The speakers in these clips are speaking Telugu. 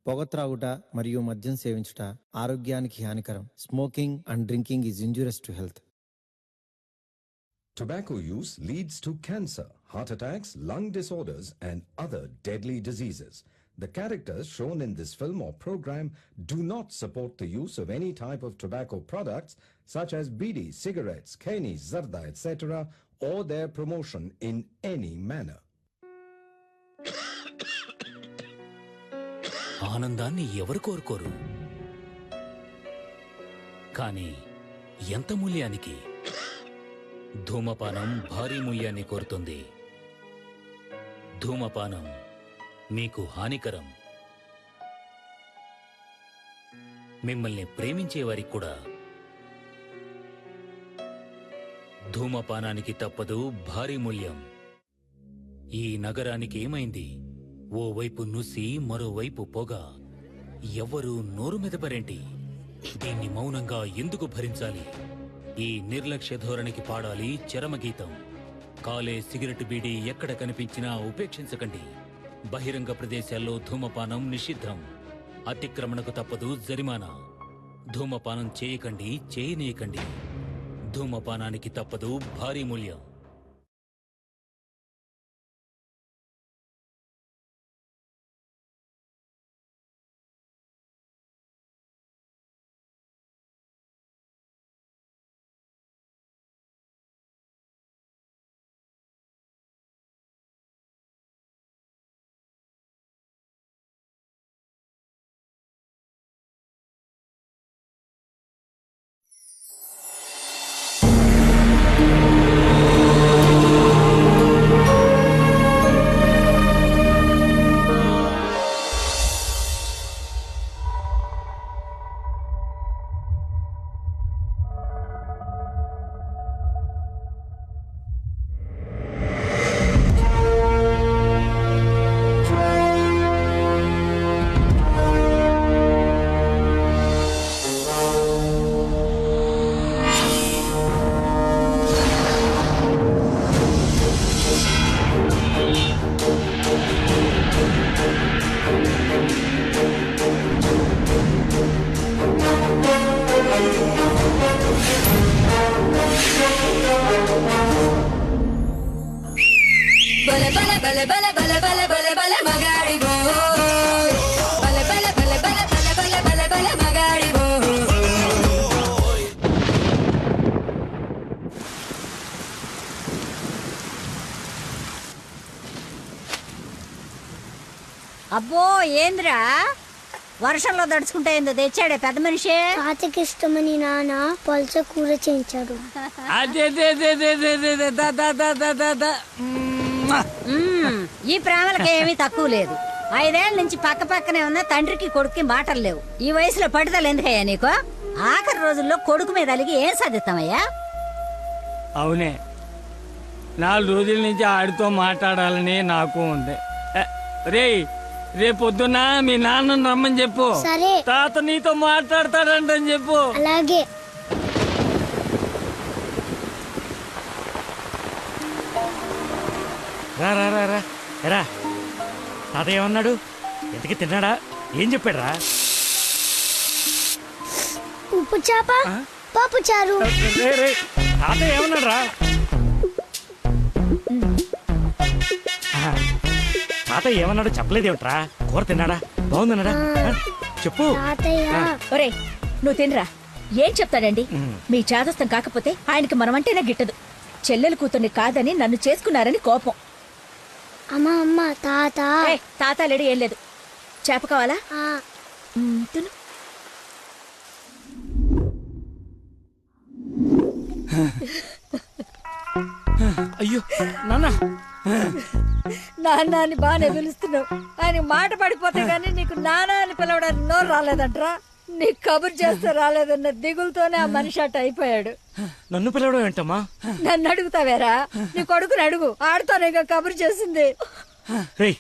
పొగ త్రాగుట మరియు మద్యం సేవించుట ఆరోగ్యానికి హానికరం. Smoking and drinking is injurious to health. Tobacco use leads to cancer, heart attacks, lung disorders, and other deadly diseases. The characters shown in this film or program do not support the use of any type of tobacco products such as bidi, cigarettes, keni, zarda, etc., or their promotion in any manner. ఆనందాన్ని ఎవరు కోరుకోరు, కానీ ఎంత మూల్యానికి? ధూమపానం భారీ మూల్యాన్ని కోరుతుంది. ధూమపానం మీకు హానికరం. మిమ్మల్ని ప్రేమించేవారికి కూడా. ధూమపానానికి తప్పదు భారీ మూల్యం. ఈ నగరానికి ఏమైంది? ఓవైపు నుసి, మరోవైపు పొగ. ఎవ్వరూ నోరు మెదపరేంటి? దీన్ని మౌనంగా ఎందుకు భరించాలి? ఈ నిర్లక్ష్య ధోరణికి పాడాలి చరమగీతం. కాలే సిగరెట్ బీడీ ఎక్కడ కనిపించినా ఉపేక్షించకండి. బహిరంగ ప్రదేశాల్లో ధూమపానం నిషిద్ధం. అతిక్రమణకు తప్పదు జరిమానా. ధూమపానం చేయకండి, చేయనీయకండి. ధూమపానానికి తప్పదు భారీ మూల్యం. అబ్బో ఏంద్రా వర్షంలో దడుచుకుంటే ఏందో తెచ్చాడే పెద్ద మనిషి. తాతకి ఇష్టమని నాన్న పల్చ కూర చేయించాడు. ఈ ప్రేమలకి ఏమీ తక్కువ లేదు. 5 ఏళ్ల నుంచి పక్క పక్కనే ఉన్న తండ్రికి కొడుక్కి మాటలు లేవు. ఈ వయసులో పట్టుదల ఎందుకయ్యా నీకు? ఆఖరి రోజుల్లో కొడుకు మీద అలిగి ఏం సాధిస్తామయ్యా? అవునే, 4 రోజుల నుంచి ఆడితో మాట్లాడాలని నాకు ఉంది. రేయ్, రేపొద్దున మీ నాన్న రమ్మని చెప్పు. సరే. తాత నీతో మాట్లాడతాడంటని చెప్పు. అలాగే. రా రా రా రా రా. తాత ఏమన్నాడు? ఎంతకి తిన్నాడా? ఏం చెప్పాడు రా? ఉప్పు చేప, పప్పు చారు. తాత ఏమన్నాడు రా? తాత ఏమన్నాడు చెప్పలేదేమిట్రా? కూర తిన్నాడా? బాగుందన్నాడా? చెప్పు. ఒరే నువ్వు తినరా. ఏం చెప్తాడండి? మీ చాదస్తం కాకపోతే ఆయనకి మనమంటేనే గిట్టదు. చెల్లెలు కూతుర్ని కాదని నన్ను చేసుకున్నారని కోపం. అమ్మా అమ్మ తాత. తాత లేడు, ఏం లేదు. చేప కావాలా? తిను. అయ్యో నాన్న. నాన్న అని బాగానే పిలుస్తున్నావు. ఆయన మాట పడిపోతే గానీ నీకు నాన్న అని పిలవడానికి నోరు రాలేదంట్రా. నీకు కబురు చేస్తే రాలేదన్న దిగులతోనే ఆ మనిషి అట్ట అయిపోయాడు. నన్ను పిలవడం ఏంటమ్మా? నన్ను అడుగుతావేరా? నీ కొడుకుని అడుగు, ఆడుతోనే కబురు చేసింది. రేయ్,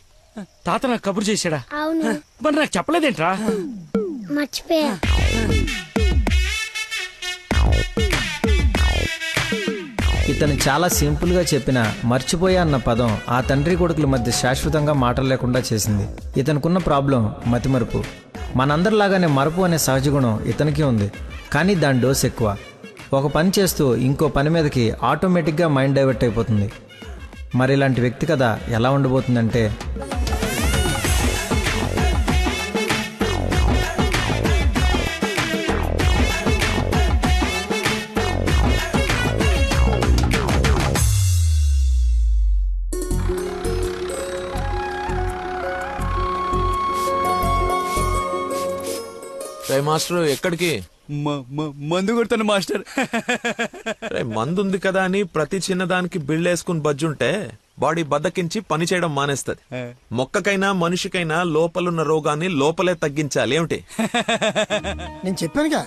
తాత నాకు కబురు చేశాడా? అవును. మరి నాకు చెప్పలేదేంట్రా? ఇతను చాలా సింపుల్గా చెప్పిన మర్చిపోయా అన్న పదం ఆ తండ్రి కొడుకుల మధ్య శాశ్వతంగా మాటలు లేకుండా చేసింది. ఇతనుకున్న ప్రాబ్లం మతిమరుపు. మనందరిలాగానే మరపు అనే సహజ గుణం ఇతనికి ఉంది, కానీ దాని డోస్ ఎక్కువ. ఒక పని చేస్తూ ఇంకో పని మీదకి ఆటోమేటిక్గా మైండ్ డైవర్ట్ అయిపోతుంది. మరి ఇలాంటి వ్యక్తి కథ ఎలా ఉండబోతుందంటే, మాస్టర్ ఎక్కడికి? మందు కొడతాను మాస్టర్. మందు ఉంది కదా అని ప్రతి చిన్నదానికి బిల్డ్ వేసుకుని బజ్జుంటే బాడీ బద్దకించి పని చేయడం మానేస్తది. మొక్కకైనా మనిషికైనా లోపలున్న రోగాన్ని లోపలే తగ్గించాలి. ఏమిటి? నేను చెప్పానుగా,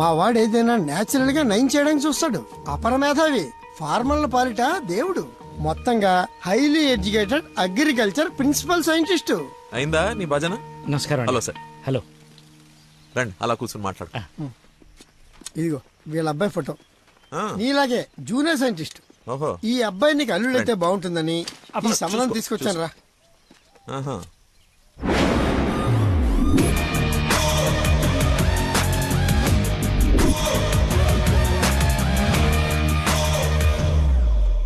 మా వాడు ఏదైనా నేచురల్ గా నయం చేయడానికి చూస్తాడు. అపరమేధావి, ఫార్మల్ పాలిట దేవుడు. మొత్తంగా highly educated agriculture principal scientist. అయిందా నీ భజన? నమస్కారం. Hello sir. హలో. రండి అలా కూర్చొని మాట్లాడు. ఇదిగో వీళ్ళ అబ్బాయి ఫోటో. ఆ, నీలాగే జూనియర్ సైంటిస్ట్. ఓహో. ఈ అబ్బాయి నీకు అల్లుడైతే బాగుంటుందని ఈ సంబంధం తీసుకొచ్చాను రా. ఆహా.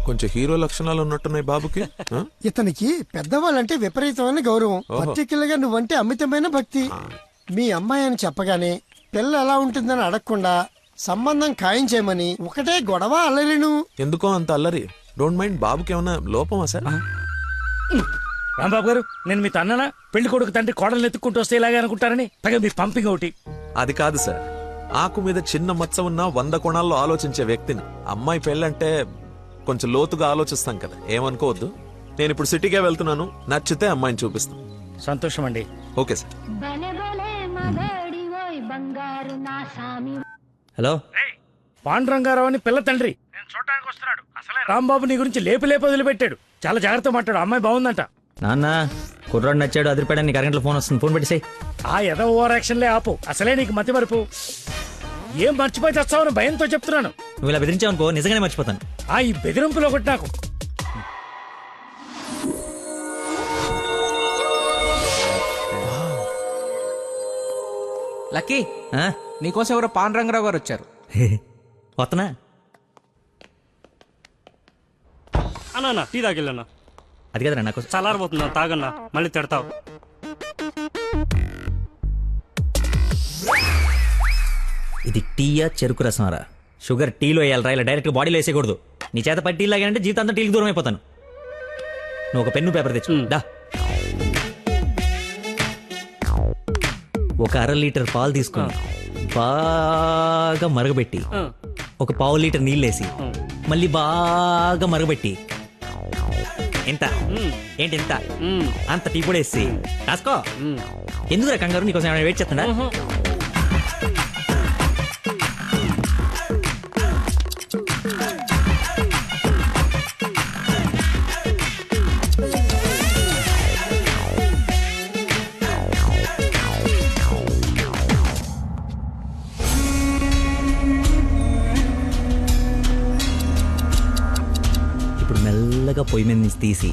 కొంచెం హీరో లక్షణాలు ఉన్నట్టున్నాయి బాబుకి. ఆ? ఇతనికి పెద్దవాళ్ళంటే విపరీతమైన గౌరవం. పర్టికులర్ గా నువ్వంటే అమితమైన భక్తి. మీ అమ్మాయి అని చెప్పగానే పిల్ల ఎలా ఉంటుందని అడగకుండా సంబంధం ఖాయం చేయమని ఒకటే గొడవ అల్లరిను. ఎందుకో అంత అల్లరి? Don't mind. బాబుకి ఏమన్నా లోపమా సార్? రాంబాబు గారు, నేను మీ తన్ననా? పెళ్లి కొడుకు తండ్రి కోడలు ఎత్తుక్కుంటూ వస్తే ఇలాగే అనుకుంటారని పైగా మీ పంపింగ్ ఒకటి. అది కాదు సార్. ఆకు మీద చిన్న మచ్చ ఉన్న 100 కోణాల్లో ఆలోచించే వ్యక్తిని. అమ్మాయి పెళ్ళంటే కొంచెం లోతుగా ఆలోచిస్తాం కదా, ఏమనుకోవద్దు. నేను ఇప్పుడు సిటీకే వెళ్తున్నాను, నచ్చితే అమ్మాయిని చూపిస్తాను. సంతోషం అండి. Okay sir. హలో, పాండురంగారావు అని పిల్ల తండ్రి నేను చూడటానికి వస్తున్నాడు. అసలే రాంబాబు నీ గురించి లేపి వదిలిపెట్టాడు. చాలా జాగ్రత్త మాట్లాడు. అమ్మాయి బాగుందంట. నాన్న కుర్రాడు నచ్చాడు, అదిరిపాడు. నీకు అరగంటలో ఫోన్ వస్తుంది, ఫోన్ పెట్టేసాయి. ఆ ఎద ఓవర్ యాక్షన్లే ఆపు. అసలే నీకు మతి మరుపు. ఏం మర్చిపోయి తెస్తావని భయంతో చెప్తున్నాను. నువ్వు ఇలా బెదిరించావనుకో నిజంగానే మర్చిపోతాను. ఈ బెదిరింపులో ఒకటి నాకు. లక్కీ, ఆ? నీకోసం ఎవరో పాండురంగరావు గారు వచ్చారు. వస్తనా? అన్నా టీ తాగిల్లన్నా. అది కదరా నాకు చల్లారబోతున్నా, తాగన్నా, మళ్ళీ తిడతావు. ఇది టీయా చెరుకు రసంరా? షుగర్ టీలో వేయాలరా, ఇలా డైరెక్ట్ బాడీలో వేసేయకూడదు. నీ చేత పట్టి టీ లాగానంటే జీవితాంతం టీకి దూరం అయిపోతాను. నువ్వు ఒక పెన్ను పేపర్ తెచ్చు. దా. ఒక 1/2 లీటర్ పాలు తీసుకుని బాగా మరగబెట్టి ఒక 1/4 లీటర్ నీళ్ళేసి మళ్ళీ బాగా మరగబెట్టి ఎంత ఏంటి ఎంత అంత టీ కూడా వేసి రాసుకో. ఎందుకురా కంగారు? నీకోసం ఏమైనా వెయిట్ చేస్తున్నా? ఇప్పుడు మెల్లగా పొయ్యి మీద నుంచి తీసి.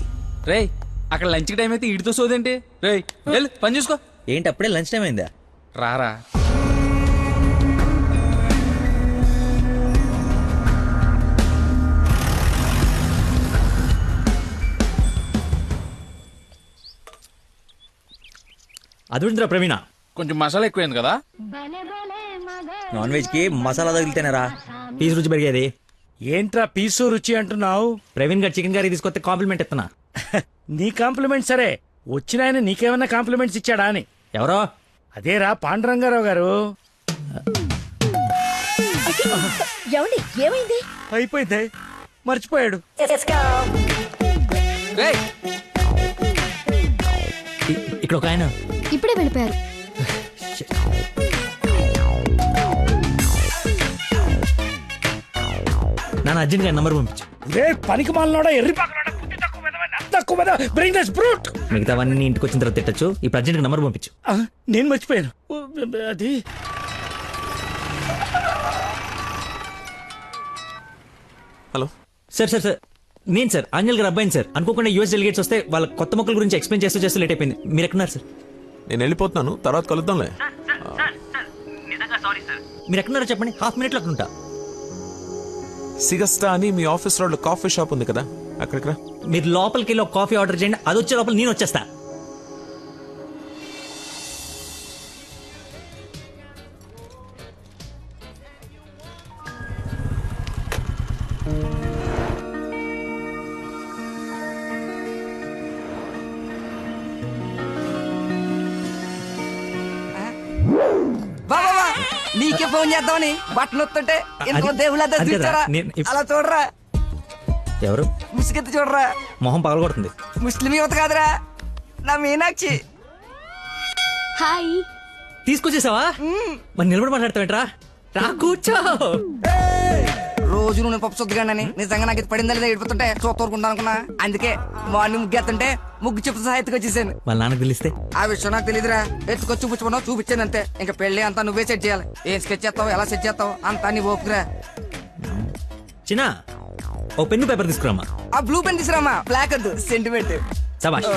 రేయ్, అక్కడ లంచ్ టైం అయితే ఇడితో సోదేంటి? రేయ్ వెళ్ళు, పని చూసుకో. ఏంటి అప్పుడే లంచ్ టైం అయిందా? రారా. అదుందిరా ప్రవీణ, కొంచెం మసాలా ఎక్కువైంది కదా. నాన్ వెజ్ కి మసాలా తగిలితేనేరా పీస్ రుచి పెరిగేది. ఏంట్రా పీసు రుచి అంటున్నావు? ప్రవీణ్ గారు చికెన్ కర్రీ తీసుకొస్తే కాంప్లిమెంట్ ఇస్తున్నా. నీ కాంప్లిమెంట్ సరే, వచ్చిన ఆయన నీకేమన్నా కాంప్లిమెంట్స్ ఇచ్చాడా అని. ఎవరో? అదేరా పాండురంగారావు గారు. ఏమైంది? అయిపోయింది, మర్చిపోయాడు. రేయ్, ఇక్కడ ఒక ఆయన ఇప్పుడే వెళ్ళిపోయారు. నాన్న అర్జెంట్ గా నంబర్ పంపించు. రే పనికి మాలనోడా, ఎర్రి పక్కనోడా, బుద్ధి తక్కువ మెదవని, అంత తక్కువ మెదవ, bring this brute. మిగతావన్నీ ఇంటికి వచ్చిన తర్వాత తిట్టచ్చు. ఇప్పుడు అర్జెంట్ గా నంబర్ పంపించు. నేను మర్చిపోయాను. అది హలో సార్ సార్ సార్ నేను సార్ ఆంజల్ గారు అబ్బాయిని సార్. అనుకోకుండా యూఎస్ డెలిగేట్స్ వస్తే వాళ్ళ కొత్త మొక్కల గురించి ఎక్స్ప్లెయిన్ చేస్తూ లేట్ అయిపోయింది. మీరు ఎక్కడున్నారు సార్? నేను వెళ్ళిపోతున్నాను, తర్వాత కలుద్దాంలే. మీరు ఎక్కడున్నారో చెప్పండి, హాఫ్ మినిట్లో అక్కడ ఉంటా. సిగస్టా అని మీ ఆఫీస్ రోడ్ లో కాఫీ షాప్ ఉంది కదా, అక్కడికి రా. మీరు లోపలికి వెళ్ళి ఒక కాఫీ ఆర్డర్ చేయండి, అది వచ్చే లోపల నేను వచ్చేస్తా. బాబా నీకే ఫోన్ చేద్దామని బట్టలు వస్తుంటే ఇంకో దేవుళ్ళ అది కదా, చూచారా నేను అలా చూడరా, ఎవరు ముసుగెత్తి చూడరా. మొహం పగలగొడుతుంది. ముస్లిం యువత కాదురా, నా మీనాక్షి. హాయ్. తీసుకొచ్చేసావా? మరి నిలబడి మాట్లాడతావేంట్రా? రా కూర్చో. రోజు నువ్వు పప్పు సొద్దుగానని నిజంగా నాకు ఇది పడిందా లేదా ఏడిపోతుంటే చూస్తూరుకుంటా అనుకున్నా. అందుకే మార్నింగ్ ముగ్గు ఎత్తుంటే ముగ్గు చెప్తూ సహా ఎత్తుకొచ్చేసాను. వాళ్ళ నాన్నకు తెలిస్తే? ఆ విషయం నాకు తెలియదురా, ఎత్తుకొచ్చి చూపించుకున్నావు, చూపించాను అంతే. ఇంకా పెళ్లి అంతా నువ్వే సెట్ చేయాలి. ఏం స్కెచ్ చేస్తావు, ఎలా సెట్ చేస్తావు అంతా నీ ఓపుకురా. చిన్న ఓ పెన్ను పేపర్ తీసుకురామా. ఆ బ్లూ పెన్ తీసురామా, బ్లాక్ వద్దు, సెంటిమెంట్. సబాష్.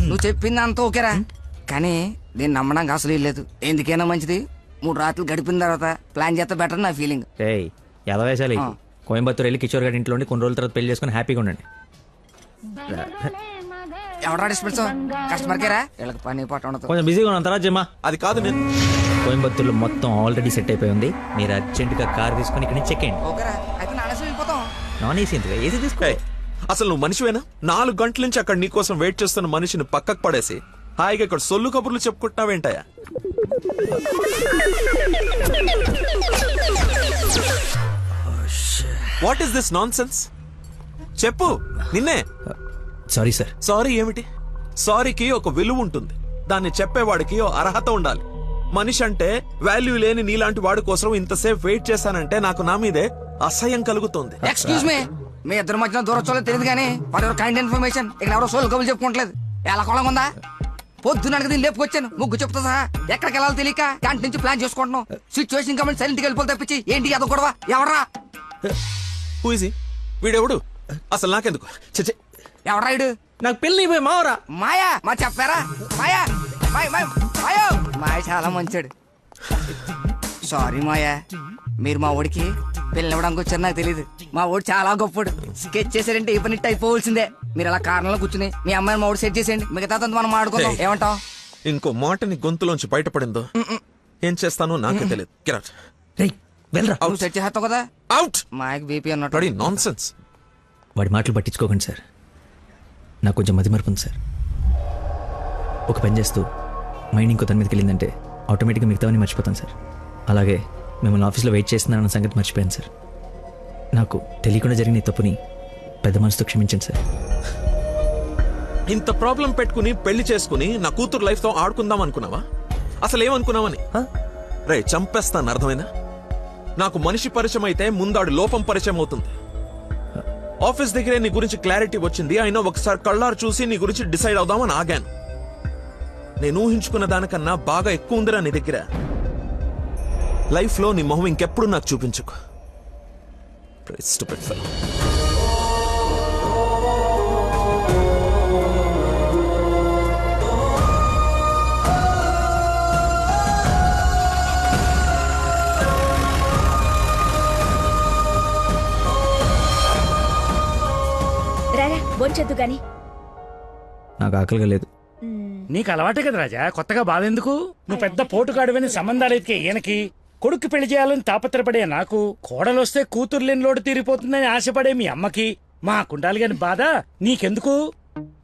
నువ్వు చెప్పింది అంత ఓకేరా, కానీ నేను నమ్మడానికి అసలు లేదు. ఎందుకైనా మంచిది 3 రాత్రులు గడిపిన తర్వాత ప్లాన్ చేస్తే బెటర్ నా ఫీలింగ్. ఏయ్ ఎలా వేసాలి? కోయంబత్తూర్ వెళ్ళి కిషోర్ గారి ఇంట్లో కొన్ని రోజుల తర్వాత పెళ్లి చేసుకుని హ్యాపీగా ఉండండి. ఎవడా డిస్పెన్స్ కస్టమర్ కేరా, వీళ్ళకి పని పాట ఉండదు. కొంచెం బిజీగా ఉన్నాం, తర్వాత జమ్మా. అది కాదు, నేను కోయంబత్తూర్లో మొత్తం ఆల్రెడీ సెట్ అయిపోయి ఉంది. మీరు అర్జెంటుగా కార్ తీసుకొని ఇక్కడ నుంచి చెక్ అయ్యండి. ఓకేరా, అయితే నానేసి వెళ్ళిపోతాం. నాన్ ఏసీ ఎందుకు, ఏసీ తీసుకో. అసలు నువ్వు మనిషివేనా? 4 గంటల నుంచి అక్కడ నీ కోసం వెయిట్ చేస్తున్న మనిషిని పక్కకు పడేసి హాయిగా ఇక్కడ సొల్లు కబుర్లు చెప్పుకుంటున్నావేంటయా? What is this nonsense? చెప్పు, నిన్నే. Sorry sir. సారీ ఏమిటి? సారీకి ఒక విలువ ఉంటుంది, దాన్ని చెప్పేవాడికి ఓ అర్హత ఉండాలి. మనిషి అంటే వాల్యూ లేని నీలాంటి వాడి కోసం ఇంతసేపు వెయిట్ చేశానంటే నాకు నా మీదే అసహ్యం కలుగుతుంది. ఎక్స్క్యూజ్ మీ, మీ ఇద్దరు మధ్యన దూరం చూడలేదు తెలియదు కానీ వాడు కైండ్ ఇన్ఫర్మేషన్ ఇక్కడ ఎవరో సోల్ కబులు చెప్పుకోవట్లేదు. ఎలా కొలం ఉందా? పొద్దున దీన్ని లేపుకొచ్చాను, ముగ్గు చెప్తా సహా ఎక్కడికి వెళ్ళాలో తెలియక క్యాంటీన్ నుంచి ప్లాన్ చేసుకుంటున్నాం. సిచ్యువేషన్ కమెంట్ సైలెంట్ గా వెళ్ళిపోతే తప్పించి ఏంటి అదో గొడవ? ఎవరా హూజీ వీడెవడు? అసలు నాకెందుకు? చచ్చే, ఎవరా ఇడు? నాకు పెళ్లి అయిపోయి మావరా. మాయా, మా చెప్పారా? మాయా, మాయా మాయ చాలా మంచాడు. సారీ మాయా, మీరు మా ఓడికి పెళ్ళివ్వడానికి వచ్చారు నాకు తెలియదు. మా ఓడి చాలా గొప్పడు. స్కెచ్ చేశారంటే ఈ పని అయిపోవలసిందే. మీరు అలా కారణంలో కూర్చుని మీ అమ్మాయిని మా ఓడి సెట్ చేసేయండి, మిగతా మనం మాడుకుందాం. ఏమంటావు? ఇంకో మాటని గొంతులోంచి బయటపడిందో ఏం చేస్తానో నాకే తెలియదు. Get out. రేయ్ వెళ్ళరా. నువ్వు సెట్ చేస్తావు కదా. Out. మాయకి బీపీ అన్నట్టు. నాన్సెన్స్. వాడి మాటలు పట్టించుకోకండి సార్, నాకు కొంచెం మతిమరుపు ఉంది సార్. ఒక పని చేస్తూ మైండ్ ఇంకో దాని మీదకి వెళ్ళిందంటే ఆటోమేటిక్గా మిగతావన్నీ మర్చిపోతాను సార్. అలాగే మిమ్మల్ని ఆఫీస్లో వెయిట్ చేస్తున్నానన్న సంగతి మర్చిపోయాను సార్. నాకు తెలియకుండా జరిగిన ఈ తప్పుని పెద్ద మనసుతో క్షమించండి సార్. ఇంత ప్రాబ్లం పెట్టుకుని పెళ్లి చేసుకుని నా కూతురు లైఫ్ తో ఆడుకుందాం అనుకున్నావా? అసలు ఏమనుకున్నావని? రే చంపేస్తాను, అర్థమైందా? నాకు మనిషి పరిచయం అయితే ముందాడు లోపం పరిచయం అవుతుంది. ఆఫీస్ దగ్గరే నీ గురించి క్లారిటీ వచ్చింది, అయినా ఒకసారి కళ్ళారు చూసి నీ గురించి డిసైడ్ అవుదామని ఆగాను. నేను ఊహించుకున్న దానికన్నా బాగా ఎక్కువ ఉందిరా నీ దగ్గర. లైఫ్ లో నీ మొహం ఇంకెప్పుడు నాకు చూపించుకో. Stupid fellow. రారా బొంచొద్దు గాని. నాకు ఆకలిగా లేదు. నీకు అలవాటే కదా రాజా, కొత్తగా బాధెందుకు? నువ్వు పెద్ద పోటుగాడువని సంబంధాలు ఎత్తికే ఈయనకి, కొడుకు పెళ్లి చేయాలని తాపత్రపడే నాకు, కోడలొస్తే కూతురు లేని లోటు తీరిపోతుందని ఆశపడే మీ అమ్మకి, మా కుండాలి గాని బాధ నీకెందుకు?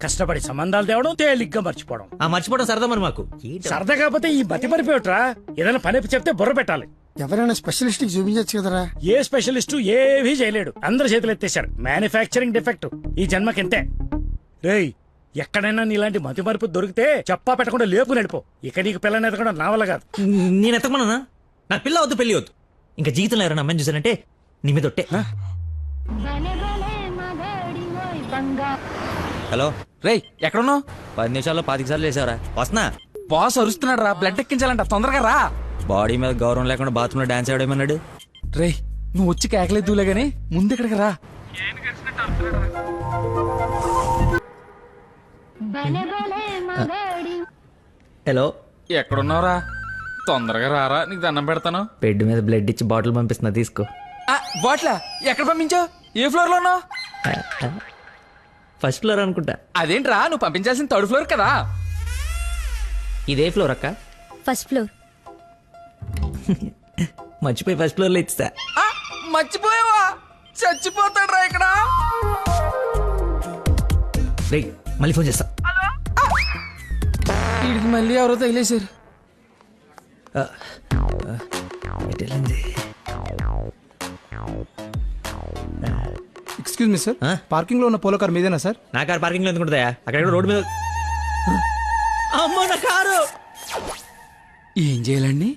కష్టపడి సంబంధాలు తేవడం, తేలిగ్గా మర్చిపోవడం. ఆ మర్చిపోవడం సరదా మరి మాకు. సరదా కాకపోతే ఈ బతి మరిపోయట్రా. ఏదైనా పని చెప్తే బుర్ర పెట్టాలి. ఎవరైనా స్పెషలిస్ట్ కి చూపించచ్చు కదరా. ఏ స్పెషలిస్టు ఏవీ చేయలేడు, అందరు చేతులు ఎత్తేశారు. మ్యానుఫ్యాక్చరింగ్ డిఫెక్ట్ ఈ జన్మకింతే. రేయ్ ఎక్కడైనా నీలాంటి మతి మరుపు దొరికితే చెప్పా పెట్టకుండా లేపు నడిపో. ఇక నీకు పిల్లని ఎతకడం నా వల్ల కాదు. నేను ఎతకమన్నా? నాకు పిల్ల వద్దు, పెళ్లి వద్దు. ఇంకా జీవితంలో ఎవరైనా అమ్మాయిని చూసానంటే నీ మీద ఒట్టే. హలో రేయ్ ఎక్కడున్నావు? 10 నిమిషాల్లో 25 సార్లు వేసావరా. వస్తున్నా. బాస్ అరుస్తున్నాడు రా, బ్లడ్ ఎక్కించాలంట, తొందరగా రా. బాడీ మీద గౌరవం లేకుండా బాత్రూంలో డాన్స్ ఆడేమన్నాడు. రేయ్ నువ్వు వచ్చి కేకలేదులే గానీ ముందు ఇక్కడికి రా. హలో ఎక్కడున్నావురా? తొందరగా రారా, నీకు దండం పెడతాను. బెడ్ మీద బ్లడ్ ఇచ్చి బాటిల్ పంపిస్తున్నా, తీసుకో. బాట్లా ఎక్కడ పంపించావు? ఏ ఫ్లోర్ లో ఉన్నావు? ఫస్ట్ ఫ్లోర్ అనుకుంటా. అదేంట్రా, నువ్వు పంపించాల్సిన 3rd ఫ్లోర్ కదా. ఇదే ఫ్లోర్ అక్క. First floor. మర్చిపోయి ఫస్ట్ ఫ్లోర్ లో ఇచ్చా. మర్చిపోయావా? చచ్చిపోతాడు రా ఇక్కడ. రేయ్ మళ్ళీ ఫోన్ చేస్తా. వీడికి మళ్ళీ ఎవరో తగిలేశారు. ఎక్స్క్యూజ్ మీ సార్, పార్కింగ్ లో ఉన్న పోలో కార్ మీదేనా సార్? నా కారు పార్కింగ్ లో ఎందుకు ఉంటుందా? అక్కడ రోడ్డు మీద. అమ్మో నా కారు. ఏం చేయాలండి?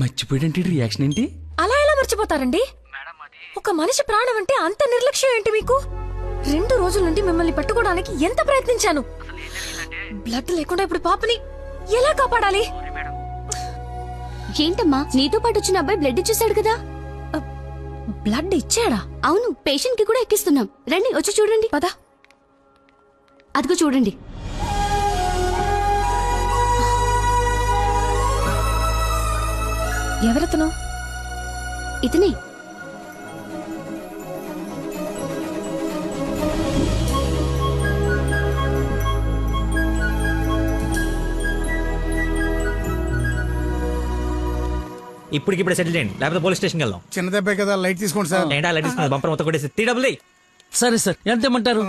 మర్చిపోయాడంటే రియాక్షన్ ఏంటి? అలా ఎలా మర్చిపోతారండి? ఒక మనిషి ప్రాణం అంటే అంత నిర్లక్ష్యం ఏంటి మీకు? 2 రోజుల నుండి మిమ్మల్ని పట్టుకోవడానికి ఎంత ప్రయత్నించాను. బ్లడ్ లేకుండా ఇప్పుడు పాపని ఎలా కాపాడాలి? ఏంటమ్మా, నీతో పాటు వచ్చిన అబ్బాయి బ్లడ్ ఇచ్చేసాడు కదా? బ్లడ్ ఇచ్చాడా? అవును, పేషెంట్ కి కూడా ఎక్కిస్తున్నాం. రండి వచ్చి చూడండి. పద. అదిగో చూడండి. ఎవరతను? ఇతనే. ఇప్పటికిప్పుడే సెటిల్ చేయండి, లేకపోతే పోలీస్ స్టేషన్కి వెళ్దాం. చిన్న దెబ్బే కదా, లైట్ తీసుకోండి సార్. ఏంటా లైట్ తీసుకున్నది? బంపర్ మొత్తం కొట్టేసి 3 డబ్బులు. సరే సార్, ఎంత ఇమ్మంటారు?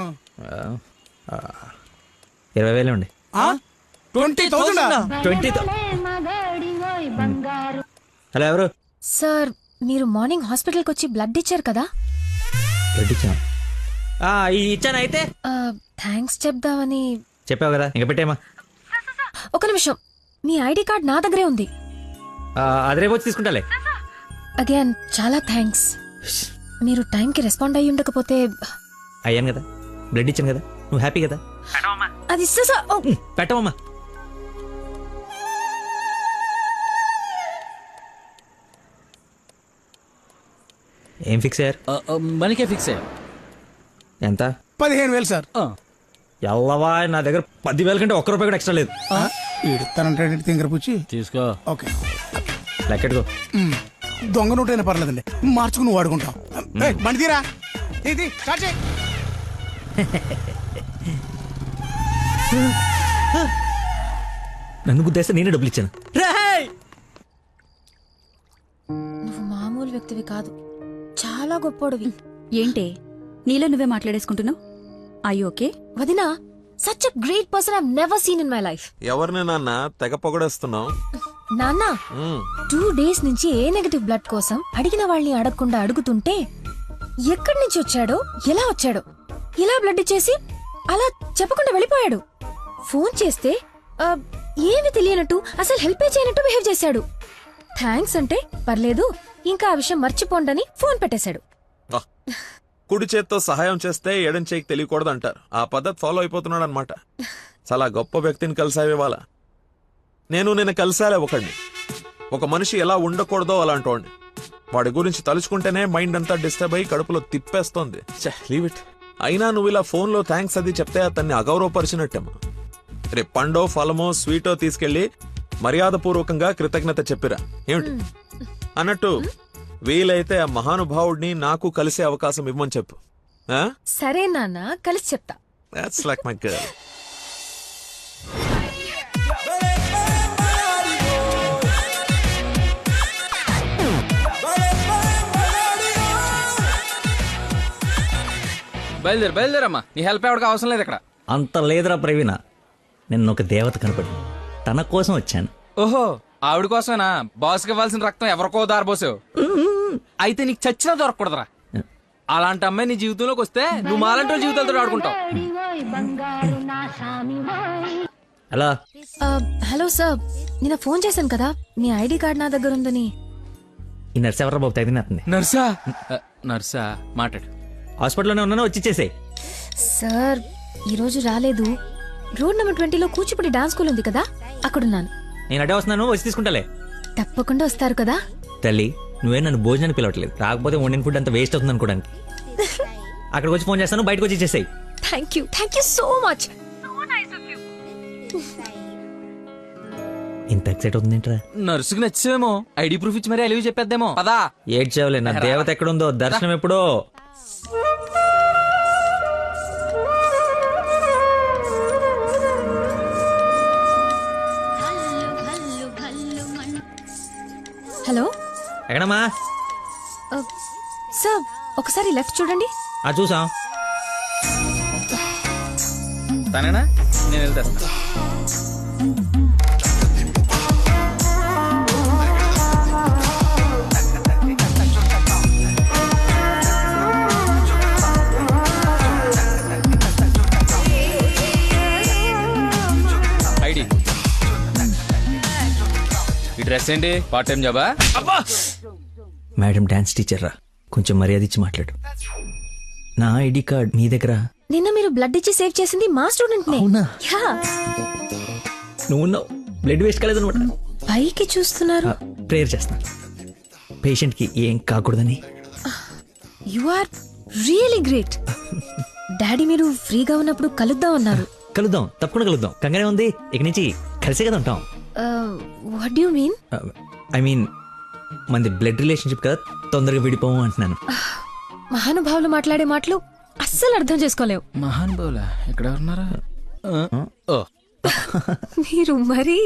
20,000 అండి. 20,000? 20,000. హలో ఎవరు? సార్, మీరు మార్నింగ్ హాస్పిటల్కి వచ్చి బ్లడ్ ఇచ్చారు కదా? బ్లడ్ ఇచ్చాను. ఇచ్చాను. అయితే థ్యాంక్స్ చెప్దామని. చెప్పావు కదా, ఇంకా పెట్టేమా. ఒక నిమిషం, మీ ఐడి కార్డ్ నా దగ్గరే ఉంది. అది రేపు వచ్చి తీసుకుంటాలే. అగైన్ చాలా థ్యాంక్స్. మీరు టైంకి రెస్పాండ్ అయ్యి ఉండకపోతే. అయ్యాను కదా, బ్లడ్ ఇచ్చాను కదా, నువ్వు హ్యాపీ కదా. అది పెట్టవమ్మా. ఏం ఫిక్స్ అయ్యారు? మనకే ఫిక్స్ అయ్యారు. ఎంత? 15,000 సార్. ఎల్లవా, నా దగ్గర 10,000 కంటే ₹1 కూడా ఎక్స్ట్రా లేదు. ఇడతానంటే తింగర పుచ్చి తీసుకో. ఓకే, లెక్కెట్టుకో. దొంగ నోటైనా పర్లేదండి, మార్చుకుని వాడుకుంటాం. బండి తీరా, ఇది స్టార్ట్ చేయి. నన్ను గుద్దేస్తే నేనే డబ్బులు ఇచ్చాను. నువ్వు మామూలు వ్యక్తివి కాదు, చాలా గొప్పోడివి. ఏంటే నీలో నువ్వే మాట్లాడేసుకుంటున్నావు? I okay? వదినా, such a great person I never seen in my life. ఎవరిని నాన్న తెగ పొగడేస్తున్నావు? నాన్న, 2 days నుంచి ఏ నెగటివ్ బ్లడ్ కోసం అడిగిన వాళ్ళని అడగకుండా అడుగుతుంటే ఎక్కడి నుంచి వచ్చాడో, ఎలా వచ్చాడో, ఇలా బ్లడ్ ఇచ్చేసి అలా చెప్పకుండా వెళ్ళిపోయాడు. ఫోన్ చేస్తే ఏమి తెలియనట్టు, అసలు హెల్ప్ చేయనట్టు బిహేవ్ చేశాడు. థ్యాంక్స్ అంటే పర్లేదు, ఇంకా ఆ విషయం మర్చిపోండని ఫోన్ పెట్టేశాడు. కుడి చేత్తో సహాయం చేస్తే ఎడం చేయికి తెలియకూడదు అంటారు. ఆ పద్ధతి ఫాలో అయిపోతున్నాడు అనమాట. చాలా గొప్ప వ్యక్తిని కలిసావే వాళ్ళ. నేను నిన్న కలిసాలే ఒకడిని. ఒక మనిషి ఎలా ఉండకూడదో అలాంటి వాడిని. వాడి గురించి తలుచుకుంటేనే మైండ్ అంతా డిస్టర్బ్ అయ్యి కడుపులో తిప్పేస్తోంది. Leave it. అయినా నువ్వు ఇలా ఫోన్లో థ్యాంక్స్ అది చెప్తే అతన్ని అగౌరవపరిచినట్టేమో. రేపు పండో ఫలమో స్వీటో తీసుకెళ్లి మర్యాదపూర్వకంగా కృతజ్ఞత చెప్పిరా. ఏమిటి అన్నట్టు వీలైతే ఆ మహానుభావుడిని నాకు కలిసే అవకాశం ఇవ్వమని చెప్పు. సరే నాన్న, కలిసి చెప్తా. That's like my girl. బయలుదేరమ్మా, నీ హెల్ప్ ఎవరికి అవసరం లేదు ఇక్కడ. అంత లేదురా ప్రవీణ, నిన్న ఒక దేవత కనపడి తన కోసం వచ్చాను. ఓహో, ఆవిడ కోసమేనా? బాస్కి ఇవ్వాల్సిన రక్తం ఎవరికో దారిపోసావు. అయితే నీకు చచ్చినా దొరకకూడదురా. అలాంటి అమ్మాయి నీ జీవితంలోకి వస్తే నువ్వు మాలంటి జీవితాలతో ఆడుకుంటావు. హలో హలో సార్, నిన్న ఫోన్ చేశాను కదా, మీ ఐడి కార్డ్ నా దగ్గర ఉందని. ఈ నర్స్ ఎవరా బాబు తగినట్టుంది. నర్సా నర్సా మాట్లాడు. హాస్పిటల్లోనే ఉన్నాను, వచ్చి ఇచ్చేసేయ్. సార్ ఈరోజు రాలేదు. రోడ్ నెంబర్ 20లో కూచిపూడి డాన్స్ స్కూల్ ఉంది కదా, అక్కడున్నాను. నేను అడే వస్తున్నాను, వచ్చి తీసుకుంటాలే. తప్పకుండా వస్తారు కదా. తల్లి నువ్వే నన్ను భోజనానికి పిలవట్లేదు, రాకపోతే వండిన ఫుడ్ అంత వేస్ట్ అవుతుంది అనుకోడానికి. అక్కడికి వచ్చి ఫోన్ చేస్తాను, బయటకు వచ్చి ఇచ్చేసేయ్. Thank you so much. ఇంత ఎక్సైట్ అవుతుందేంట్రా? నర్సుకి నచ్చేమో ఐడి ప్రూఫ్ ఇచ్చి మరీ అలివి చెప్పేద్దేమో. పదా ఏడ్చేవలే, నా దేవత ఎక్కడుందో దర్శనం ఎప్పుడో. హలో ఎక్కడమ్మా? సార్ ఒకసారి లెఫ్ట్ చూడండి. చూసాం. తనేనా? నేను వెళ్తేస్తా. ఐడి ఈ డ్రెస్ ఏంటి? పార్ట్ టైం జాబా? మేడం డాన్స్ టీచర్ రా, కొంచెం మర్యాద ఇచ్చి మాట్లాడు. నా ఐడి కార్డ్ నీ దగ్గర. నిన్న మీరు బ్లడ్ ఇచ్చి సేవ్ చేసింది మా స్టూడెంట్ నే. అవునా? యా. నువ్వు బ్లడ్ వేస్ట్ కాలేదు అనమాట. పైకి చూస్తున్నారు. ప్రేయర్ చేస్తాను పేషెంట్ కి ఏం కాకూడదని. You are really great. Daddy మీరు ఫ్రీగా ఉన్నప్పుడు కలుద్దాం అన్నారు. కలుద్దాం, తప్పకుండా కలుద్దాం. కంగానే ఉంది, ఇక నుంచి కలిసే కదా ఉంటాం. What do you mean? I mean మనది బ్లడ్ రిలేషన్షిప్ కదా, తొందరగా విడిపోము అంటున్నాను. మహానుభావులు మాట్లాడే మాటలు అస్సలు అర్థం చేసుకోలేవు. మహానుభావులా? ఎక్కడ ఉన్నారా? మీరు మరి.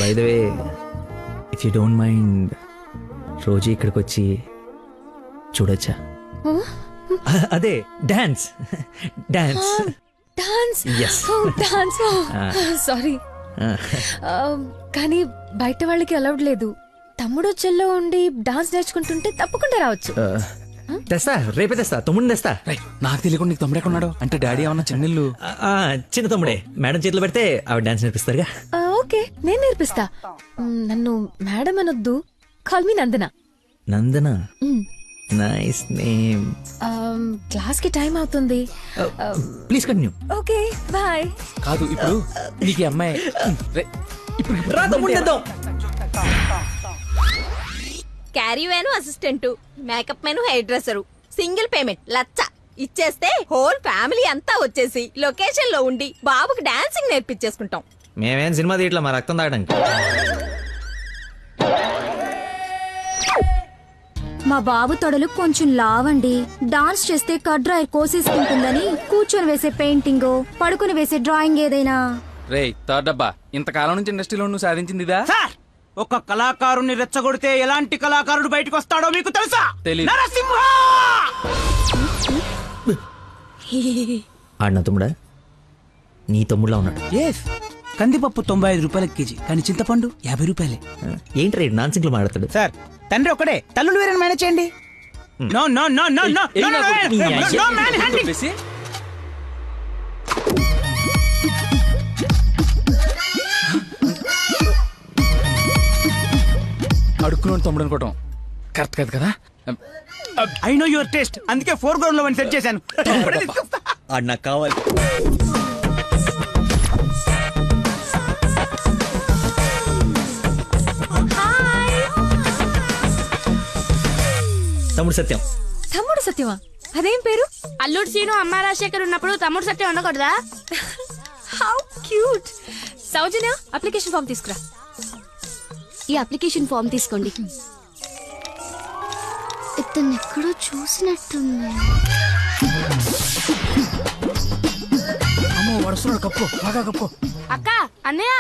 By the way, if you don't mind, రోజు ఇక్కడికి వచ్చి చూడొచ్చా? అదే dance. Dance dance. Yes. Dance. Sorry, కానీ బయట వాళ్ళకి అలౌడ్ లేదు. తమ్ముడు చెల్లో ఉండి డాన్స్ నేర్చుకుంటుంటే తప్పకుండా రావచ్చు. తెస్తా, రేపే తెస్తా, తమ్ముడిని తెస్తా. నాకు తెలియకుండా నీకు తమ్ముడు ఎక్కడున్నాడు? అంటే డాడీ ఏమన్నా చెన్నెళ్ళు? చిన్న తమ్ముడే, మేడం చేతిలో పెడితే ఆవిడ డాన్స్ నేర్పిస్తారుగా. ఓకే, నేను నేర్పిస్తా. నన్ను మేడం అనొద్దు, call me Nandana. Nandana, nice name. Class కి టైం అవుతుంది. Please continue. Okay bye. కాదు ఇప్పుడు నీకు ఈ అమ్మాయి caravan assistant, makeup man hairdresser, single payment 1,00,000 ఇచ్చేస్తే హోల్ ఫ్యామిలీ అంతా వచ్చేసి లొకేషన్ లో ఉండి బాబుకి డాన్సింగ్ నేర్పించేసుకుంటాం. మేమేం సినిమా తీయట్లా, మా రక్తం తాగడానికి. మా బాబు తొడలు కొంచెం లావండి. డాన్స్ చేస్తే కడ్రాయర్ కోసేసుకుంటుందని కూర్చొని వేసే పెయింటింగ్, పడుకుని వేసే డ్రాయింగ్ ఏదైనా. రే థర్డ్ డబ్బా, ఇంతకాలం నుంచి ఇండస్ట్రీలో నువ్వు సాధించింది ఇదా? ఒక కళాకారుని రెచ్చగొడితే ఎలాంటి కళాకారుడు బయటకు వస్తాడో మీకు తెలుసా? తెలీదు. నరసింహ! ఆడిన తమ్ముడా? నీ తమ్ముడులా ఉన్నాడు. కందిపప్పు 95 రూపాయల కేజీ, కానీ చింతపండు 50 రూపాయలే. ఏంటి రేట్ నాన్ సింగ్ లో మాట్లాడతాడు? సార్ తండ్రి ఒక్కడే, తల్లులు వేరే మేనేజ్ చేయండి. No no no no no no man handing. అడుక్కుని తమ్ముడు అనుకోవటం కరెక్ట్ కాదు కదా. ఐ నో యువర్ టేస్ట్, అందుకే 4 గ్రౌండ్ లో సెట్ చేశాను. ఆడు నాకు కావాలి. తమ్ముడు సత్యం. తమ్ముడు సత్యమా? అదేం పేరు? అల్లుడు సీను అమ్మ రాజశేఖర్ ఉన్నప్పుడు తమ్ముడు సత్యం ఉండకూడదా? How cute. Soujanya, application form తీసుకురా. ఈ అప్లికేషన్ ఫామ్ తీసుకోండి. ఇతను ఎక్కడో చూసినట్టుంది. అమ్మో వరుసలో కప్పు, బాగా కప్పు. అక్క, అన్నయ్య,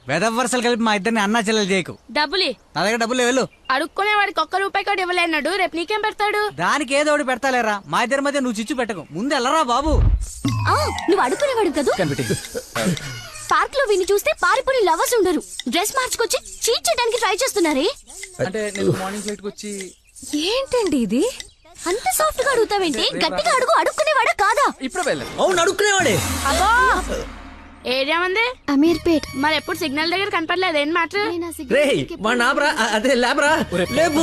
వెదవ వరుసలు కలిపి మా ఇద్దరిని అన్నా చెల్లెలు చేయకు. డబ్బులి నా దగ్గర డబ్బులు వెళ్ళు. అడుక్కునే వాడికి ₹1 కూడా ఇవ్వలేన్నాడు, రేపు నీకేం పెడతాడు? దానికి ఏదో ఒకటి పెడతాలేరా, మా ఇద్దరి మధ్య నువ్వు చిచ్చు పెట్టకు. ముందు వెళ్ళరా బాబు. నువ్వు అడుగునేవాడు కదా. పార్క్ లో విని చూస్తే పారిపోయి లవర్స్ ఉండరు. డ్రెస్ మార్చుకొచ్చి చీట్ చేయడానికి ట్రై చేస్తున్నారే. అంటే నేను మార్నింగ్ ఫ్లైట్ కి వచ్చి. ఏంటండి ఇది? అంత సాఫ్ట్ గా అడుగుతావేంటి? గట్టిగా అడుగు. అడుక్కునేవాడా కాదా? ఇప్పుడు వెళ్ళాను. అవును, అడుక్కునేవాడే. అబ్బో ఏరియా మంది అమీర్పేట్. మరి ఎప్పుడు సిగ్నల్ దగ్గర కనపడలేదు ఏం మ్యాటర్? రే వాడు నాబ్రా అదే లేబరా లేపు.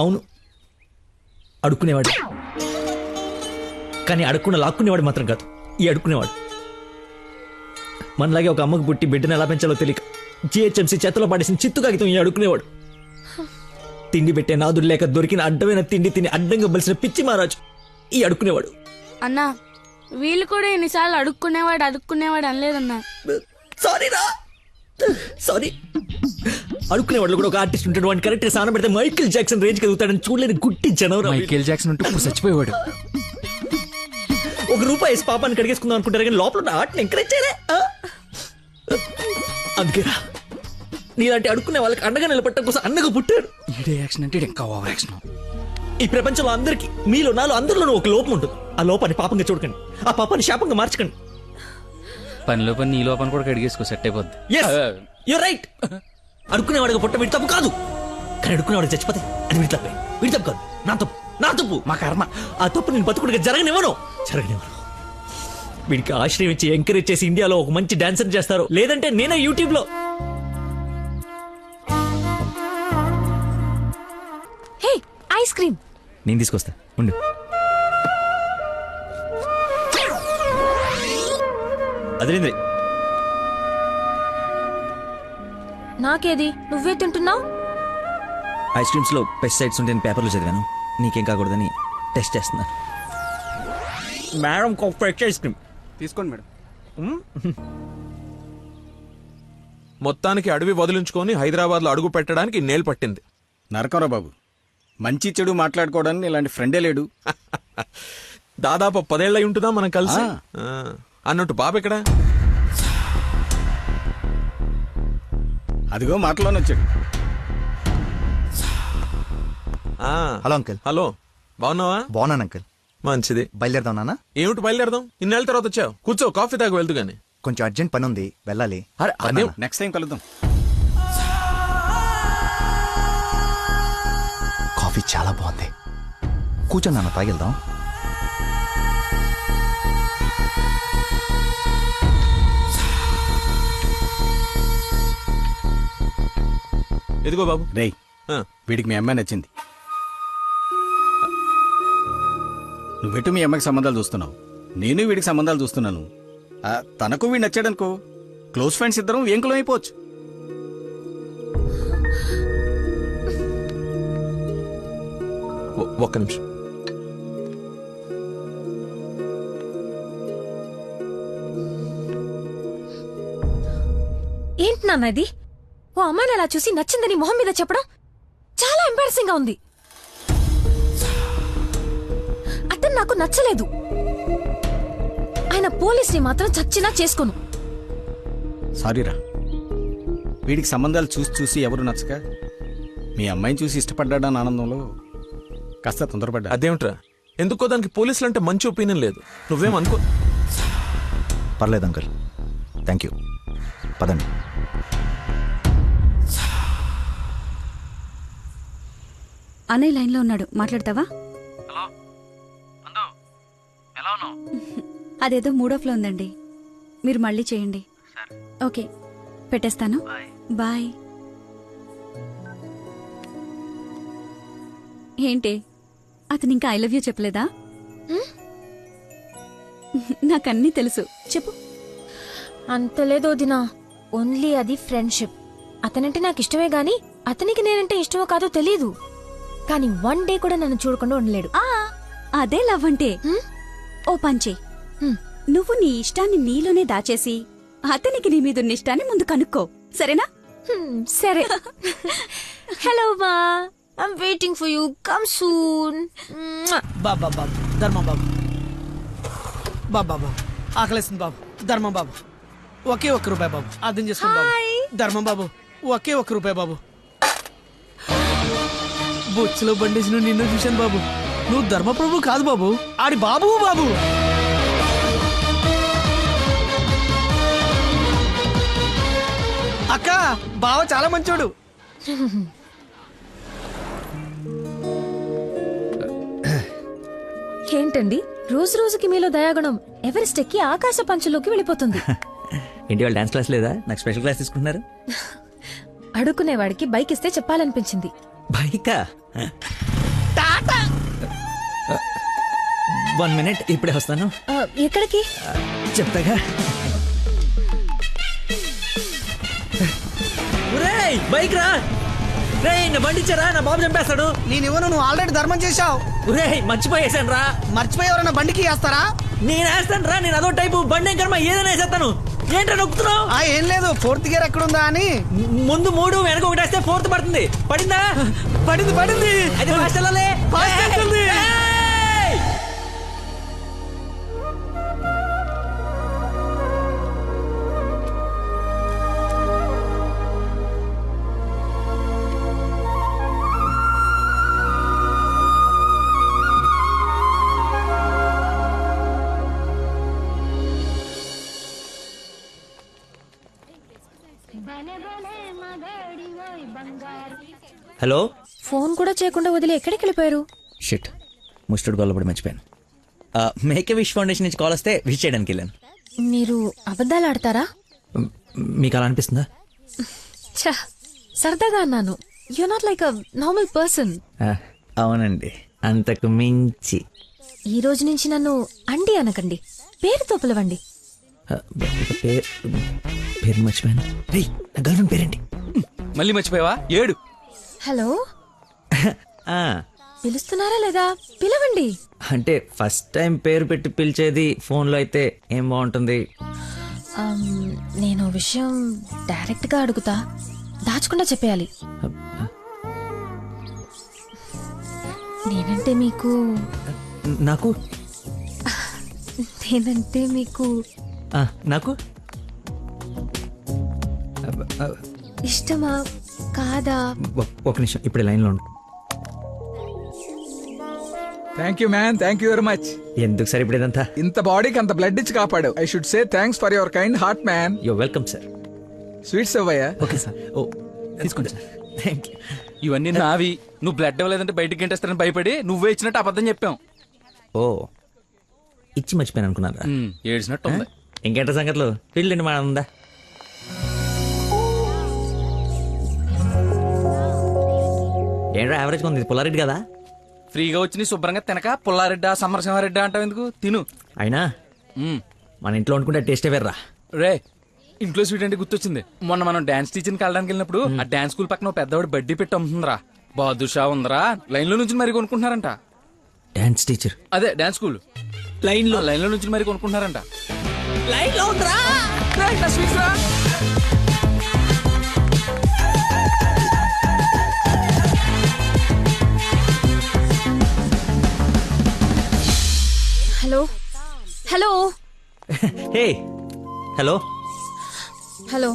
అవును అడుక్కునేవాడు, కానీ అడుక్కున్న లాక్కునేవాడు మాత్రం కాదు ఈ అడుక్కునేవాడు. మనలాగే ఒక అమ్మకు పుట్టి బిడ్డను ఎలా పెంచాలో తెలియక జిహెచ్ఎంసీ చేతిలో పడేసిన చిత్తు కాగితం ఈ అడుక్కునేవాడు. తిండి పెట్టే నాదుడు లేక దొరికిన అడ్డమైన తిండి తిని అడ్డంగా బలిసిన పిచ్చి మహారాజు ఈ అడుక్కునేవాడు. అన్నా వీళ్ళు కూడా ఎన్నిసార్లు అడుక్కునేవాడు అనలేదన్నా. సారీ అడుక్కునేవాడు కూడా ఒక ఆర్టిస్ట్ ఉంటాడు, వాడిని కరెక్ట్ సాన పెడితే మైకేల్ జాక్సన్ రేంజ్ కదుగుతాడని చూడలేని గుట్టి జనం. మైకేల్ జాక్సన్ ఉంటే ఇప్పుడు చచ్చిపోయేవాడు. ₹1 వేసి పాపాన్ని కడిగేసుకుందాం అనుకుంటారు కానీ లోపల ఉన్న ఆర్ట్ని ఎంకరేజ్ చేయలే. అందుకేరా నీలాంటి అడుక్కునే వాళ్ళకి అండగా నిలబట్టడం కోసం అన్నగా పుట్టాడు. యాక్షన్ అంటే ఇంకా ఓవర్ యాక్షన్. ఈ ప్రపంచంలో అందరికీ మీలో నాలో అందరిలోనూ ఒక లోపం ఉంటుంది. ఆ లోపాన్ని పాపంగా చూడకండి, ఆ పాపాన్ని శాపంగా మార్చకండి. పనిలో పని నీ లోపల కూడా కడిగేసుకో, సెట్ అయిపోద్ది. You're right. అడుక్కునేవాడిగా పుట్ట వీడి తప్పు కాదు, కానీ అడుక్కునేవాడికి చచ్చిపోతే అది వీడి తప్పే. వీడి తప్పు కాదు, నా తప్పు మా కర్మ. ఆ తప్పు నేను బతుకుడిగా జరగనివ్వను. వీడికి ఆశ్రయం ఇచ్చి ఎంకరేజ్ చేసి ఇండియాలో ఒక మంచి డాన్సర్ చేస్తారు, లేదంటే నేనే యూట్యూబ్ లో. హే ఐస్ క్రీమ్ నేను తీసుకొస్తా ఉండు. అదేంద్రి నాకేది నువ్వే తింటున్నావు? ఐస్ క్రీమ్స్ లో పెస్టిసైడ్స్ ఉంటాయని పేపర్లో చదివాను, నీకేం కాకూడదని టెస్ట్ చేస్తున్నాను. మేడం ఫ్రెష్ ఐస్ క్రీమ్ తీసుకోండి మేడం. మొత్తానికి అడవి వదిలించుకొని హైదరాబాద్ లో అడుగు పెట్టడానికి నేలు పట్టింది. నరకరా బాబు, మంచి చెడు మాట్లాడుకోవడానికి ఇలాంటి ఫ్రెండే లేడు. దాదాపు 10 ఏళ్ళై ఉంటుందా మనం కలిసి. అన్నట్టు బాబు ఎక్కడ? అదిగో మాటలోనే వచ్చాడు. Hello uncle. హలో, బాగున్నావా? బాగున్నాను అంకుల్. మంచిది. బయలుదేరదాం నాన్న? ఏమిటి బయలుదేరదాం? ఇన్నేళ్ళ తర్వాత వచ్చావు, కూర్చో, కాఫీ తాగి వెళ్తూ గాని. కొంచెం అర్జెంట్ పని ఉంది, వెళ్ళాలి. అదే నెక్స్ట్ టైం కలుద్దాం. కాఫీ చాలా బాగుంది, కూర్చో నాన్న, తాగిద్దాం. ఎదిగో బాబు. రేయ్, వీడికి మీ అమ్మాయి నచ్చింది. నువ్వెటు మీ అమ్మాయికి సంబంధాలు చూస్తున్నావు, నేను వీడికి సంబంధాలు చూస్తున్నాను. తనకు వీడు నచ్చాడనుకో, క్లోజ్ ఫ్రెండ్స్ ఇద్దరం ఏంకులం అయిపోవచ్చు. ఒక్క నిమిషం. ఏంటి నాన్న ఇది? ఓ అమ్మాయిని అలా చూసి నచ్చిందని మొహం మీద చెప్పడం చాలా ఎంబారసింగ్ గా ఉంది. అతను నాకు నచ్చలేదు, ఆయన పోలీస్ని మాత్రం చచ్చినా చేసుకోను. సారీరా, వీడికి సంబంధాలు చూసి చూసి ఎవరు నచ్చక మీ అమ్మాయిని చూసి ఇష్టపడ్డాడని ఆనందంలో కాస్త తొందరపడ్డా. అదేమిట్రా, ఎందుకో దానికి పోలీసులు అంటే మంచి ఒపీనియన్ లేదు. నువ్వేమనుకో. పర్లేదు అంకుల్, థ్యాంక్ యూ. పదండి. అన్నయ్య లైన్లో ఉన్నాడు, మాట్లాడతావా? అదేదో మూడోఫ్లో ఉందండి, మీరు మళ్ళీ చేయండి. ఓకే, పెట్టేస్తాను. బాయ్. ఏంటి, అతను ఇంకా ఐ లవ్ యూ చెప్పలేదా? నాకన్నీ తెలుసు, చెప్పు. అంత లేదు వదినా, ఓన్లీ అది ఫ్రెండ్షిప్. అతనంటే నాకు ఇష్టమే గాని అతనికి నేనంటే ఇష్టమో కాదో తెలీదు. కానీ 1 డే కూడా నన్ను చూడకుండా ఉండలేడు. అదే లవ్ అంటే. ఓ పంచే, నువ్వు నీ ఇష్టాన్ని నీలోనే దాచేసి అతనికి నీ మీదున్న ఇష్టాన్ని ముందు కనుక్కో, సరేనా? సరే. హలో మా, I'm waiting for you, come soon. బాబా బాబు, ధర్మం బాబు, బాబా ఆకలేస్తుంది బాబు, ధర్మం బాబు, ఒకే ₹1 బాబు, అర్థం చేసుకోండి బాబు. ధర్మం బాబు, ఒకే ₹1 బాబు. బొచ్చులో బండేసి నిన్ను చూశాను బాబు, నువ్వు ధర్మప్రభు కాదు బాబు, ఆడి బాబు బాబు. అక్క, బావ చాలా మంచోడు. ఏంటండి రోజు రోజుకి మీలో దయాగుణం ఎవరెస్ట్ ఎక్కి ఆకాశ పంచులోకి వెళ్ళిపోతుంది. ఏంటి వాళ్ళు డాన్స్ క్లాస్ లేదా? నాకు స్పెషల్ క్లాస్ తీసుకుంటున్నారు. అడుక్కునేవాడికి బైక్ ఇస్తే చెప్పాలనిపించింది. బైకా? 1 minute, ఇప్పుడే వస్తాను. ఎక్కడికి? చెప్తాగా. బైక్ రా నా బండి ఇచ్చారా, నా బాబు చంపేస్తాడు. నేను ఇవ్వను, నువ్వు ఆల్రెడీ ధర్మం చేశావు. మర్చిపోయేసాను రా. మర్చిపోయి ఎవరైనా బండికి వేస్తారా? నేను వేస్తాను రా, నేను అదో టైపు బండి కర్మ ఏదైనా వేసేస్తాను. ఏంట్రా నొక్కుతున్నావు? ఏం లేదు, 4th గేర్ ఎక్కడుందా అని. ముందు 3 వెనక 1 వేస్తే 4th పడుతుంది. పడిందా? పడింది. అది ఫాస్ట్ వెళ్ళాలి. హలో. ఫోన్ కూడా చేయకుండా వదిలి ఎక్కడికి వెళ్ళిపోయారు? షిట్, ముస్టుడు గొల్లపడి మర్చిపోయాను. మేక్ విష్ ఫౌండేషన్ నుంచి కాల్ వస్తే విష్ చేయడానికి వెళ్ళాను. మీరు అబద్ధాలు ఆడతారా? మీకు అలా అనిపిస్తుందా? ఛ, సరదాగా అన్నాను. You not like a normal person. అవునండి, అంతకు మించి. ఈ రోజు నుంచి నన్ను అండి అనకండి, పేరుతో పిలవండి. పేరు మర్చిపోయాను. రే, నా గర్ల్ఫ్రెండ్ పేరేంటి? మళ్ళీ మర్చిపోయావా? 7. హలో. పిలుస్తున్నారా లేదా? పిలవండి. అంటే ఫస్ట్ టైం పేరు పెట్టి పిలిచేది ఫోన్లో అయితే ఏం బాగుంటుంది? నేను విషయం డైరెక్ట్ గా అడుగుతా, దాచకుండా చెప్పేయాలి. నేనంటే మీకు నాకు నేనంటే మీకు నాకు ఇష్టమా కాదా? ఒక నిమిషం, ఇప్పుడు లైన్లో ఉండు. Thank you man, thank you very much. ఎందుకు సార్ ఇప్పుడు ఇదంతా? ఇంత బాడీకి అంత బ్లడ్ ఇచ్చి కాపాడు. I should say thanks for your kind heart man. Your welcome sir. Sweets అవ్వయ్యా. Okay sir. ఓ తీసుకోండి సార్. Thank you. ఇవన్నీ నావి. నువ్వు బ్లడ్ ఇవ్వలేదంటే బయటికి గంటేస్తారని భయపడి నువ్వే ఇచ్చినట్టు అబద్ధం చెప్పాం. ఓ, ఇచ్చి మర్చిపోయాను అనుకున్నారా? ఏడ్చినట్టు ఉంది. ఇంకేంట సంగతులు? ఫీల్డ్ మా ఉందా? ఏంట్రా యావరేజ్ ఉంది? పుల్లారెడ్డి కదా? ఫ్రీగా వచ్చి నీ శుభ్రంగా తినక పుల్లారెడ్డా సమరసింహారెడ్డా అంటావు ఎందుకు? తిను. అయినా మన ఇంట్లో వండుకుంటే టేస్టే వేర్రా. రే, ఇంట్లో స్వీట్ అంటే గుర్తొచ్చింది. మొన్న మనం డాన్స్ టీచర్కి వెళ్ళడానికి వెళ్ళినప్పుడు ఆ డాన్స్ స్కూల్ పక్కన పెద్దవాడు బడ్డీ పెట్టి అమ్ముతుందిరా. బాదుషా ఉందరా. లైన్ లో నుంచి మరి కొనుక్కుంటున్నారంట. Dance teacher? అదే డాన్స్ స్కూల్. లైన్ లో నుంచి మరి కొనుక్కుంటున్నారంట. లైన్ లో ఉందిరా. Hello. Hello. Hey. Hello. Hello.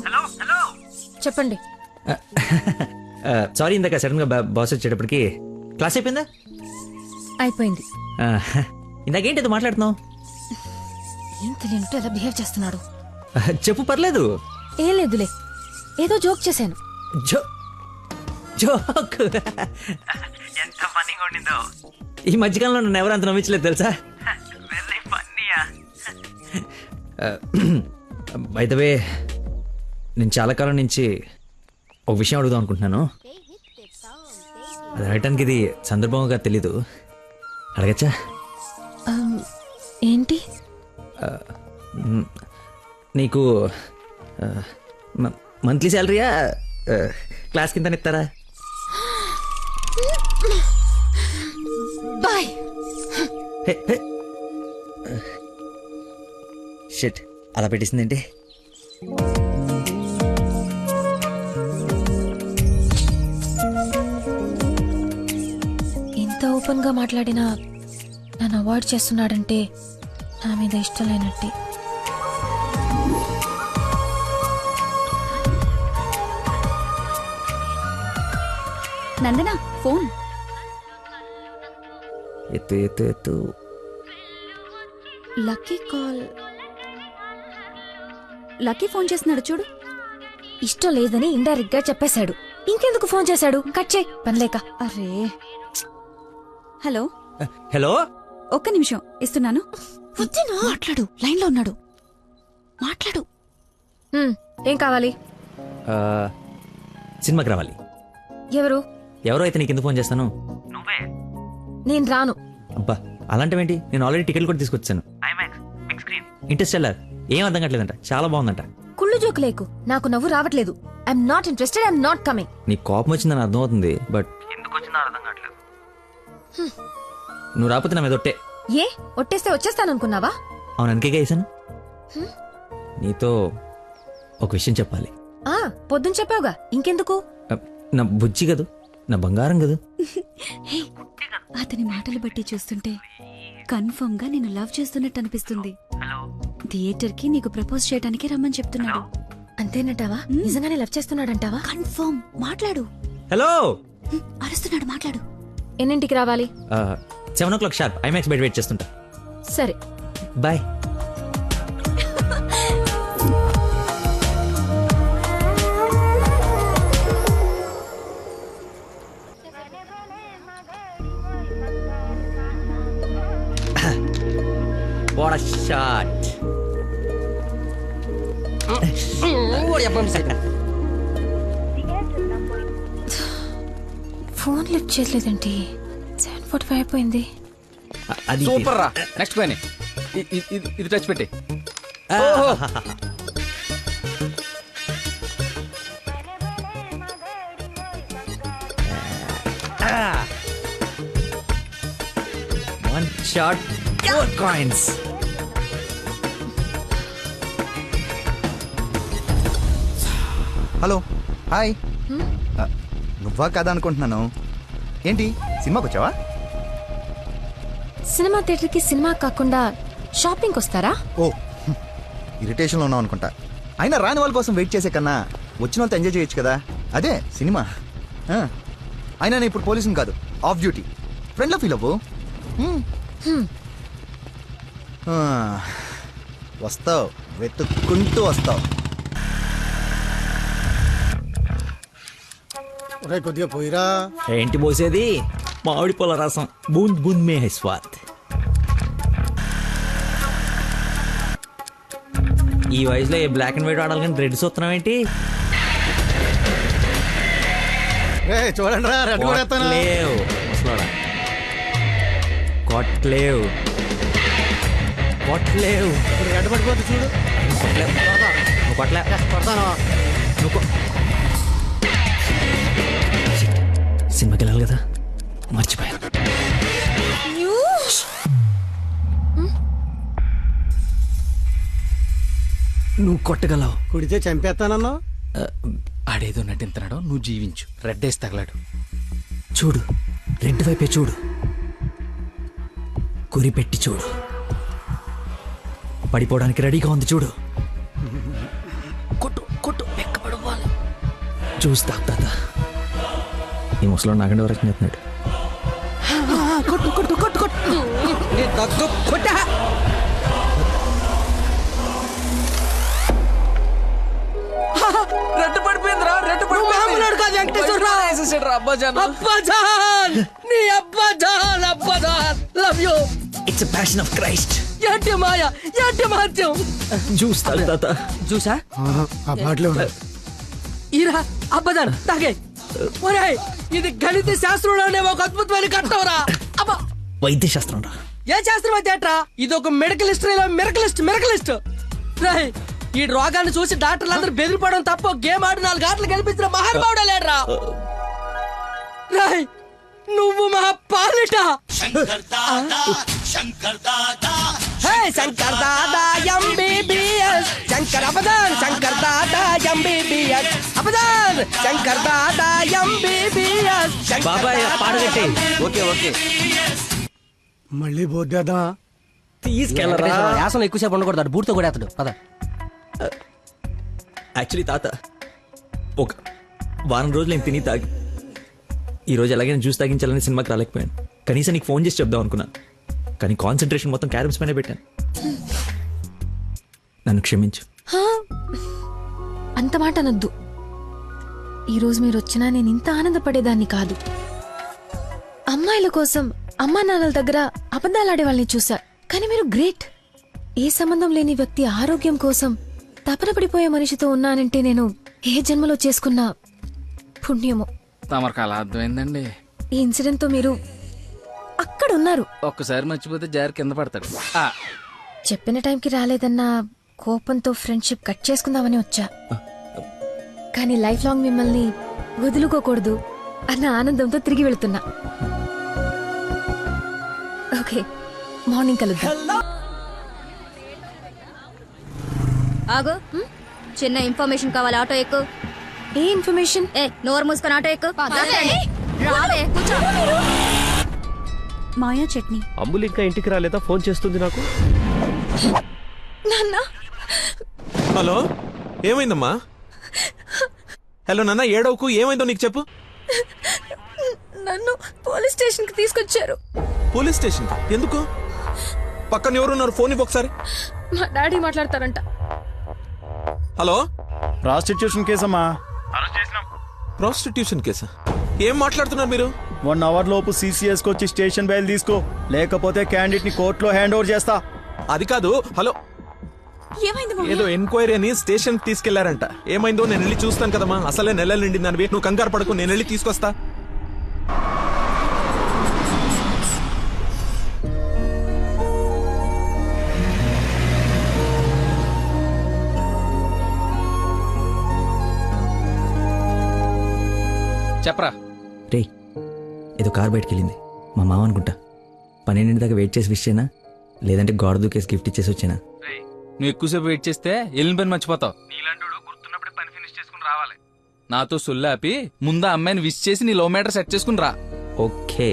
చెప్పండి. సారీ, ఇందాక సడన్ గా బాస్ వచ్చేటప్పటికి క్లాస్ అయిపోయిందా? అయిపోయింది. ఇందాకేంటి మాట్లాడుతున్నావు? ఏం తెలియనట్టు ఎలా బిహేవ్ చేస్తున్నాడు. చెప్పు, పర్లేదు. ఏం లేదులే, ఏదో జోక్ చేశాను. జోక్? ఎంత ఫన్నీగా ఉండిందో. ఈ మధ్యకాలంలో నన్ను ఎవరు అంత నమ్మించలేదు తెలుసా? బై ద వే, నేను చాలా కాలం నుంచి ఒక విషయం అడుగుదాం అనుకుంటున్నాను. అది అడగటానికి ఇది సందర్భంగా తెలీదు. అడగచ్చా? ఏంటి? నీకు మంత్లీ శాలరీయా, క్లాస్ కింద ఇస్తారా? బాయ్. షిట్, అలా పెట్టేసిందేంటి? ఇంత ఓపెన్ గా మాట్లాడినా నన్ను అవాయిడ్ చేస్తున్నాడంటే నా మీద ఇష్టం లేనట్టే. నందన ఫోన్. ఎత్తు ఎత్తు ఎత్తు. Lucky call. లక్కీ ఫోన్ చేస్తున్నాడు చూడు. ఇష్టం లేదని ఇండైరెక్ట్ గా చెప్పేశాడు. ఇంకెందుకు ఫోన్ చేశాడు? కట్ చేయి, పనిలేక. అరే. హలో. హలో. ఒక్క నిమిషం ఇస్తున్నాను. మాట్లాడు, లైన్ లో ఉన్నాడు. మాట్లాడు. ఏం కావాలి? సినిమాకి రావాలి. ఎవరు? ఎవరో అయితే నీకు ఎందుకు ఫోన్ చేస్తాను? నేను రాను. అబ్బా అలాంటివేంటి, నేను ఆల్రెడీ టికెట్ కూడా తీసుకొచ్చాను. ఇంటర్స్టెల్లార్ ఏం అర్థం కావట్లేదంట, చాలా బాగుందంట. కుళ్ళు జోకు లేకు, నాకు నవ్వు రావట్లేదు. I'm not interested, I'm not coming. నీకు కోపం వచ్చిందని అర్థం అవుతుంది, బట్ ఎందుకు వచ్చిందో అర్థం కావట్లేదు. నువ్వు రాకపోతే నా మీద ఒట్టే. ఏ ఒట్టేస్తే వచ్చేస్తాననుకున్నావా? అవును, అందుకే వేసాను. నీతో ఒక విషయం చెప్పాలి. పొద్దున చెప్పావుగా, ఇంకెందుకు? నా బుజ్జి కదూ, నా బంగారం కదూ. అతని మాటలు బట్టి చూస్తుంటే కన్ఫర్మ్ గా నేను లవ్ చేస్తున్నట్టు అనిపిస్తుంది. థియేటర్ కి నీకు ప్రపోజ్ చేయడానికి రమ్మని చెప్తున్నాడు. అంతేనటావా? నిజంగానే లవ్ చేస్తున్నాడంటావా? కన్ఫర్మ్. మాట్లాడు. హలో. అరుస్తున్నాడు, మాట్లాడు. ఎన్నింటికి రావాలి? 7 o'clock షార్ప్ ఐమాక్స్ బయట వెయిట్ చేస్తుంటా. సరే bye. What a shot. Phone lift చేయలేదండి. 7:45 అయిపోయింది. అది సూపర్ రా. నెక్స్ట్ పైన ఇది టచ్ పెట్టి. One shot, 4 coins. Hello, hi. నువ్వా కదా అనుకుంటున్నాను. ఏంటి సినిమాకి వచ్చావా? సినిమా థియేటర్కి సినిమా కాకుండా షాపింగ్కి వస్తారా? ఓ, ఇరిటేషన్లో ఉన్నావు అనుకుంటా. అయినా రాని వాళ్ళ కోసం వెయిట్ చేసే కన్నా వచ్చిన వాళ్ళతో ఎంజాయ్ చేయొచ్చు కదా, అదే సినిమా. అయినా నేను ఇప్పుడు పోలీసుని కాదు, ఆఫ్ డ్యూటీ. ఫ్రెండ్లో ఫీల్ అవ్వు. వస్తావు, వెతుక్కుంటూ వస్తావు. కొద్దిగా పోయిరా. ఏంటి పోసేది? మామిడి పొల రసం. బూంద్ బూంద్ మే హై స్వాద్. ఈ వయసులో ఏ బ్లాక్ అండ్ వైట్ ఆడాలి కానీ రెడ్ చూస్తున్నావు ఏంటి? చూడండి రా, రెడ్ కొట్టలేవు ముసలోడా, కొట్టలేవు కొట్టలేవు. రెడ్ పడిపోతే చూడు. నువ్వు కొట్టలే, నువ్వు సినిమాకి వెళ్ళాలి కదా, మర్చిపోయాను. నువ్వు కొట్టగలవు. కుడితే చంపేస్తానన్నా. ఆడేదో నటింతున్నాడు, నువ్వు జీవించు. రెడ్ వేసి తగలాడు. చూడు, రెడ్ వైపే చూడు, గురి పెట్టి చూడు. పడిపోవడానికి రెడీగా ఉంది చూడు. కొట్టు కొట్టు, ఎక్కబడవాలి. చూస్తా తాత. ఈ ముసలో నాకంటే వరకు చెప్తున్నాడు. కొట్టు కొట్టు కొట్టు కొట్టు. రెడ్ పడిపోయిందిరా, రెడ్ పడిపోయింది. అబ్బాజాన్, నీ అబ్బాజాన్, అబ్బాజాన్, love you. It's passion of Christ. ఏంటి మాయ, ఏంటి మహత్యం. చూస్తా తాత. చూసా ఆ బాటలో ఈరా అబ్బాజాన్ తాగే. ఒరేయ్, ఇది గణిత శాస్త్రంలోనే ఒక అద్భుతమైన కట్టవరా. అబ్బా, వైద్య శాస్త్రం రా. ఏ శాస్త్రం అయితే ఏట్రా? ఇది ఒక మెడికల్ హిస్టరీలో మిరకలిస్ట్. రేయ్, ఈ రోగాన్ని చూసి డాక్టర్లు అందరూ బెదిరిపోవడం తప్ప గేమ్ ఆడి 4 గంటలు గెలిపించిన మహానుభావుడే లేడ్రా. రేయ్, నువ్వు మా పాలిట Shankar Dada MBBS. Shankar అబదాన్, Shankar Dada MBBS. అబదాన్, Shankar Dada MBBS. బాబాయ్ పాడగట్టి. ఓకే ఓకే, మళ్ళీ పోద్దేదా? తీసుకెళ్ళరా. యాసన ఎక్కువసేపు ఉండకూడదు, బూట్తో కూడా అతడు పద. యాక్చువల్లీ తాత, ఒక వారం రోజులు నేను తిని తాగి ఈరోజు ఎలాగైనా జ్యూస్ తాగించాలని సినిమాకి రాలేకపోయాను. కనీసం నీకు ఫోన్ చేసి చెప్దాం అనుకున్నాను, కానీ కాన్సన్ట్రేషన్ మొత్తం క్యారమ్స్ పైన పెట్టాను. నన్ను క్షమించు. అంత మాట అనొద్దు. ఈరోజు మీరు వచ్చినా నేను ఇంత ఆనందపడేదాన్ని కాదు. అమ్మాయిల కోసం అమ్మా నాన్నల దగ్గర అబద్ధాలాడే వాళ్ళని చూసా. కానీ మీరు గ్రేట్. ఏ సంబంధం లేని వ్యక్తి ఆరోగ్యం కోసం తపన పడిపోయే మనిషితో ఉన్నానంటే నేను ఏ జన్మలో చేసుకున్న పుణ్యమో. తమరికి అలా అర్థమైందండి. ఈ ఇన్సిడెంట్ తో మీరు అక్కడ ఉన్నారు. ఒక్కసారి మర్చిపోతే జారి కింద పడతాడు. చెప్పిన టైంకి రాలేదన్న కోపంతో ఫ్రెండ్షిప్ కట్ చేసుకుందామని వచ్చా. కానీ లైఫ్ లాంగ్ మిమ్మల్ని వదులుకోకూడదు అన్న ఆనందంతో తిరిగి వెళ్తున్నా. ఓకే, మార్నింగ్ కలుద్దాం. ఆగు, చిన్న ఇన్ఫర్మేషన్ కావాలి. ఆటో ఎక్కు. ఏ ఇన్ఫర్మేషన్? నోరు మూసుకొని ఆటో ఎక్కు. రావే, కూర్చో. మాయా చట్నీ. అమ్ములు ఇంకా ఇంటికి రాలేదా? ఫోన్ చేస్తుంది నాకు. హలో, ఏమైందమ్మా? హలో నాన్న, ఏడవకు. ఏమైందో నీకు చెప్పు. నన్ను పోలీస్ స్టేషన్ కి తీసుకొచ్చారు. పోలీస్ స్టేషన్ ఎందుకు? పక్కన ఎవరున్నారు? ఫోన్ ఇవ్వు ఒకసారి. మా డాడీ మాట్లాడతారంట. హలో, ప్రాస్టిట్యూషన్ కేసమ్మా. ప్రాస్టిట్యూషన్ కేసా? ఏం మాట్లాడుతున్నారు మీరు? 1 అవర్ లోపు సిసిఎస్ వచ్చి స్టేషన్ బయలు తీసుకో, లేకపోతే క్యాండిడేట్ ని కోర్టులో హ్యాండ్ ఓవర్ చేస్తా. అది కాదు. హలో, ఏదో ఎంక్వైరీ అని స్టేషన్ తీసుకెళ్లారంట. ఏమైందో నేను వెళ్ళి చూస్తాను కదమ్మా. అసలే నెలలు నిండిందనివి. నువ్వు కంగారు పడకు, నేను వెళ్ళి తీసుకొస్తా. చెప్పరా. రే, ఏదో కార్ బయటకెళ్ళింది. మా మామ అనుకుంటా. 12 దాకా వెయిట్ చేసి విష్ చేయనా, లేదంటే గోడ దూకేసి గిఫ్ట్ ఇచ్చేసి వచ్చేనా? నువ్వు ఎక్కువసేపు వెయిట్ చేస్తే వెళ్ళిన పని మర్చిపోతావు. నీలాంటి గుర్తున్నప్పుడే పని ఫినిష్ చేసుకుని రావాలి. నాతో సొల్లాపి ముందు అమ్మాయిని విష్ చేసి నీ లో మీటర్ సెట్ చేసుకుని రా. ఓకే.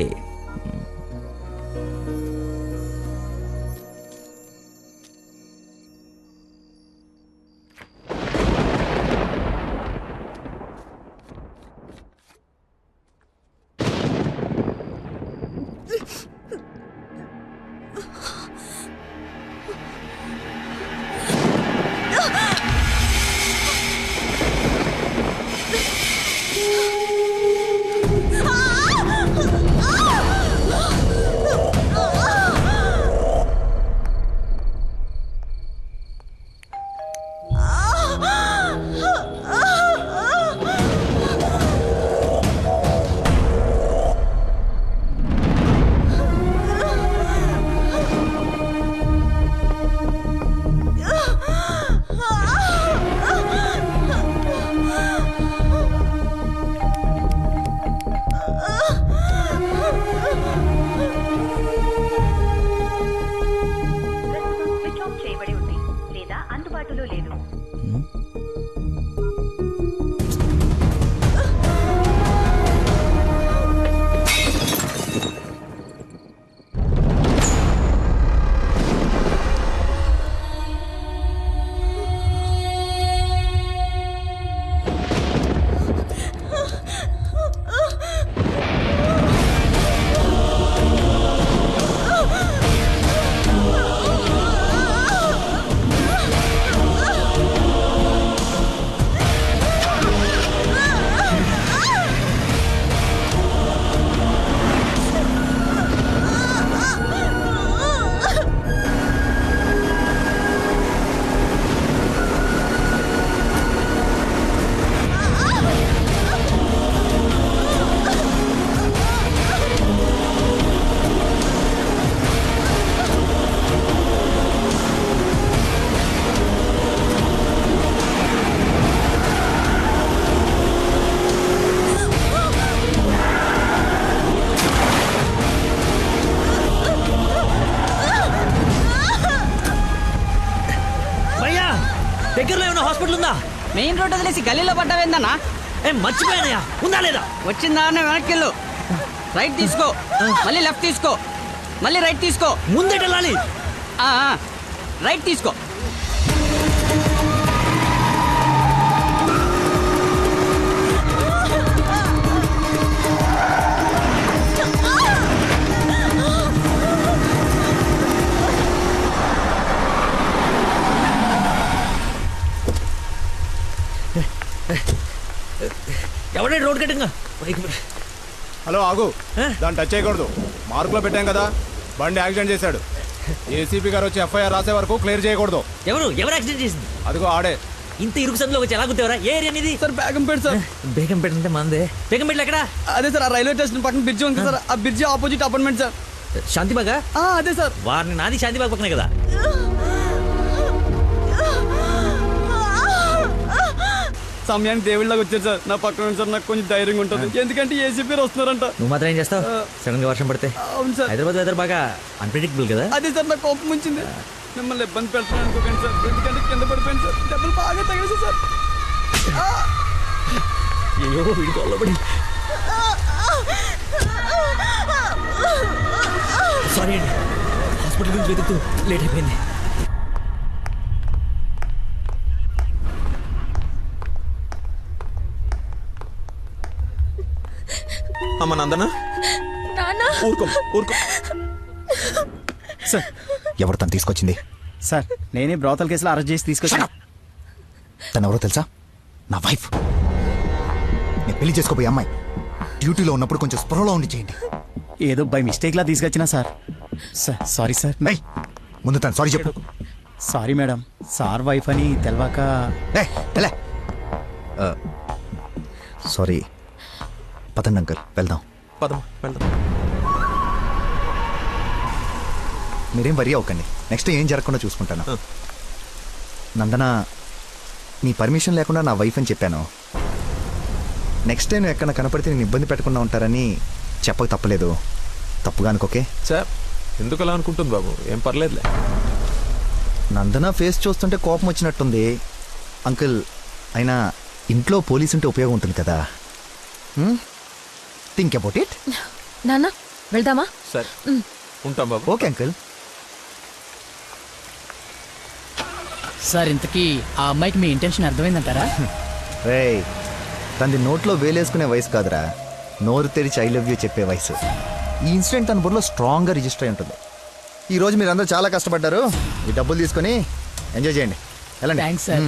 దగ్గరలో ఏమైనా హాస్పిటల్ ఉందా? మెయిన్ రోడ్ వదిలేసి గల్లీలో పడ్డావేందన్నా? మర్చిపోయానయా, ఉందా లేదా? వచ్చిందా వెనక్కి వెళ్ళు. రైట్ తీసుకో, మళ్ళీ లెఫ్ట్ తీసుకో, మళ్ళీ రైట్ తీసుకో. ముందేట వెళ్ళాలి. రైట్ తీసుకో. ఎవడే రోడ్ కట్టింగా? హలో, ఆగు. దాన్ని టచ్ చేయకూడదు. మార్కులో పెట్టాం కదా, బండి యాక్సిడెంట్ చేశాడు. ఏసీపీ గారు వచ్చి ఎఫ్ఐఆర్ రాసే వరకు క్లియర్ చేయకూడదు. ఎవరు యాక్సిడెంట్ చేసింది? అదిగో ఆడే. ఇంత ఇరుకు సందులో వచ్చి ఎలా గుర్తేవరా? ఏ ఏరియా అనేది? Sir Begumpet sir. బేగంపేట అంటే మందే. బేగంపేటలో ఎక్కడ? అదే సార్, ఆ రైల్వే స్టేషన్ పక్కన బ్రిడ్జ్ ఉంది సార్, ఆ బ్రిడ్జ్ ఆపోజిట్ అపార్ట్మెంట్ సార్. శాంతిబాగా? అదే సార్. వారిని నాది శాంతిబాగ్ పక్కనే కదా. సమయానికి దేవుళ్ళగా వచ్చారు సార్. నా పక్కన సార్ నాకు కొంచెం ధైర్యంగా ఉంటుంది, ఎందుకంటే ఏసీపీ వస్తున్నారంట. నువ్వు మాత్రం ఏం చేస్తావు? సడన్ గా వర్షం పడితే? అవును సార్. హైదరాబాద్ వెదర్ బాగా అన్ప్రెడిక్టబుల్ కదా. అదే సార్ నాకు కోపం వచ్చింది. మిమ్మల్ని ఇబ్బంది పెడతాను అనుకోకండి సార్, ఎందుకంటే కింద పడిపోయింది సార్, దెబ్బలు బాగా తగిలేసి సార్. అయ్యో వీడి కొల్లబడి. సారీ అండి, హాస్పిటల్ గురించి వెతుకుతూ లేట్ అయిపోయింది. అమ్మ నందన, ఊరుకో ఊరుకో. సార్ ఎవరు తను తీసుకొచ్చింది? సార్ నేనే బ్రోతల్ కేసులో అరెస్ట్ చేసి తీసుకొచ్చాను. తను ఎవరో తెలుసా? నా వైఫ్. నేను పెళ్లి చేసుకోబోయే అమ్మాయి. డ్యూటీలో ఉన్నప్పుడు కొంచెం స్పృహలో ఉండి చేయండి. ఏదో బై మిస్టేక్ లా తీసుకొచ్చినా సార్. Sorry sir. ముందు తను సారీ చెప్పు. సారీ మేడం, సార్ వైఫ్ అని తెలవాక. సారీ. పదండి అంకల్, వెళ్దాం. పదం వెళ్దాం. మీరేం వరి అవ్వకండి, నెక్స్ట్ ఏం జరగకుండా చూసుకుంటాను. నందన, నీ పర్మిషన్ లేకుండా నా వైఫ్ అని చెప్పాను. నెక్స్ట్ టైం ఎక్కడ కనపడితే నేను ఇబ్బంది పెట్టకుండా ఉంటారని చెప్పక తప్పలేదు. తప్పుగా అనుకోకే సార్. ఎందుకు అలా అనుకుంటుంది బాబు? ఏం పర్లేదులే. నందన ఫేస్ చూస్తుంటే కోపం వచ్చినట్టుంది అంకుల్. అయినా ఇంట్లో పోలీసు ఉంటే ఉపయోగం ఉంటుంది కదా. Think about it. నాన్న వెళ్దామా? సరే ఉంటాం బాబు. Okay uncle. సార్ ఇంతకీ ఆ అమ్మాయికి మీ ఇంటెన్షన్ అర్థమైందంటారా? రేయ్, తనది నోట్లో వేలేసుకునే వయసు కాదురా, నోరు తెరిచి ఐ లవ్ యూ చెప్పే వయసు. ఈ ఇన్సిడెంట్ తన బుర్రలో స్ట్రాంగ్గా రిజిస్టర్ అయి ఉంటుంది. ఈరోజు మీరు అందరూ చాలా కష్టపడ్డారు. ఈ డబ్బులు తీసుకొని ఎంజాయ్ చేయండి. వెళ్ళండి. Thanks sir.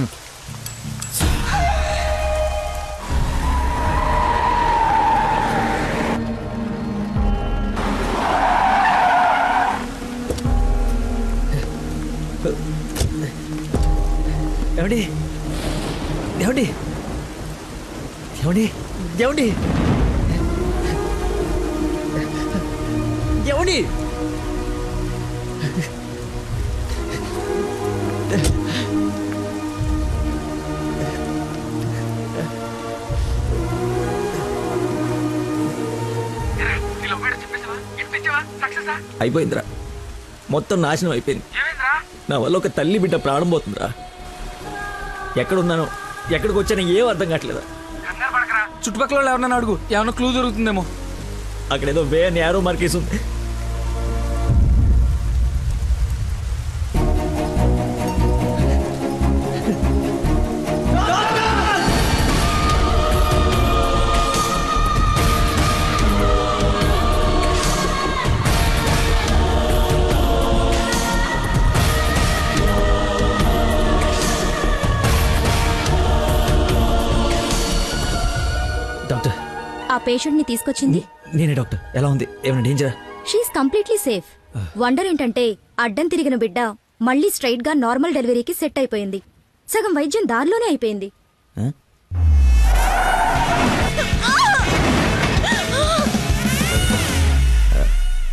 ఏమండి ఏమండి ఏమండి ఏమండి ఏమండి? అయిపోయిందిరా, మొత్తం నాశనం అయిపోయింది. నా వల్ల ఒక తల్లి బిడ్డ ప్రాణం పోతుందిరా. ఎక్కడున్నానో ఎక్కడికి వచ్చానో ఏం అర్థం కావట్లేదా. చుట్టుపక్కల ఎవరన్నా అడుగు, ఏమన్నా క్లూ దొరుకుతుందేమో. అక్కడేదో వే అని యారో మార్కేసి ఉంది. డాక్టర్, ఆ పేషెంట్ ని తీసుకొచ్చింది నేనే డాక్టర్. ఎలా ఉంది? ఏమైనా డేంజరా? She is completely safe. వండర్ ఏంటంటే అడ్డం తిరిగిన బిడ్డ మళ్ళీ స్ట్రైట్ గా నార్మల్ డెలివరీకి సెట్ అయిపోయింది. సగం వైద్యం దారిలోనే అయిపోయింది.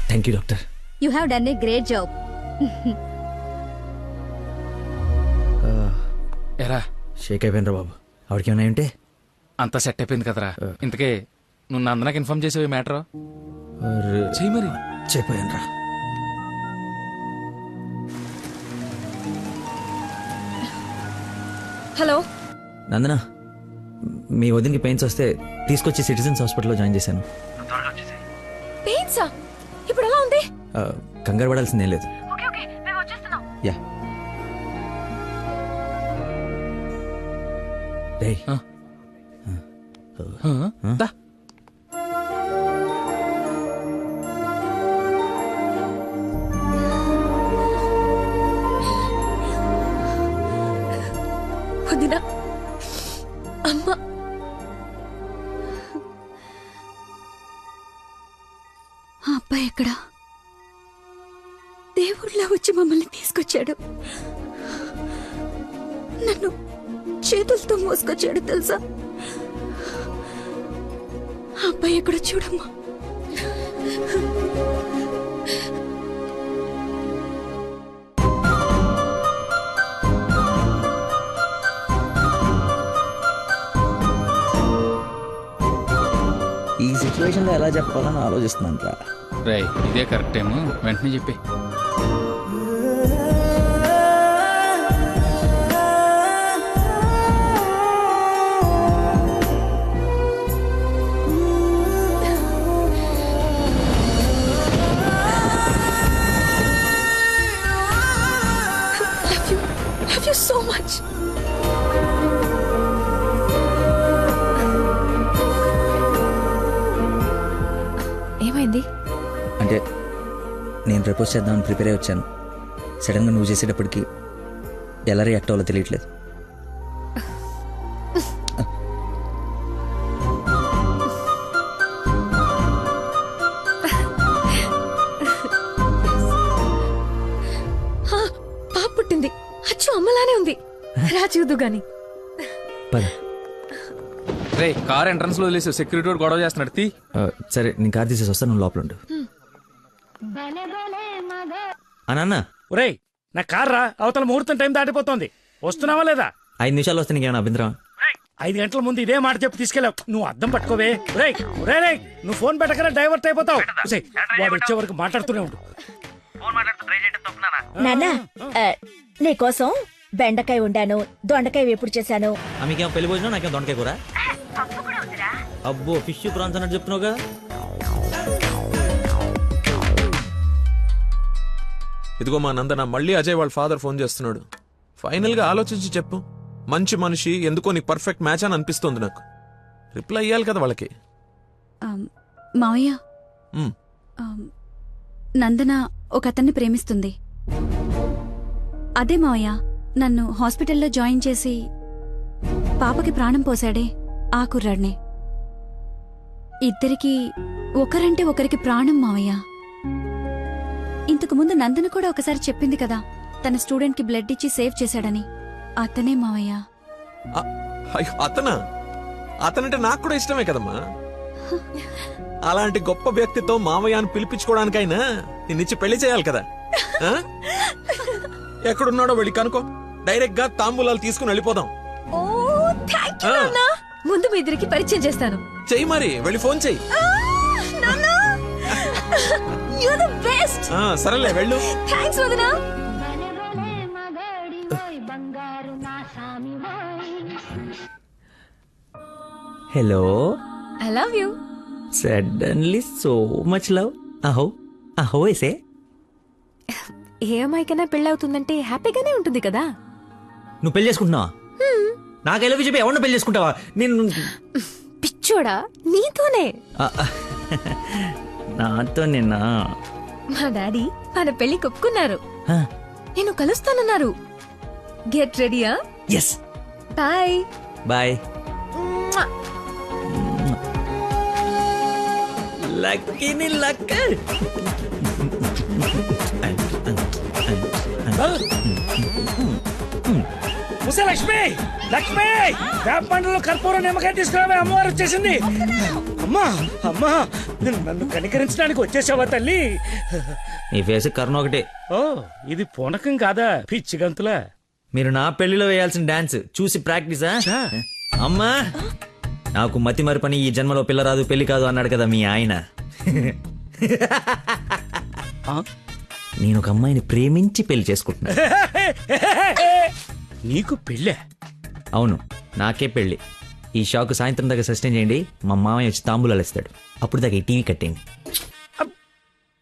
Thank you doctor. You have done a great job. ఎరా షేక్ అయిపోయినరా బాబు. ఆవిడకి ఏమైనా ఉంటే అంతా సెట్ అయిపోయింది కదరా. ఇంతకే నువ్వు నందనకి ఇన్ఫార్మ్ చేసావు ఈ మ్యాటర్? చెయ్యి మరి. చెప్పానురా. హలో నందన, మీ వదినకి పెయిన్స్ వస్తే తీసుకొచ్చి సిటిజన్స్ హాస్పిటల్లో జాయిన్ చేశాను. పెయిన్సా? ఇప్పుడు ఎలా ఉంది? కంగారు పడాల్సిందేం లేదు. యా. రేయ్, వదినా, అమ్మ, ఆ అబ్బాయి ఎక్కడా? దేవుళ్ళ వచ్చి మమ్మల్ని తీసుకొచ్చాడు. నన్ను చేతులతో మోసుకొచ్చాడు తెలుసా? ఆ అబ్బాయి ఎక్కడ చూడమ్మా. ఈ సిచ్యువేషన్లో ఎలా చెప్పాలని ఆలోచిస్తున్నాను రా. రేయ్ ఇదే కరెక్ట్ టైము, వెంటనే చెప్పి. Love you so much. ఏమైంది? అంటే నేను ప్రపోజ్ చేద్దామని ప్రిపేర్ అయి వచ్చాను. సడన్గా నువ్వు చేసేటప్పటికి ఎలా రియాక్ట్ అవ్వాలో తెలియట్లేదు. పాప పుట్టింది. అచ్చు అమ్మలానే ఉంది. రా చూదు గాని. పద. రే కార్ ఎంట్రన్స్ లో వదిలేసి సెక్యూరిటీ వాడు గొడవ చేస్తున్నాడు. తీ. సరే నేను కార్ తీసేసి వస్తాను, నువ్వు లోపల ఉండు. నాన్న ఒరేయ్ నా కార్ రా, అవతల ముహూర్తం టైం దాటిపోతోంది. వస్తున్నావా లేదా? 5 నిమిషాలు వస్తే నీకేమైనా అభ్యంతరం? 5 గంటల ముందు ఇదే మాట చెప్పి తీసుకెళ్ళావు. నువ్వు అద్దం పట్టుకోవే. రేయ్ రేయ్ నువ్వు ఫోన్ పెట్టకనే డైవర్ట్ అయిపోతావు. వాడు వచ్చే వరకు మాట్లాడుతూనే ఉండు. నాన్న నీకోసం బెండకాయ వండాను, దొండకాయ వేపుడు చేశాను. మీకేమో పెళ్లి భోజనం, నాకేమో దొండకాయ కూర. అబ్బో ఫిష్ ప్రాన్స్ అన్నట్టు చెప్తున్నావుగా. ఇదిగో మా నందన, మళ్ళీ అజయ్ వాళ్ళ ఫాదర్ ఫోన్ చేస్తున్నాడు. ఫైనల్ గా ఆలోచించి చెప్పు. మంచి మనిషి, ఎందుకో నీకు పర్ఫెక్ట్ మ్యాచ్ అని అనిపిస్తోంది నాకు. రిప్లై ఇయ్యాలి కదా వాళ్ళకి. మావయ్య, నందన ఒక అతన్ని ప్రేమిస్తుంది. అదే మావయ్య నన్ను హాస్పిటల్లో జాయిన్ చేసి పాపకి ప్రాణం పోసాడే ఆ కుర్రాడినే. ఇద్దరికి ఒకరంటే ఒకరికి ప్రాణం మావయ్య. ఇంతకు ముందు నందన కూడా ఒకసారి చెప్పింది కదా, తన స్టూడెంట్ కి బ్లడ్ ఇచ్చి సేవ్ చేశాడని. అతనే మావయ్య. అతనా? అతనంటే నాకు కూడా ఇష్టమే కదమ్మా. అలాంటి గొప్ప వ్యక్తితో మావయ్య అని పిలిపించుకోవడానికైనా నిన్నిచ్చి పెళ్లి చేయాలి కదా. ఎక్కడున్నాడో వెళ్ళి కనుకో, డైరెక్ట్ గా తాంబూలాలు తీసుకుని వెళ్ళిపోదాం. ముందు మీ ఇద్దరికి పరిచయం చేస్తాను. చెయ్యి మరి, వెళ్ళి ఫోన్ చెయ్యి. సరేలే వెళ్ళు. థాంక్స్ వదినా. Hello. I love you. Suddenly so much love. అహో అహో ఏసే. ఏ అమ్మాయికైనా పెళ్ళవుతుందంటే హ్యాపీగానే ఉంటుంది కదా. నువ్వు పెళ్లి చేసుకుంటున్నావా? నాకు ఎలా చెప్పి ఎవరిని పెళ్లి చేసుకుంటావా? నేను పిచ్చోడా నీతోనే. నాతో నిన్నా. మా డాడీ మన పెళ్లి ఒప్పుకున్నారు. నేను కలుస్తానన్నారు. గెట్ రెడీయా? ఎస్. Bye bye. లక్కీని లక్క. లక్ష్మి లక్ష్మి వేప పండులో కర్పూరం నిమ్మకాయ తీసుకురావే, అమ్మవారు వచ్చేసింది. అమ్మా అమ్మా నన్ను కనికరించడానికి వచ్చేసావా తల్లి? నీ ఫేస్ కరుణ ఒకటే. ఓ ఇది పూనకం కాదా, పిచ్చి గంతులా? మీరు నా పెళ్లిలో వేయాల్సిన డాన్స్ చూసి ప్రాక్టీసా? అమ్మా నాకు మతి మరి పని, ఈ జన్మలో పిల్ల రాదు పెళ్లి కాదు అన్నాడు కదా మీ ఆయన. నేను ఒక అమ్మాయిని ప్రేమించి పెళ్లి చేసుకుంటున్నా. నీకు పెళ్ళే? అవును, నాకే పెళ్లి. ఈ షాక్ సాయంత్రం దాకా సస్టైన్ చేయండి. మా మామయ్య వచ్చి తాంబూలాలు ఇస్తాడు. అప్పుడు దాకా ఈ టీవీ కట్టేయండి.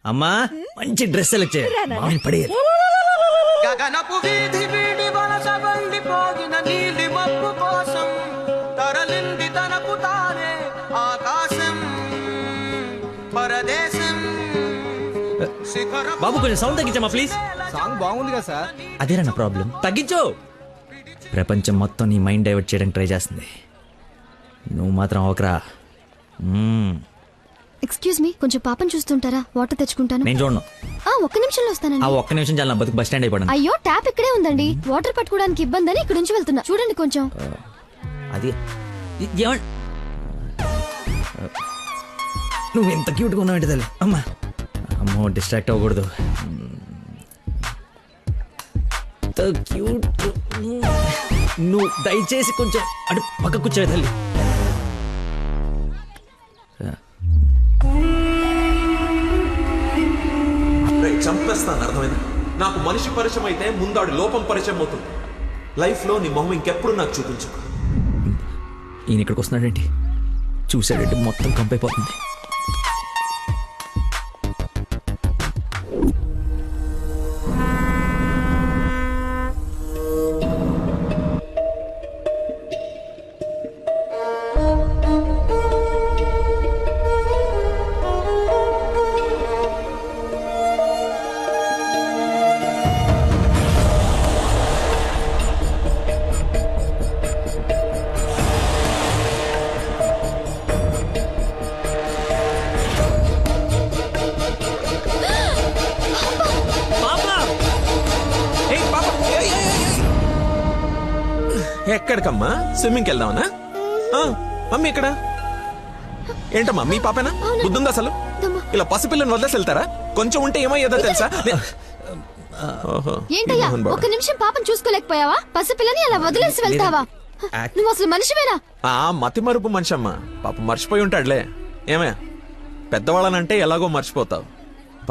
అమ్మా మంచి డ్రెస్ సెలెక్ట్ చేయాలి. మామయ్య పడేయాలి. గగనపు వీధి వీడి వలస వండిపోగిన నీలి మబ్బు కోసం తరలింది తనకు తానే ఆకాశం పరదేశం. బాబు కొంచెం సౌండ్ తగ్గించమ్మా ప్లీజ్. సాంగ్ బాగుంది కదా సార్. అదేరా నా ప్రాబ్లం. తగ్గించు. ప్రపంచం మొత్తం నీ మైండ్ డైవర్ట్ చేయడానికి ట్రై చేస్తుంది. నువ్వు మాత్రం ఒకరా. ఎక్స్క్యూజ్ మీ, కొంచెం పాపం చూస్తుంటారా? వాటర్ తెచ్చుకుంటాను. నేను చూడను. ఒక్క నిమిషంలో వస్తానండి. ఆ ఒక్క నిమిషం చాలా నా బతుకు బస్ స్టాండ్ అయిపోయాను. అయ్యో, ట్యాప్ ఇక్కడే ఉందండి. వాటర్ పట్టుకోవడానికి ఇబ్బంది అని ఇక్కడ నుంచి వెళ్తున్నా. చూడండి కొంచెం. అది నువ్వు ఎంత క్యూట్గా ఉన్నావు ఏంటి తల్లి. అమ్మా అమ్మో, డిస్ట్రాక్ట్ అవ్వకూడదు. క్యూట్. నువ్వు దయచేసి కొంచెం అటు పక్క కూర్చోవే తల్లి. చంపేస్తాను, అర్థమైంది? నాకు మనిషి పరిచయం అయితే ముందాడి లోపం పరిచయం అవుతుంది. లైఫ్లో నీ మొహం ఇంకెప్పుడు నాకు చూపించు. ఈయన ఇక్కడికి వస్తున్నాడేంటి? చూసాడంటే మొత్తం కంపైపోతుంది. ఎక్కడికమ్మా? స్విమ్మింగ్కి వెళ్దామనా? మమ్మీ ఇక్కడ ఏంటమ్మా? మీ పాపేనా? బుద్ధుందా అసలు? ఇలా పసిపిల్లని వదిలేసి వెళ్తారా? కొంచెం ఉంటే ఏమయ్యేదో తెలుసా? ఏంటయ్యా, ఒక్క నిమిషం పాపం చూసుకోలేకపోయావా? పసిపిల్లని అలా వదిలేసి వెళ్తావా? నువ్వు అసలు మనిషివేనా? మతి మరుపు మనిషి అమ్మా. పాప మర్చిపోయి ఉంటాడులే. ఏమయ్యా, పెద్దవాళ్ళనంటే ఎలాగో మర్చిపోతావు.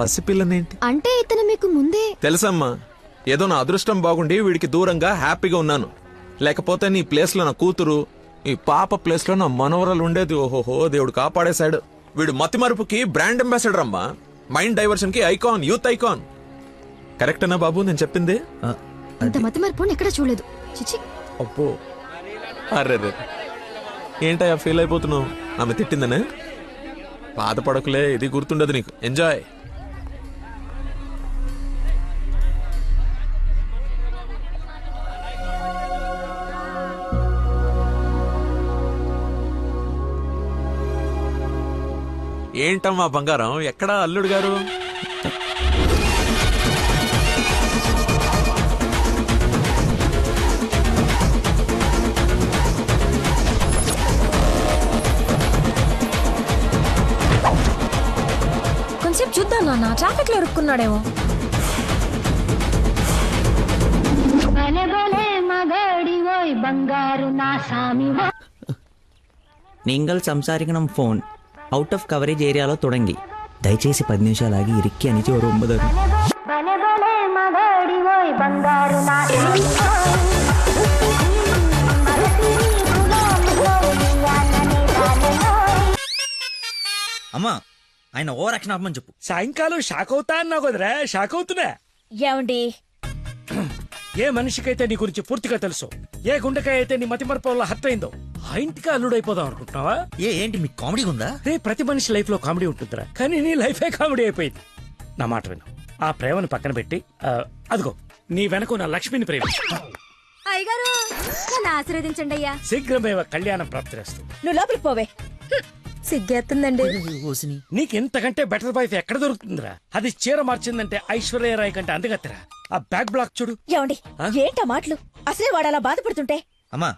పసిపిల్లనేంటి అంటే ఇతను మీకు ముందే తెలుసమ్మా. ఏదో నా అదృష్టం బాగుండి వీడికి దూరంగా హ్యాపీగా ఉన్నాను. లేకపోతే నీ ప్లేస్ లో నా కూతురు, ఈ పాప ప్లేస్ లో నా మనవరాలు ఉండేది. ఓహోహో, దేవుడు కాపాడేశాడు. వీడు మతి మరుపుకి బ్రాండ్ అంబాసిడర్ అమ్మా. మైండ్ డైవర్షన్ కి ఐకాన్, యూత్ ఐకాన్. కరెక్టేనా బాబు నేను చెప్పింది? ఇంత మతి మరపు ఎక్కడ చూడలేదు. చిచి. అబ్బో, అర్రే ఏంటయ్యా ఫీల్ అయిపోతున్నావు? ఆమె తిట్టిందనే? బాధపడకులే, ఇది గుర్తుండదు నీకు. ఎంజాయ్. ఏంటమ్మా బంగారం, ఎక్కడా అల్లుడు గారు? కొంచెం చూద్దాం నాన్న, ట్రాఫిక్ లో ఇరుక్కున్నాడేమో. நீங்கள் సంసారికనం ఫోన్ అవుట్ ఆఫ్ కవరేజ్ ఏరియాలో తొడంగి. దయచేసి 10 నిమిషాలు ఆగి ఇరిక్కి అని ఒక 9. అమ్మా, ఆయన ఓ రక్షణ ఆపమని చెప్పు. సాయంకాలం షాక్ అవుతా అన్నావు కదరా, షాక్ అవుతున్నా. ఏమండి, ఏ మనిషికైతే నీ గురించి పూర్తిగా తెలుసు, ఏ గుండెకాయ అయితే నీ మతిమరపు వల్ల హత్య అయిందో, ఆ ఇంటికి అల్లుడైపోదాం అనుకుంటున్నావా? ఏంటి మీకు కామెడీ ఉందా? ప్రతి మనిషి లైఫ్ లో కామెడీ ఉంటుందిరా, కానీ నీ లైఫే కామెడీ అయిపోయింది. నా మాట విను, ఆ ప్రేమను పక్కన పెట్టి అదిగో నీ వెనక నా లక్ష్మిని ప్రేమించు. అయ్యగారు, నన్ను ఆశీర్వదించండి అయ్యా. శీఘ్రమేవ కళ్యాణం ప్రాప్తిరేస్తూ. నువ్వు లోపలికి పోవే. సిగ్గేస్తుందండి. నీకు ఇంతకంటే బెటర్ వైఫ్ ఎక్కడ దొరుకుతుందిరా? అది చీర మార్చిందంటే ఐశ్వర్యరాయ్ కంటే అందగత్తెరా. ఆ బ్యాక్ బ్లాక్ చూడు. ఏమండి, ఏంటా మాటలు? అసలే వాడు అలా బాధపడుతుంటే. అమ్మా,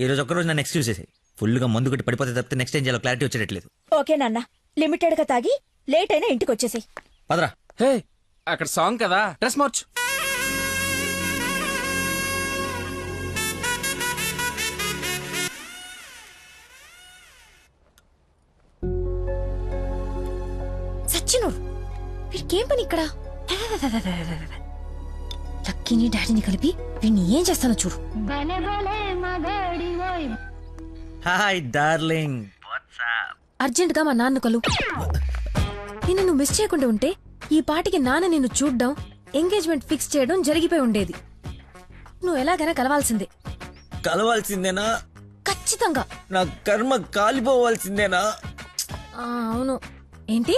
ఈ రోజు ఒక్కరోజు నన్ను ఎక్స్క్యూజ్ చేసి ఫుల్ గా మందు కొట్టి పడిపోతే తప్పితే నెక్స్ట్ ఏం చేయాలో క్లారిటీ వచ్చేటట్లేదు. ఓకే నాన్న, లిమిటెడ్ గా తాగి లేట్ అయినా ఇంటికి వచ్చేసి. పదరా. హే, అక్కడ సాంగ్ కదా, డ్రెస్ మార్చు. సచ్చినోడు, వీడికేం పని ఇక్కడ? లక్కీని డాడీని కలిపి వీడిని ఏం చేస్తానో చూడు. Hi darling. అర్జెంట్ గా మా నాన్న కలు. నిన్ను నువ్వు మిస్ చేయకుండా ఉంటే ఈ పాటికి నాన్న నిన్ను చూడ్డం, ఎంగేజ్మెంట్ ఫిక్స్ చేయడం జరిగిపోయి ఉండేది. నువ్వు ఎలాగైనా కలవాల్సిందే. కలవాల్సిందేనా? ఖచ్చితంగా. నా కర్మ కాలిపోవాల్సిందేనా? అవును. ఏంటి?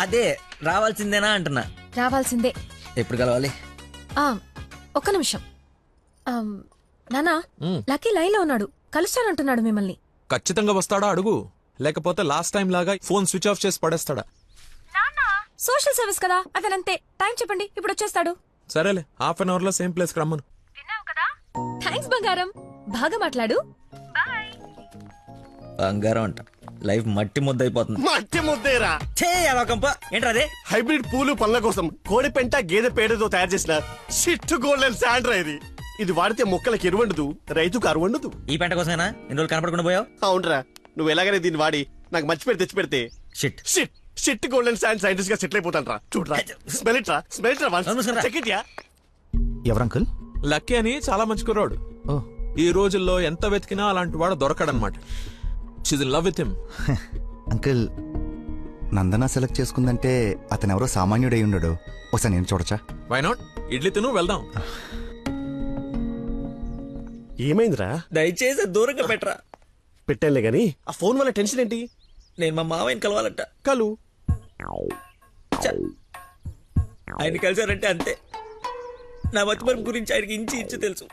అదే రావాల్సిందేనా అంటున్నా. రావాల్సిందే. ఎప్పుడు కలవాలి? ఒక్క నిమిషం. నానా, లక్కీ లైన్ లో ఉన్నాడు, కలుస్తానంటున్నాడు మిమ్మల్ని. ఖచ్చితంగా వస్తాడా అడుగు. లేకపోతే లాస్ట్ టైం లాగా ఫోన్ స్విచ్ ఆఫ్ చేసి పడేస్తాడా? సోషల్ సర్వీస్ కదా అతనంతే. టైం చెప్పండి, ఇప్పుడు వచ్చేస్తాడు. సరేలే, హాఫ్ అన్ అవర్ లో సేమ్ ప్లేస్ కి రమ్మను. థ్యాంక్స్ బంగారం, బాగా మాట్లాడు. బంగారం అంట, లైఫ్ మట్టి ముద్ద అయిపోతుంది. మట్టి ముద్దేరా ఏంట్రా అదే? హైబ్రిడ్ పూలు పళ్ళ కోసం కోడి పెంట గేదె పేడతో తయారు చేసిన షిట్ గోల్డెన్ శాండ్రా ఇది. ఇది వాడితే మొక్కలకు ఎరువండదు, రైతుకు అరువండదు. ఈ పెంట కోసమేనా ఇన్ని రోజులు కనపడకుండా పోయావు? అవునరా, నువ్వు ఎలాగైనా దీన్ని వాడి నాకు మంచి పేరు తెచ్చి పెడితే shit shit shit golden sand scientist గా సెటిల్ అయిపోతాను రా. చూడరా, స్మెల్ ఇట్ రా, స్మెల్ ఇట్ రా, చెక్ ఇట్ యా. ఎవరు అంకుల్? లక్కీ అని చాలా మంచి కుర్రాడు. ఈ రోజుల్లో ఎంత వెతికినా అలాంటి వాడు దొరకడనమాట. She's in love with him. Uncle, Nandana select చేసుకుందంటే అతను ఎవరో సామాన్యుడై ఉండడు. ఒకసారి నేను చూడచ్చా? Why not? ఇడ్లీ తిను, వెళ్దాం. ఏమైందిరా? దయచేసి దూరంగా పెట్టరా. పెట్టానులే గాని ఆ ఫోన్ వల్ల టెన్షన్ ఏంటి? నేను మా మావయ్యని కలవాలంట. కలు ఆయన కలిసారంటే అంతే. నా మతిమరుపు గురించి ఆయనకి ఇంచి ఇంచు తెలుసు.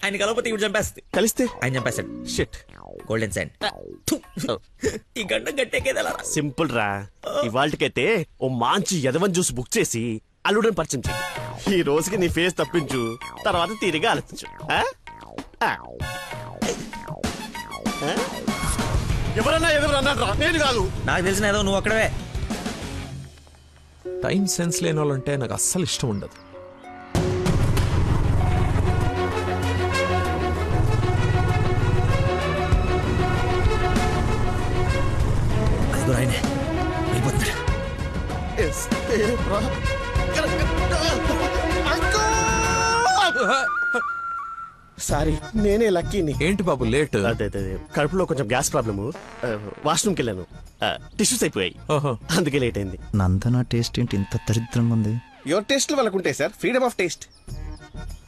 ఆయన కలవకపోతే ఇప్పుడు చంపేస్తుంది. కలిస్తే ఆయన చంపేస్తాడు. Shit golden sand. ఈ గంట గట్టేకేదలా సింపుల్ రా. ఇవాళకైతే ఓ మంచి యదవన్ జ్యూస్ బుక్ చేసి అల్లుడని పరిచయం చెయ్యి. ఈ రోజుకి నీ ఫేస్ తప్పించు, తర్వాత తీరిగా ఆలోచించు. ఎవరన్నా ఎదురన్నారా? నేను కాదు. నాకు తెలిసిన ఏదో నువ్వు అక్కడవే. టైం సెన్స్ లేని వాళ్ళంటే నాకు అస్సలు ఇష్టం ఉండదు. సారీ, నేనే లక్కీని. ఏంటి బాబు లేట్? అదే కడుపులో కొంచెం గ్యాస్ ప్రాబ్లము. వాష్రూమ్కి వెళ్ళాను, టిష్యూస్ అయిపోయాయి, అందుకే లేట్ అయింది. నందన టేస్ట్ ఏంటి ఇంత దరిద్రంగా ఉంది? యువర్ టేస్ట్ వాళ్ళకు ఉంటాయి sir, freedom of taste.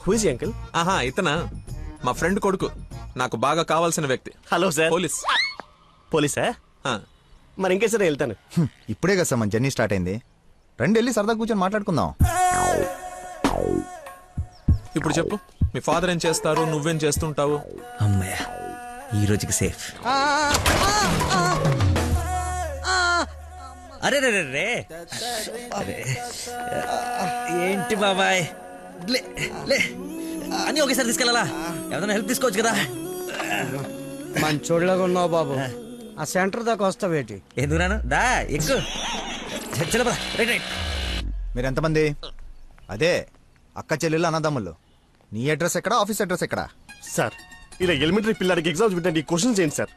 Who is uncle? ఆహా, ఇతనా మా ఫ్రెండ్ కొడుకు, నాకు బాగా కావాల్సిన వ్యక్తి. Hello sir. పోలీస్. పోలీసా? మరి ఇంకే సరే వెళ్తాను. ఇప్పుడే కదా సార్ మన జర్నీ స్టార్ట్ అయింది. రండి వెళ్ళి సరదా కూర్చొని మాట్లాడుకుందాం. ఇప్పుడు చెప్పు, మీ ఫాదర్ ఏం చేస్తారు, నువ్వేం చేస్తుంటావు? అమ్మయ్య, ఈ రోజుకి సేఫ్. అరే రే రే ఏంటి బాబాయ్, లే లే అని ఒకేసారి తీసుకెళ్ళాలా? ఏదైనా హెల్ప్ తీసుకోవచ్చు కదా. మంచోళ్ళగా ఉన్నావు బాబు. ఆ సెంటర్ దాకా వస్తావేటి? ఎందుకు రాను? దా ఎక్కు. Right right. మీరు ఎంతమంది? అదే అక్క చెల్లెళ్ళు అన్నదమ్ముళ్ళు. నీ అడ్రస్ ఎక్కడ, ఆఫీస్ అడ్రస్ ఎక్కడ? సార్, ఇలా ఎలిమెంటరీ పిల్లలకి ఎగ్జామ్స్ పెట్టండి, క్వశ్చన్స్ ఏంటి సార్?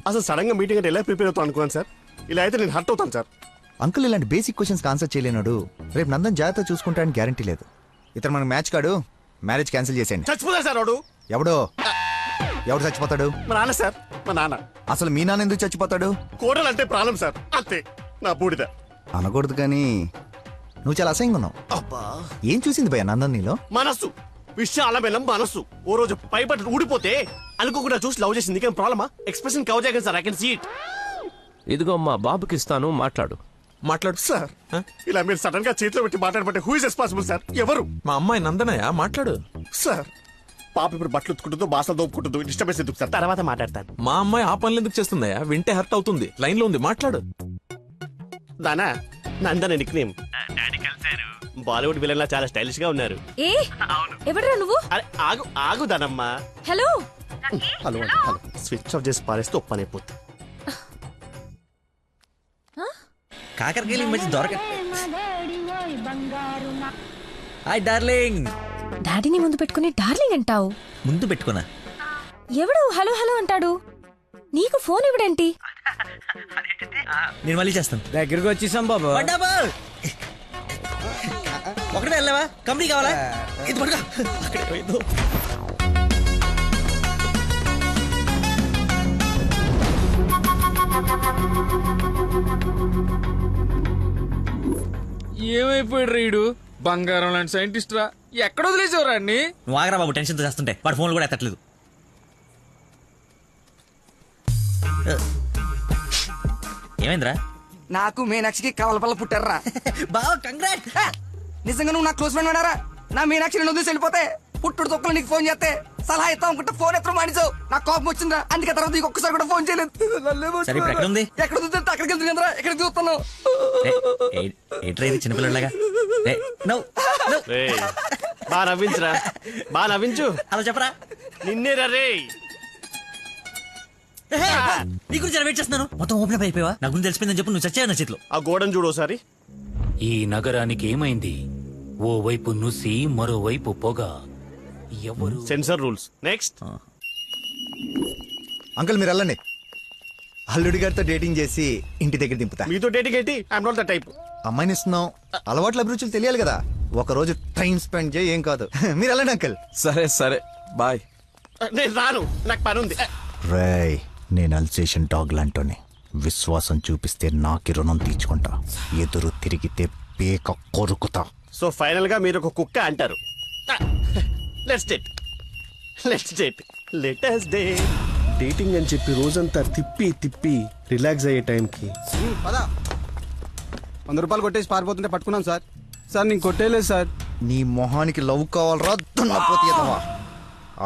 అసలు సడన్ గా మీటింగ్ అంటే ఎలా ప్రిపేర్ అవుతాను అనుకున్నాను సార్. ఇలా అయితే నేను హర్ట్ అవుతాను సార్. అంకుల్, ఇలాంటి బేసిక్ క్వశ్చన్స్ ఆన్సర్ చేయలేనాడు. రేపు నందన్ జాగ్రత్త చూసుకుంటానికి గ్యారంటీ లేదు. ఇతను మనకు మ్యాచ్ కాడు. మ్యారేజ్ క్యాన్సిల్ చేసేయండి. చచ్చిపోతాడు సార్ వాడు. ఎవడు చచ్చిపోతాడు? మా నాన్న సార్, మా నాన్న. అసలు మీ నాన్న ఎందుకు చచ్చిపోతాడు? కోడలు అంటే ప్రాణం సార్, అంతే. నా బూడిద అనకూడదు కానీ నువ్వు చాలా అసహ్యంగా ఉన్నావు. ఏం చూసింది భయ్య నందన్ నీలో? మనస్సు, విశాలమైన మనస్సు. ఓ రోజు పైపట్టు ఊడిపోతే అనుకోకుండా చూసి లవ్ చేసింది. కానీ ప్రాబ్లమా? ఎక్స్ప్రెషన్ కవర్ చేయగలను sir. I can see it. ఇదిగో మా బాబుకి ఇస్తాను, మాట్లాడు. మాట్లాడు సార్. ఇలా మీరు సడన్ గా చేతిలో పెట్టి మాట్లాడబట్టే హూ ఇస్ రెస్పాన్సిబుల్ సార్? ఎవరు? మా అమ్మాయి నందనయ్య, మాట్లాడు. సార్, పాప ఇప్పుడు బట్టలు ఉత్తుకుంటుందో, బాసలు దోపుకుంటుందో, డిస్టర్బెన్స్ ఎందుకు సార్? తర్వాత మాట్లాడతాను. మా అమ్మాయి ఆ పనులు ఎందుకు చేస్తుందయ్యా? వింటే హర్ట్ అవుతుంది. లైన్ లో ఉంది, మాట్లాడు. Dana Nandana nickname. Bollywood villain లా చాలా స్టైలిష్ గా ఉన్నారు. ఏ ఎవడరా నువ్వు? ఆగు ఆగు దానమ్మా. Hello hello hello. Switch off చేసి పారేస్తే ఒప్పనైపోతుంది. కాకరకాయలు ఈ మధ్య దొరక. Hi darling. డాడీని ముందు పెట్టుకుని డార్లింగ్ అంటావు? ముందు పెట్టుకున్నా. ఎవడు హలో హలో అంటాడు? నీకు ఫోన్ ఇవ్వడేంటి? నేను మళ్ళీ చేస్తాను. దగ్గరికి వచ్చేసాం బాబు. ఒకటే వెళ్ళావా? కంపెనీ కావాలా? ఇది పడుకో. అక్కడే పోయిందో. ఏమైపోయాడు రీడు? బంగారం లాంటి సైంటిస్ట్ రా. ఎక్కడ వదిలేసేవరా అన్ని? నువ్వు ఆగరా బాబు, టెన్షన్తో చేస్తుంటే. వాడు ఫోన్లు కూడా ఎత్తట్లేదు. ఏమైందిరా? నాకు మీనాక్షికి కవలపల్ల పుట్టారా. బావ కంగ్రాట్. నిజంగా నువ్వు నా క్లోజ్ ఫ్రెండ్ ఉన్నారా? నా మీనాక్షి రెండు వదిలేసి వెళ్ళిపోతే పుట్టుడు తొక్కలు నీకు ఫోన్ చేస్తే సలహా ఇస్తాం అనుకుంటే ఫోన్ ఎత్తడం మానేసావు. నాకు కోపం వచ్చిందా, అందుకే తర్వాత నీకు ఒక్కసారి కూడా ఫోన్ చేయలేదు. సరే, ఇప్పుడు ఎక్కడ ఉంది? ఎక్కడ చూస్తే అక్కడికి వెళ్తున్నా, ఎక్కడ చూస్తాను. ఏంట్రా ఇది చిన్నపిల్లలాగా? బా నవ్వించురా, బా నవ్వించు. అలా చెప్పరా. నిన్నే రే. నీ గురించి వెయిట్ చేస్తున్నాను. మొత్తం ఓపెన్ అప్ అయిపోయావా? నా గురించి తెలిసిపోయిందని చెప్పు. నువ్వు చచ్చావు నా చేతిలో. ఆ గోడను చూడు ఒకసారి. ఈ నగరానికి ఏమైంది? ఓవైపు నుసి, మరోవైపు పొగ. ఎవరు? Sensor rules. నెక్స్ట్. అంకుల్ మీరు వెళ్ళండి. అల్లుడి గారితో డేటింగ్ చేసి ఇంటి దగ్గర దింపుతా. మీతో డేటింగ్ ఏంటి? I'm not the type. అమ్మాయిని ఇస్తున్నాం, అలవాట్ల అభిరుచులు తెలియాలి కదా. ఒక రోజు టైం స్పెండ్ చేయి, ఏం కాదు. మీరు వెళ్ళండి అంకుల్. సరే సరే బాయ్. నేను రాను, నాకు పని ఉంది. రేయ్, నేను అల్సేషన్ డాగ్ లాంటోని. విశ్వాసం చూపిస్తే నాకి రుణం తీర్చుకుంటా, ఎదురు తిరిగితే పేక కొరుకుతా. సో ఫైనల్ గా మీరు ఒక కుక్క అంటారు. Let's date, let's date, let us date. Dating అని చెప్పి రోజంతా తిప్పి తిప్పి రిలాక్స్ అయ్యే టైంకి 100 రూపాయలు కొట్టేసి పారిపోతుంటే పట్టుకున్నాం సార్. సార్ నేను కొట్టేయలేదు సార్. నీ మొహానికి లవ్ కావాలరా దున్నపోతీయదవా?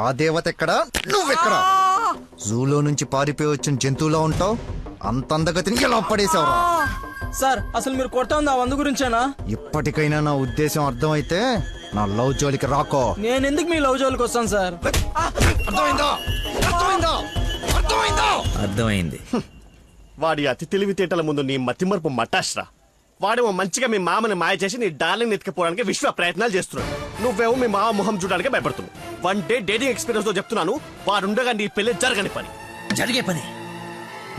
ఆ దేవత ఎక్కడా, నువ్వెక్కడా? జూలో నుంచి పారిపోయి వచ్చిన జంతువులా ఉంటావు. అంత అందగతిని ఎలా పడేసావురా? సార్ అసలు మీరు కొడతా ఉంది ఆ 100 గురించేనా? ఇప్పటికైనా నా ఉద్దేశం అర్థమైతే నా లవ్ జోలికి రాకో. నేను ఎందుకు మీ లవ్ జోలికి వస్తాను సార్? అర్థమైందా? అర్థమైందా? అర్థమైందా? అర్థమైంది. వాడి అతి తెలివితేటల ముందు నీ మతిమరుపు మటాష్రా. వాడేమో మంచిగా మీ మామని మాయ చేసి నీ డార్లింగ్ ఎత్తుకుపోవడానికి విశ్వ ప్రయత్నాలు చేస్తున్నాడు. నువ్వేమో మీ మామ మొహం చూడడానికి భయపడుతున్నావు. 1 డే డేటింగ్ ఎక్స్పీరియన్స్ తో చెప్తున్నాను, వాడుండగా నీ పెళ్లి జరగని పని. జరిగే పని.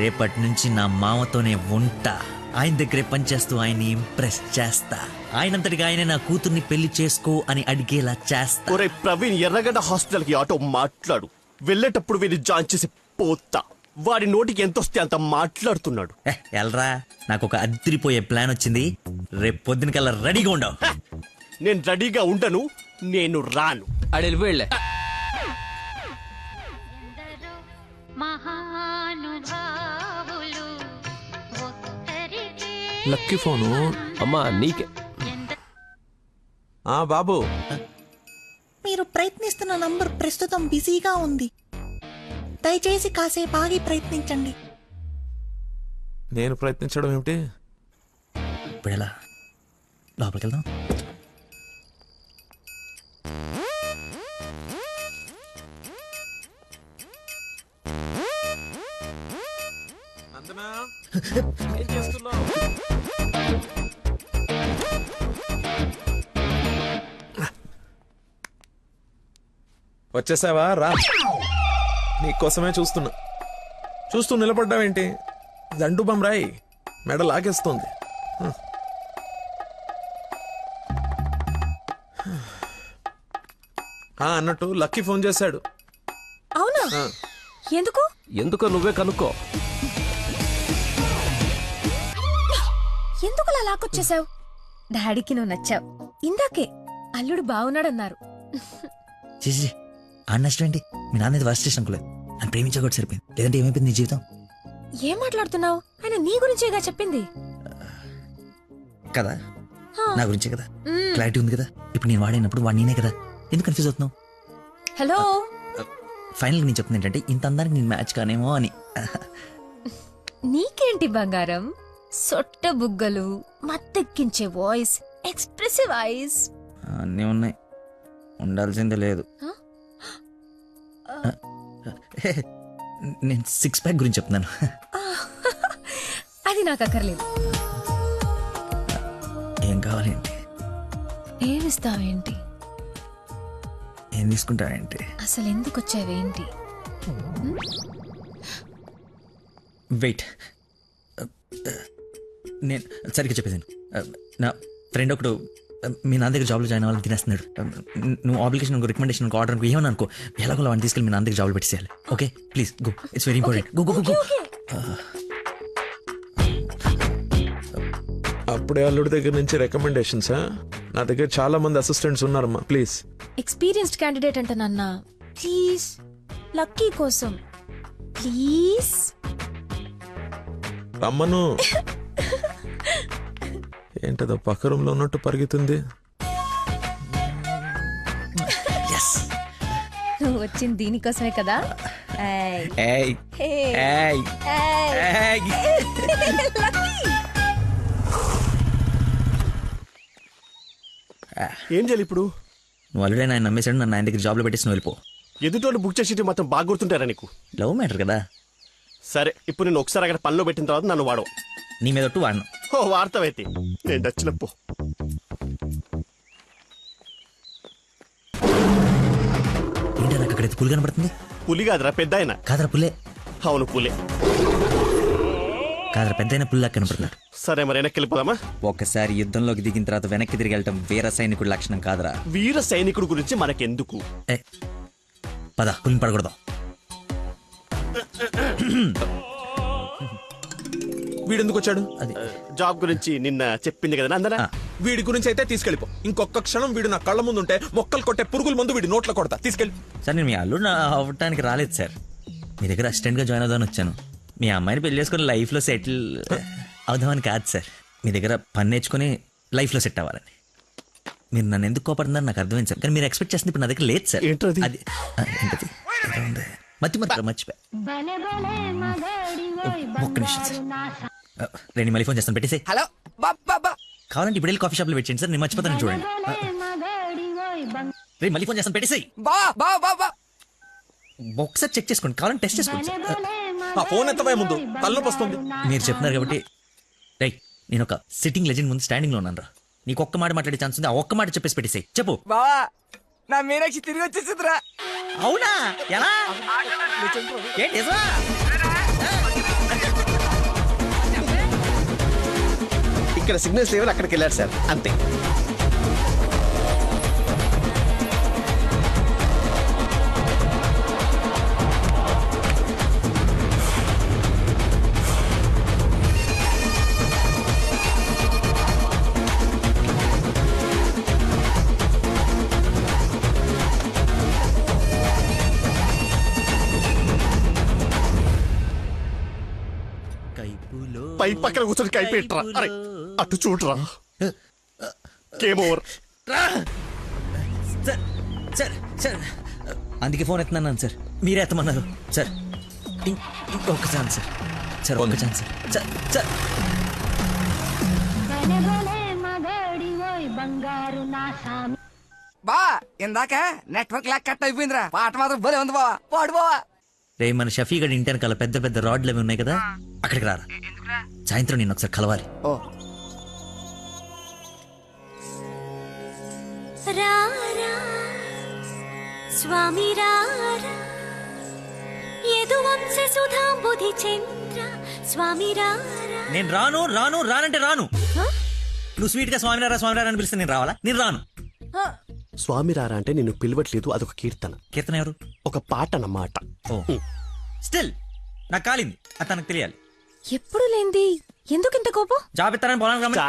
రేపటి నుంచి నా మామతోనే ఉంటా. ఆయన దగ్గరే పనిచేస్తూ ఆయన్ని ఇంప్రెస్ చేస్తా. ఆయనంతటిగా ఆయన నా కూతుర్ని పెళ్లి చేసుకో అని అడిగేలా చేస్తా. ఒరే ప్రవీణ్, ఎర్రగడ్డ హాస్పిటల్ కి ఆటో మాట్లాడు. వెళ్ళేటప్పుడు వీడిని జాయిన్ చేసి పోతా. వాడి నోటికి ఎంతొస్తే అంత మాట్లాడుతున్నాడు. ఎల్రా, నాకు ఒక అదిరిపోయే ప్లాన్ వచ్చింది. రేపు పొద్దునకల్లా రెడీగా ఉండవు. నేను రెడీగా ఉండను, నేను రాను. అడి వెళ్ళిపోయిలే. Lucky phone. అమ్మా నీకే. బాబు, మీరు ప్రయత్నిస్తున్న నంబర్ ప్రస్తుతం బిజీగా ఉంది. దయచేసి కాసేపు ఆగి ప్రయత్నించండి. నేను ప్రయత్నించడం ఏమిటి? ఇప్పుడు ఎలా? లోపలికి వెళ్దాం. ఏం చేస్తున్నావు? వచ్చేసావా? రా, నీకోసమే చూస్తున్నా. చూస్తూ నిలబడ్డావేంటి? దండు బమ్రాయి మెడ లాగేస్తోంది. అన్నట్టు లక్కీ ఫోన్ చేశాడు. అవునా? ఎందుకు? ఎందుకో నువ్వే కనుక్కో. ఎందుకు అలా లాక్కొచ్చేసావు? డాడీకి నువ్వు నచ్చావు. ఇందాకే అల్లుడు బాగున్నాడన్నారు. చేసి ఆ నష్టం ఏంటి? మీ నాన్నది వర్స్ట్ స్టేషన్ అనుకోలేదు. నన్ను ప్రేమించకూడదు సరిపోయింది. లేదంటే ఏమైపోయింది నీ జీవితం? ఏం మాట్లాడుతున్నావు? ఆయన నీ గురించేగా చెప్పింది కదా, నా గురించే కదా. క్లారిటీ ఉంది కదా. ఇప్పుడు నేను వాడినప్పుడు వాడు నేనే కదా. ఎందుకు కన్ఫ్యూజ్ అవుతున్నావు? హలో, ఫైనల్ నేను చెప్తుంది ఏంటంటే ఇంత అందానికి నేను మ్యాచ్ కానేమో అని. నీకేంటి బంగారం? సొట్ట బుగ్గలు, మత్తెక్కించే వాయిస్, ఎక్స్ప్రెసివ్ ఐస్ అన్నీ ఉన్నాయి. ఉండాల్సిందే లేదు. నేను 6 ప్యాక్ గురించి చెప్తున్నాను. అది నాకు అక్కర్లేదు. ఏం కావాలేంటి? ఏమిస్తావేంటి? ఏం తీసుకుంటావేంటి? అసలు ఎందుకు వచ్చావేంటి? వెయిట్, నేను సరిగ్గా చెప్పేసాను. నా ఫ్రెండ్ ఒకడు మీ నాన్న దగ్గర జాబ్లో జాయిన్ అవ్వాలని తినేస్తున్నాడు. నువ్వు అప్లికేషన్ రికమెండేషన్ ఆర్డర్ అనుకో ఏమని అనుకో, ఎలాగో వాడిని తీసుకెళ్ళి మీ నాన్న దగ్గర జాబ్లో పెట్టేసేయాలి. Okay please go, it's very important. Go go go. అప్పుడే అల్లుడి దగ్గర నుంచి రికమెండేషన్సా? నా దగ్గర చాలా మంది అసిస్టెంట్స్ ఉన్నారమ్మా. ప్లీజ్. ఎక్స్పీరియన్స్డ్ క్యాండిడేట్ అంట నాన్న. ప్లీజ్, లక్కీ కోసం ప్లీజ్ రమ్మను. ఏంటదో పక్క రూమ్ లో ఉన్నట్టు పరిగెత్తుంది. Yes. నువ్వు వచ్చింది దీనికోసమే కదా. ఏయ్. ఏయ్ ఏయ్ ఏయ్. ఏం చేయాలి ఇప్పుడు? నువ్వు ఆల్రెడీ ఆయన నమ్మేశాడు, నన్ను ఆయన దగ్గర జాబ్లో పెట్టేసి నువ్వు వెళ్ళిపో. ఎదుటోళ్ళు బుక్ చేసి మొత్తం బాగా గుర్తుంటారా నీకు? లవ్ మ్యాటర్ కదా. సరే, ఇప్పుడు నేను ఒకసారి అక్కడ పనిలో పెట్టిన తర్వాత నన్ను వాడవు. నీ మీద ఒట్టు వాడను. ఓ వార్తవైతే నేను నచ్చినప్పు. ఏంటి నాకు అక్కడైతే పులి కనబడుతుంది? పులి కాదురా, పెద్ద ఆయన. కాదరా పులే. అవును పులే. కాదరా పెద్ద అయిన పుల్లా కనబడుతున్నాడు. సరే మరి వెనక్కి వెళ్ళిపోదామా? ఒకసారి యుద్ధంలోకి దిగిన తర్వాత వెనక్కి తిరిగి వెళ్ళటం వీర సైనికుడి లక్షణం కాదురా. వీర సైనికుడు గురించి మనకెందుకు? పద, పులిని పడకూడదు. వీడెందుకు వచ్చాడు? జాబ్ గురించి నిన్న చెప్పింది కదా అందరా. వీడి గురించి అయితే తీసుకెళ్ళిపో. ఇంకొక క్షణం వీడు నా కళ్ళ ముందు ఉంటే మొక్కలు కొట్టే పురుగుల ముందు వీడి నోట్లో కొడతా. తీసుకెళ్ళి. సార్ నేను మీ అల్లుడు అవ్వటానికి రాలేదు సార్, మీ దగ్గర అసిస్టెంట్ గా జాయిన్ అవుదామని వచ్చాను. మీ అమ్మాయిని పెళ్లి చేసుకుని లైఫ్ లో సెటిల్ అవుదామని కాదు సార్, మీ దగ్గర పని నేర్చుకుని లైఫ్ లో సెట్ అవ్వాలని. మీరు నన్ను ఎందుకు కోపడుతున్నారు నాకు అర్థమైంది సార్, కానీ మీరు ఎక్స్పెక్ట్ చేస్తుంది ఇప్పుడు నా దగ్గర లేదు సార్. అది ఏంటది? మర్చిపోయా. ఒక్క నిమిషం సార్, నేను మళ్ళీ ఫోన్ చేస్తాను, పెట్టేసి. హలో కావాలంటే ఇప్పుడు వెళ్ళి కాఫీ షాప్ లో పెట్టండి సార్, నేను మర్చిపోతాను చూడండి. రే మళ్ళీ ఫోన్ చేస్తాను, పెట్టేసి. ఒకసారి చెక్ చేసుకోండి, కావాలంటే టెస్ట్ చేసుకోండి సార్. ఫోన్ ఎత్తవే ముందు, తలనొప్పి వస్తుంది. మీరు చెప్తున్నారు కాబట్టి రైట్, నేను ఒక సిట్టింగ్ లెజెండ్ ముందు స్టాండింగ్ లో ఉన్నాను రా. నీకు ఒక్క మాట మాట్లాడే ఛాన్స్ ఉంది, ఆ ఒక్క మాట చెప్పేసి పెట్టేసాయి. చెప్పు. బావా నా మీనాక్షి తిరిగి వచ్చేసిందిరా. అవునా? ఎలా? ఏంటి? ఇక్కడ సిగ్నల్స్ లేవని అక్కడికి వెళ్ళారు సార్, అంతే. పై పక్కన కూర్చొని కైపెట్టరా. అరే అటు చూడరా. Game over. సార్ అందుకే ఫోన్ ఎత్తున్నాను సార్, మీరే ఎత్తమన్నారు సార్. ఇంకొక ఛాన్స్ సార్, సార్ ఒక్క ఛాన్స్ సార్. సార్ బా ఇందాక నెట్వర్క్ లాక్ కట్ అయిపోయిందిరా. పాట మాత్రం భలే ఉంది బావా, పాడు బావా. రే మన షఫీ గడి ఇంటి వెనకాల పెద్ద పెద్ద రాడ్లు అవి ఉన్నాయి కదా, అక్కడికి రారా. సాయంత్రం నేను ఒకసారి కలవాలి. స్వామి నేను రాను రాను రానంటే రాను. నువ్వు స్వీట్ గా స్వామి రారా స్వామి రారా అని పిలిస్తే నేను రావాలా? నేను రాను. స్వామి రారా అంటే నిన్ను పిలవట్లేదు, అదొక కీర్తన. కీర్తన ఎవరు? ఒక పాట అన్నమాట. స్టిల్ నాకు కాలింది, అది తనకు తెలియాలి. ఎప్పుడు లేంది ఎందుకు ఇంత కోపం? జాబ్ ఇస్తానని పొలానికి రమ్మని,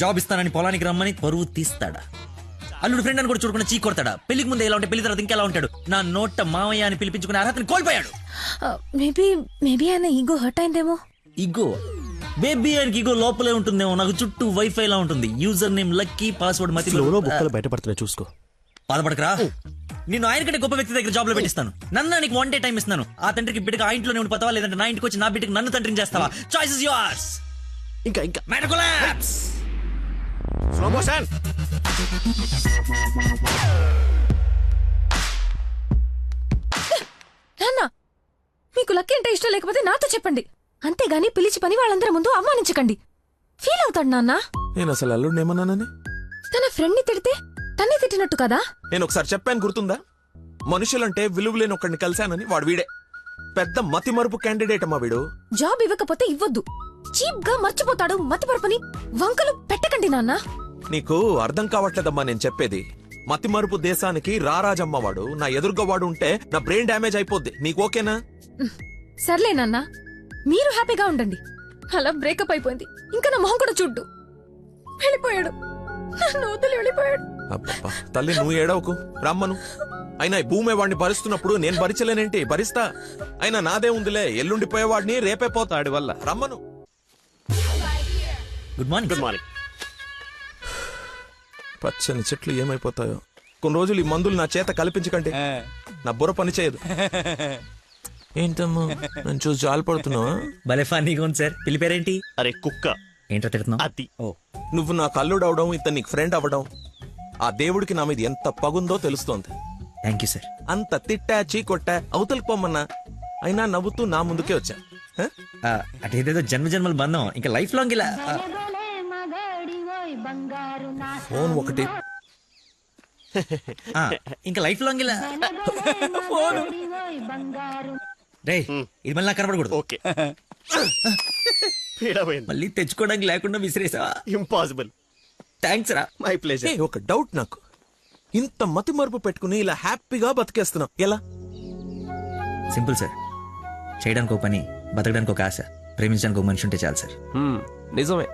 జాబ్ ఇస్తానని పొలానికి రమ్మని పరువు తీస్తాడా? అల్లుడు ఫ్రెండ్ అని కూడా చూడకుండా చీ కొడతాడా? పెళ్లికి ముందు ఎలా ఉంటే పెళ్లి తర్వాత ఇంకెలా ఉంటాడు? నా నోట మామయ్య అని పిలిపించుకునే అర్హతని కోల్పోయాడు. మేబీ ఆయన ఈగో హర్ట్ అయిందేమో. ఈగో బేబీ ఆయనకి ఈగో లోపలే ఉంటుందేమో. నాకు చుట్టూ వైఫై లా ఉంటుంది. యూజర్ నేమ్ లక్కీ, పాస్వర్డ్ మతి. బుక్కలు బయటపడుతున్నాయి చూసుకో. బాధపడకరా, నేను ఆయన కంటే గొప్ప వ్యక్తి దగ్గర జాబ్ లో పెట్టిస్తాను. నన్ను నీకు 1 day టైం ఇస్తున్నాను. ఆ తండ్రికి బిడ్డకి ఆ ఇంట్లోనే ఉండిపోతావా, లేదంటే నా ఇంటికి వచ్చి నా బిడ్డకి నన్ను తండ్రిని చేస్తావా? Choice is yours. ఇంకా మెడకులాప్స్. Slow motion. నాన్న మీకు లక్కీ అంటే ఇష్టం లేకపోతే నాతో చెప్పండి, అంతేగాని పిలిచి పని వాళ్ళందరి ముందు అవమానించకండి. ఫీల్ అవుతాడు నాన్న. నేను అసలు అల్లుడిని ఏమన్నానని? తన ఫ్రెండ్ ని తిడితే తన్నే తిట్టినట్టు కదా. నేను ఒకసారి చెప్పాను, గుర్తుందా? మనుషులంటే విలువలేని ఒకడిని కలిశానని. వాడు వీడే పెద్ద మతి మరుపు క్యాండిడేట్ అమ్మా వీడు. జాబ్ ఇవ్వకపోతే ఇవ్వద్దు, చీప్ గా మర్చిపోతాడు. మతి మరుపుని వంకలు పెట్టకండి నాన్న. నీకు అర్థం కావట్లేదమ్మా నేను చెప్పేది. మతి మరుపు దేశానికి రారాజమ్మ వాడు. నా ఎదురుగా వాడు ఉంటే నా బ్రెయిన్ డ్యామేజ్ అయిపోద్ది. నీకు ఓకేనా? సర్లే నాన్న, మీరు హ్యాపీగా ఉండండి. అలా బ్రేకప్ అయిపోయింది, ఇంకా నా మొహం కూడా చూడ్డు. వెళ్ళిపోయాడు, నన్ను వదిలి వెళ్ళిపోయాడు. అబ్బబ్బా తల్లి నువ్వు ఏడవకు, రమ్మను. అయినా ఈ భూమి వాడిని భరిస్తున్నప్పుడు నేను భరించలేనేంటి? భరిస్తా. అయినా నాదే ఉందిలే, ఎల్లుండిపోయేవాడిని రేపే పోతాడి వల్ల. రమ్మను. Good morning. Good morning. పచ్చని చెట్లు ఏమైపోతాయో. కొన్ని రోజులు ఈ మందులు నా చేత కల్పించకండి, నా బుర్ర పని చేయదు. ఏంటమ్మా నన్ను చూసి జాలిపడుతున్నావా? భలే ఫన్నీగా ఉంది సార్. పిల్లి పేరేంటి? అరే కుక్క. ఏంటో తిడుతున్నావు? అతి. నువ్వు నాకు అల్లుడు అవడం, ఇతను నీకు ఫ్రెండ్ అవ్వడం, ఆ దేవుడికి నా మీద ఎంత పగుందో తెలుస్తోంది. Thank you sir. అంత తిట్టా చీకొట్టా అవతలికి పొమ్మన్నా అయినా నవ్వుతూ నా ముందుకే వచ్చా. అటేదేదో జన్మ జన్మల బంధం ఇంకా లైఫ్ లాంగ్ ఇలా. ఫోన్ ఒకటి ఇంకా లైఫ్ లాంగ్ ఇలా. రేయ్ ఇది మళ్ళీ నాకు కనపడకూడదు. ఓకే. మళ్ళీ తెచ్చుకోవడానికి లేకుండా విసిరేసావా? ఇంపాసిబుల్. థ్యాంక్స్ రా. My pleasure. ఒక డౌట్ నాకు, ఇంత మతి మరుపు పెట్టుకుని ఇలా హ్యాపీగా బతికేస్తున్నావు ఎలా? Simple sir. చేయడానికి ఒక పని, బతకడానికి ఒక ఆశ, ప్రేమించడానికి ఒక మనిషి ఉంటే చాలు సార్. నిజమే.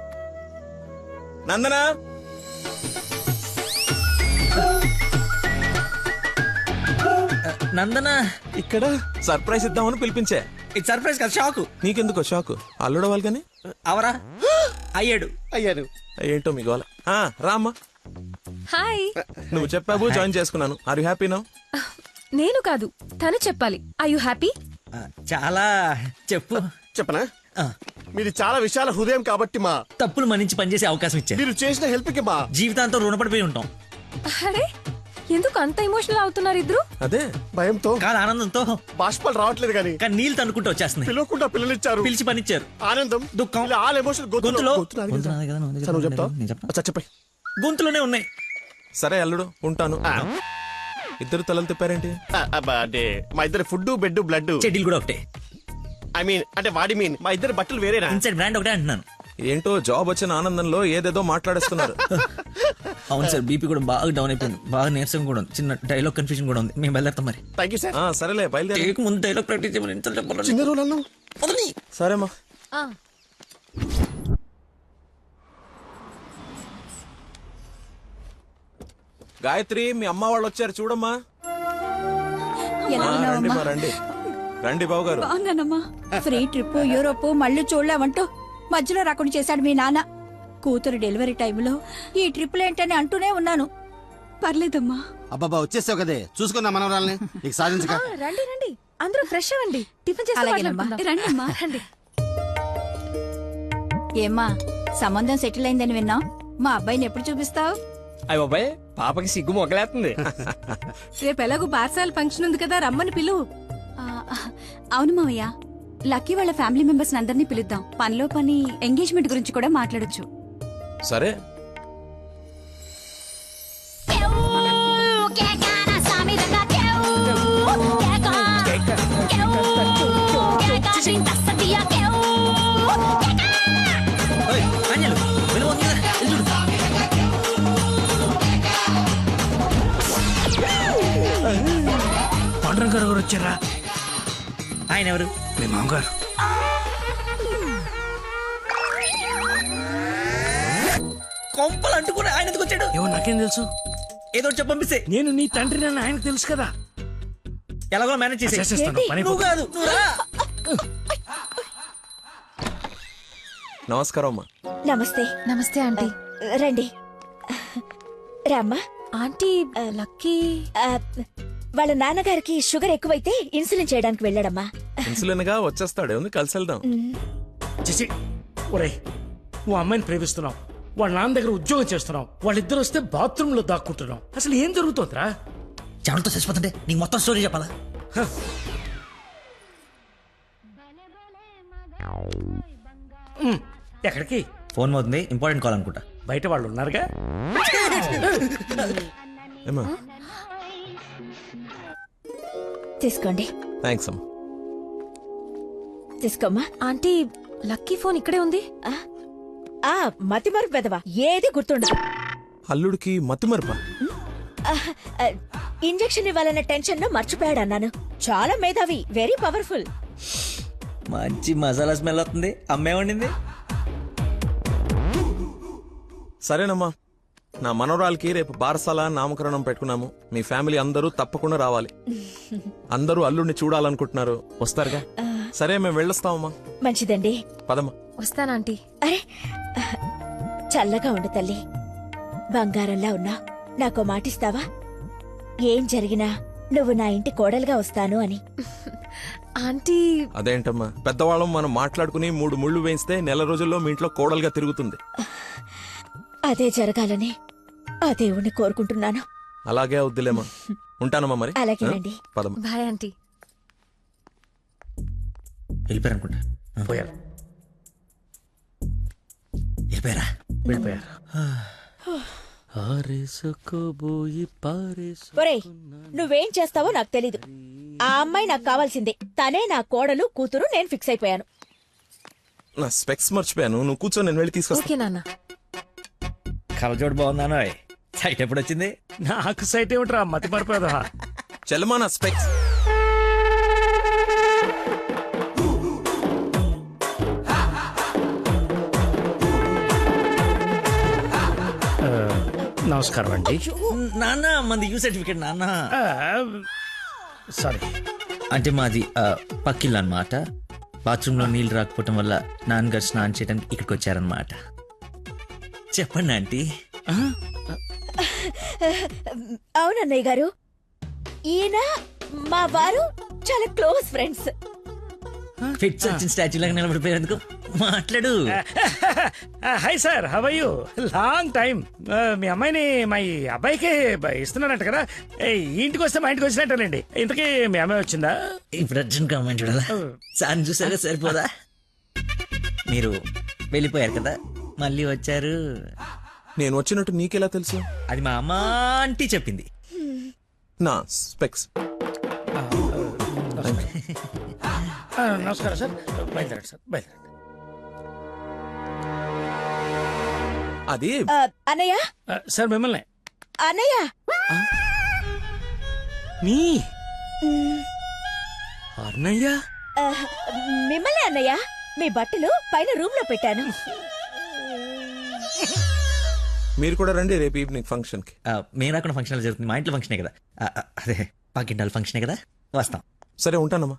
నందనా నందన ఇక్కడ సర్ప్రైజ్ ఇద్దామని పిలిపించా. ఇది సర్ప్రైజ్ కదా, షాక్. నీకెందుకో షాకు? అల్లుడవాలి కానీ అవరా అయ్యాడు. ఏంటో మీ గోల. రామ్మా. హాయ్. నువ్వు చెప్పావు, జాయిన్ చేసుకున్నాను. Are you happy now? నేను కాదు, తను చెప్పాలి. I you happy? చాలా. చెప్పు. చెప్పనా? మీది చాలా విశాల హృదయం కాబట్టి మా తప్పులు మన్నించి పనిచేసే అవకాశం ఇచ్చారు. మీరు చేసిన హెల్ప్ కి మా జీవితాంతం రుణపడిపోయి ఉంటాం. అరే ఎందుకు అంత ఎమోషనల్ అవుతున్నారు ఇద్దరు? అదే భయంతో కాదు, ఆనందంతో. బాష్పాలు రావట్లేదు కానీ నీళ్ళు తనుకుంటూ వచ్చేస్తున్నాయి. పిలవకుండా పిల్లలిచ్చారు, పిలిచి పనిచ్చారు. ఆనందం, దుఃఖం, ఆల్ ఎమోషన్ గొంతులో చెప్పాయి, గొంతులోనే ఉన్నాయి. సరే అల్లుడు ఉంటాను. ఇద్దరు తలలు తిప్పారేంటి? అంటే మా ఇద్దరు ఫుడ్ బెడ్ బ్లడ్ చెడ్డీలు కూడా ఒకటే. ఐ మీన్ అంటే వాడి మీన్ మా ఇద్దరు బట్టలు వేరేనా? ఇన్సైడ్ బ్రాండ్ ఒకటే అంటున్నాను. ఏంటో జాబ్ వచ్చిన ఆనందంలో ఏదేదో మాట్లాడేస్తున్నారు. అవును సార్, బీపీ కూడా బాగా డౌన్ అయిపోయింది. బాగా నీరసం కూడా ఉంది. చిన్న డైలాగ్ కన్ఫ్యూజన్ కూడా ఉంది. మేము బయలుదేరుతాం మరి. Thank you sir. సరేలే బయలుదేరి. ముందు డైలాగ్ ప్రాక్టీస్ చేయమని ఎంత చెప్పాలి? చిన్న రోజులు సరేమ్మా. గాయత్రి, మీ అమ్మ వాళ్ళు వచ్చారు చూడమ్మా. రండి మా రండి రండి బాబు గారు. బాగున్నానమ్మా. ఫ్రీ ట్రిప్ యూరోప్ మళ్ళీ చూడలేమంటూ మధ్యలో రాకుండా చేశాడు మీ నాన్న. కూతురు డెలివరీ టైంలో ఈ ట్రిప్లు ఏంటని అంటూనే ఉన్నాను. పర్లేదమ్మా. అబ్బాబా వచ్చేసావు కదే, చూసుకుందా మనవరాల్ని. ఇక సాధించక. రండి రండి, అందరూ ఫ్రెష్ అవ్వండి. టిఫిన్ చేసి రండి అమ్మా. రండి. ఏమ్మా సంబంధం సెటిల్ అయిందని విన్నాం. మా అబ్బాయిని ఎప్పుడు చూపిస్తావు? అయ్య బాబాయ్, పాపకి సిగ్గు మొగలేస్తుంది. రేపు ఎలాగో పార్సాల ఫంక్షన్ ఉంది కదా, రమ్మని పిలువు. అవును మావయ్య, లక్కీ వాళ్ళ ఫ్యామిలీ మెంబర్స్ అందరినీ పిలుద్దాం. పనిలో పని ఎంగేజ్మెంట్ గురించి కూడా మాట్లాడొచ్చు. సరే. పాండురంగ గారు వచ్చారా? ఆయన ఎవరు? మీ మామగారు. కొంపలు అంటుకుని ఆయన ఎందుకు వచ్చాడు? ఏమో నాకేం తెలుసు. ఏదో చెప్పి పంపిస్తే. నేను నీ తండ్రి నన్ను ఆయనకు తెలుసు కదా. ఎలాగో మేనేజ్ చేసేస్తాను. నువ్వు కాదు, నువ్వు రా. నమస్కారం అమ్మా. నమస్తే. నమస్తే ఆంటీ. రండి రామ్మా. ఆంటీ లక్కీ వాళ్ళ నాన్నగారికి షుగర్ ఎక్కువైతే ఇన్సులిన్ చేయడానికి వెళ్ళాడమ్మా. ఇన్సులిన్ గా వచ్చేస్తాడే ఉంది, కలిసి వెళ్దాం. చేసి ఒరే, నువ్వు అమ్మాయిని ప్రేమిస్తున్నావు, వాళ్ళ నాన్న దగ్గర ఉద్యోగం చేస్తున్నావు, వాళ్ళిద్దరు వస్తే బాత్రూమ్ లో దాక్కుంటున్నావు. అసలు ఏం జరుగుతుందిరా? చెమటతో చచ్చిపోతుంటే నీకు మొత్తం స్టోరీ చెప్పాలా? ఎక్కడికి? ఫోన్ అవుతుంది, ఇంపార్టెంట్ కాల్ అనుకుంటా. బయట వాళ్ళు ఉన్నారుగా. తీసుకోండి. థ్యాంక్స్ అమ్మా. తీసుకోమ్మా. ఆంటీ లక్కీ ఫోన్ ఇక్కడే ఉంది. మతి మరుపు పెదవా, ఏది గుర్తుండదు. అల్లుడికి మతి మరుపా? ఇంజెక్షన్ ఇవ్వాలన్న టెన్షన్ లో మర్చిపోయాడు అన్నాను. చాలా మేధావి, వెరీ పవర్ఫుల్. మంచి మసాలా స్మెల్ వస్తుంది. అమ్మే వండింది. సరేనమ్మా, నా మనవరాలకి రేపు బారసాల నామకరణం పెట్టుకున్నాము. మీ ఫ్యామిలీ అందరూ తప్పకుండా రావాలి. అందరూ అల్లుడిని చూడాలనుకుంటున్నారు, వస్తారుగా? సరే, మేము వెళ్ళొస్తామమ్మా. మంచిదండి, పదమ్మా. వస్తానంటీ. అరే చల్లగా ఉండు తల్లి, బంగారంలా ఉన్నా. నాకో మాటిస్తావా? ఏం జరిగినా నువ్వు నా ఇంటి కోడలుగా వస్తాను అని. ఆంటీ అదేంటమ్మా, పెద్దవాళ్ళం మనం మాట్లాడుకుని 3 ముళ్ళు వేయిస్తే నెల రోజుల్లో మీ ఇంట్లో కోడలుగా తిరుగుతుంది. అదే జరగాలని ఆ దేవుణ్ణి కోరుకుంటున్నాను. అలాగే అవుద్దిలేమా. ఉంటానమ్మా మరి. అలాగేనండి. పదమ్మా. Bye aunty. వెళ్ళిపోయారనుకుంటా. పోయారు. వెళ్ళిపోయారా? వెళ్ళిపోయారు. ఒరేయ్, నువ్వేం చేస్తావో నాకు తెలీదు. ఆ అమ్మాయి నాకు కావాల్సిందే. తనే నా కోడలు కూతురు. నేను ఫిక్స్ అయిపోయాను. నా స్పెక్స్ మర్చిపోయాను. నువ్వు కూర్చో, నేను వెళ్ళి తీసుకొస్తా. ఓకే నాన్న. కలజోడు బాగుందానో. సైట్ ఎప్పుడు వచ్చింది? నాకు సైట్ ఏమిట్రా, మతి మరిపోదా. చెల్లమా నా స్పెక్స్. నమస్కారం అండి. నాన్న మంది యూ సర్టిఫికేట్ నాన్న. సారీ అంటే మాది పక్కిల్లు అన్నమాట. బాత్రూమ్ లో నీళ్ళు రాకపోవటం వల్ల నాన్నగారు స్నానం చేయడానికి ఇక్కడికి వచ్చారనమాట. చెప్పండి ఆంటీ. అవునన్నయ్య గారు, ఈయన మా వారు చాలా క్లోజ్ ఫ్రెండ్స్. ఫిట్స్ వచ్చిన స్టాచ్యూ లాగా నిలబడిపోయేందుకు మాట్లాడు. Hi sir, how are you? Long time. మీ అమ్మాయిని మా ఈ అబ్బాయికి ఇస్తున్నారంట కదా. ఈ ఇంటికి వస్తే మా ఇంటికి వచ్చినట్టేనండి. ఇంతకీ మీ అమ్మాయి వచ్చిందా? ఇప్పుడు అర్జున్ కామెంట్ చూడాలా? సార్ చూసారా సరిపోదా? మీరు వెళ్ళిపోయారు కదా, మళ్ళీ వచ్చారు. నేను వచ్చినట్టు నీకెలా తెలుసు? అది మా అమ్మ ఆంటీ చెప్పింది. నా స్పెక్స్. నమస్కారం సార్. బయలుదేరండి సార్, బయలుదేరండి. అది అన్నయ్య. సార్ మిమ్మల్ని. అన్నయ్య. మీ అన్నయ్య? మిమ్మల్ని అన్నయ్య. మీ బట్టలు పైన రూమ్ లో పెట్టాను. మీరు కూడా రండి రేపు ఈవినింగ్ ఫంక్షన్ కి. మేము రాకుండా ఫంక్షన్ జరుగుతుంది. మా ఇంట్లో ఫంక్షనే కదా. అదే పాకింటాల ఫంక్షనే కదా, వస్తాం. సరే ఉంటానమ్మా.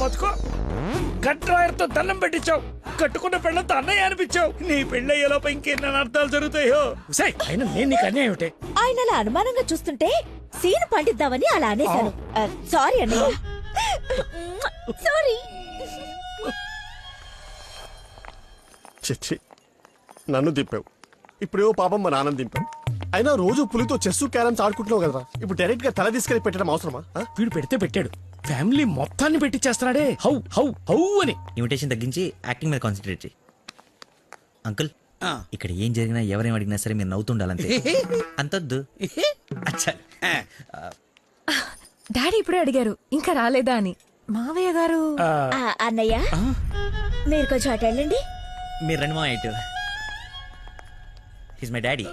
బతుకో గట్రాయర్తో దండం పెట్టించావు. కట్టుకున్న పెళ్ళంతో అన్నయ్య అనిపించావు. నీ పెళ్ళయ్యేలోపు ఇంకెన్న అర్థాలు జరుగుతాయో. అయినా నేను నీకు అన్యాయం ఏమిటి? ఆయన అలా అనుమానంగా చూస్తుంటే సీన్ పండిద్దామని అలా అనేశాను. సారీ అన్నయ్య. సారీ. చిచ్చి, నన్ను దింపావు. ఇప్పుడేవో పాపం మా నాన్న దింపావు. అయినా రోజు పులితో చెస్ క్యారమ్స్ ఆడుకుంటున్నావు కదరా. ఇప్పుడు డైరెక్ట్ గా తల తీసుకెళ్లి పెట్టడం అవసరమా? వీడు పెడితే పెట్టాడు, ఫ్యామిలీ మొత్తాన్ని పెట్టిచ్చేస్తున్నాడే. హౌ హౌ హౌ అని. ఇన్విటేషన్ తగ్గించి యాక్టింగ్ మీద కాన్సన్ట్రేట్ చేయి. అంకుల్, ఇక్కడ ఏం జరిగినా ఎవరేం అడిగినా సరే మీరు నవ్వుతుండాలంతే. అంతొద్దు. అచ్చా. డాడీ ఇప్పుడే అడిగారు ఇంకా రాలేదా అని. మావయ్య గారు. అన్నయ్య, మీరు కొంచెం అటు వెళ్ళండి. మీరు రండి మా ఇటు. His my daddy.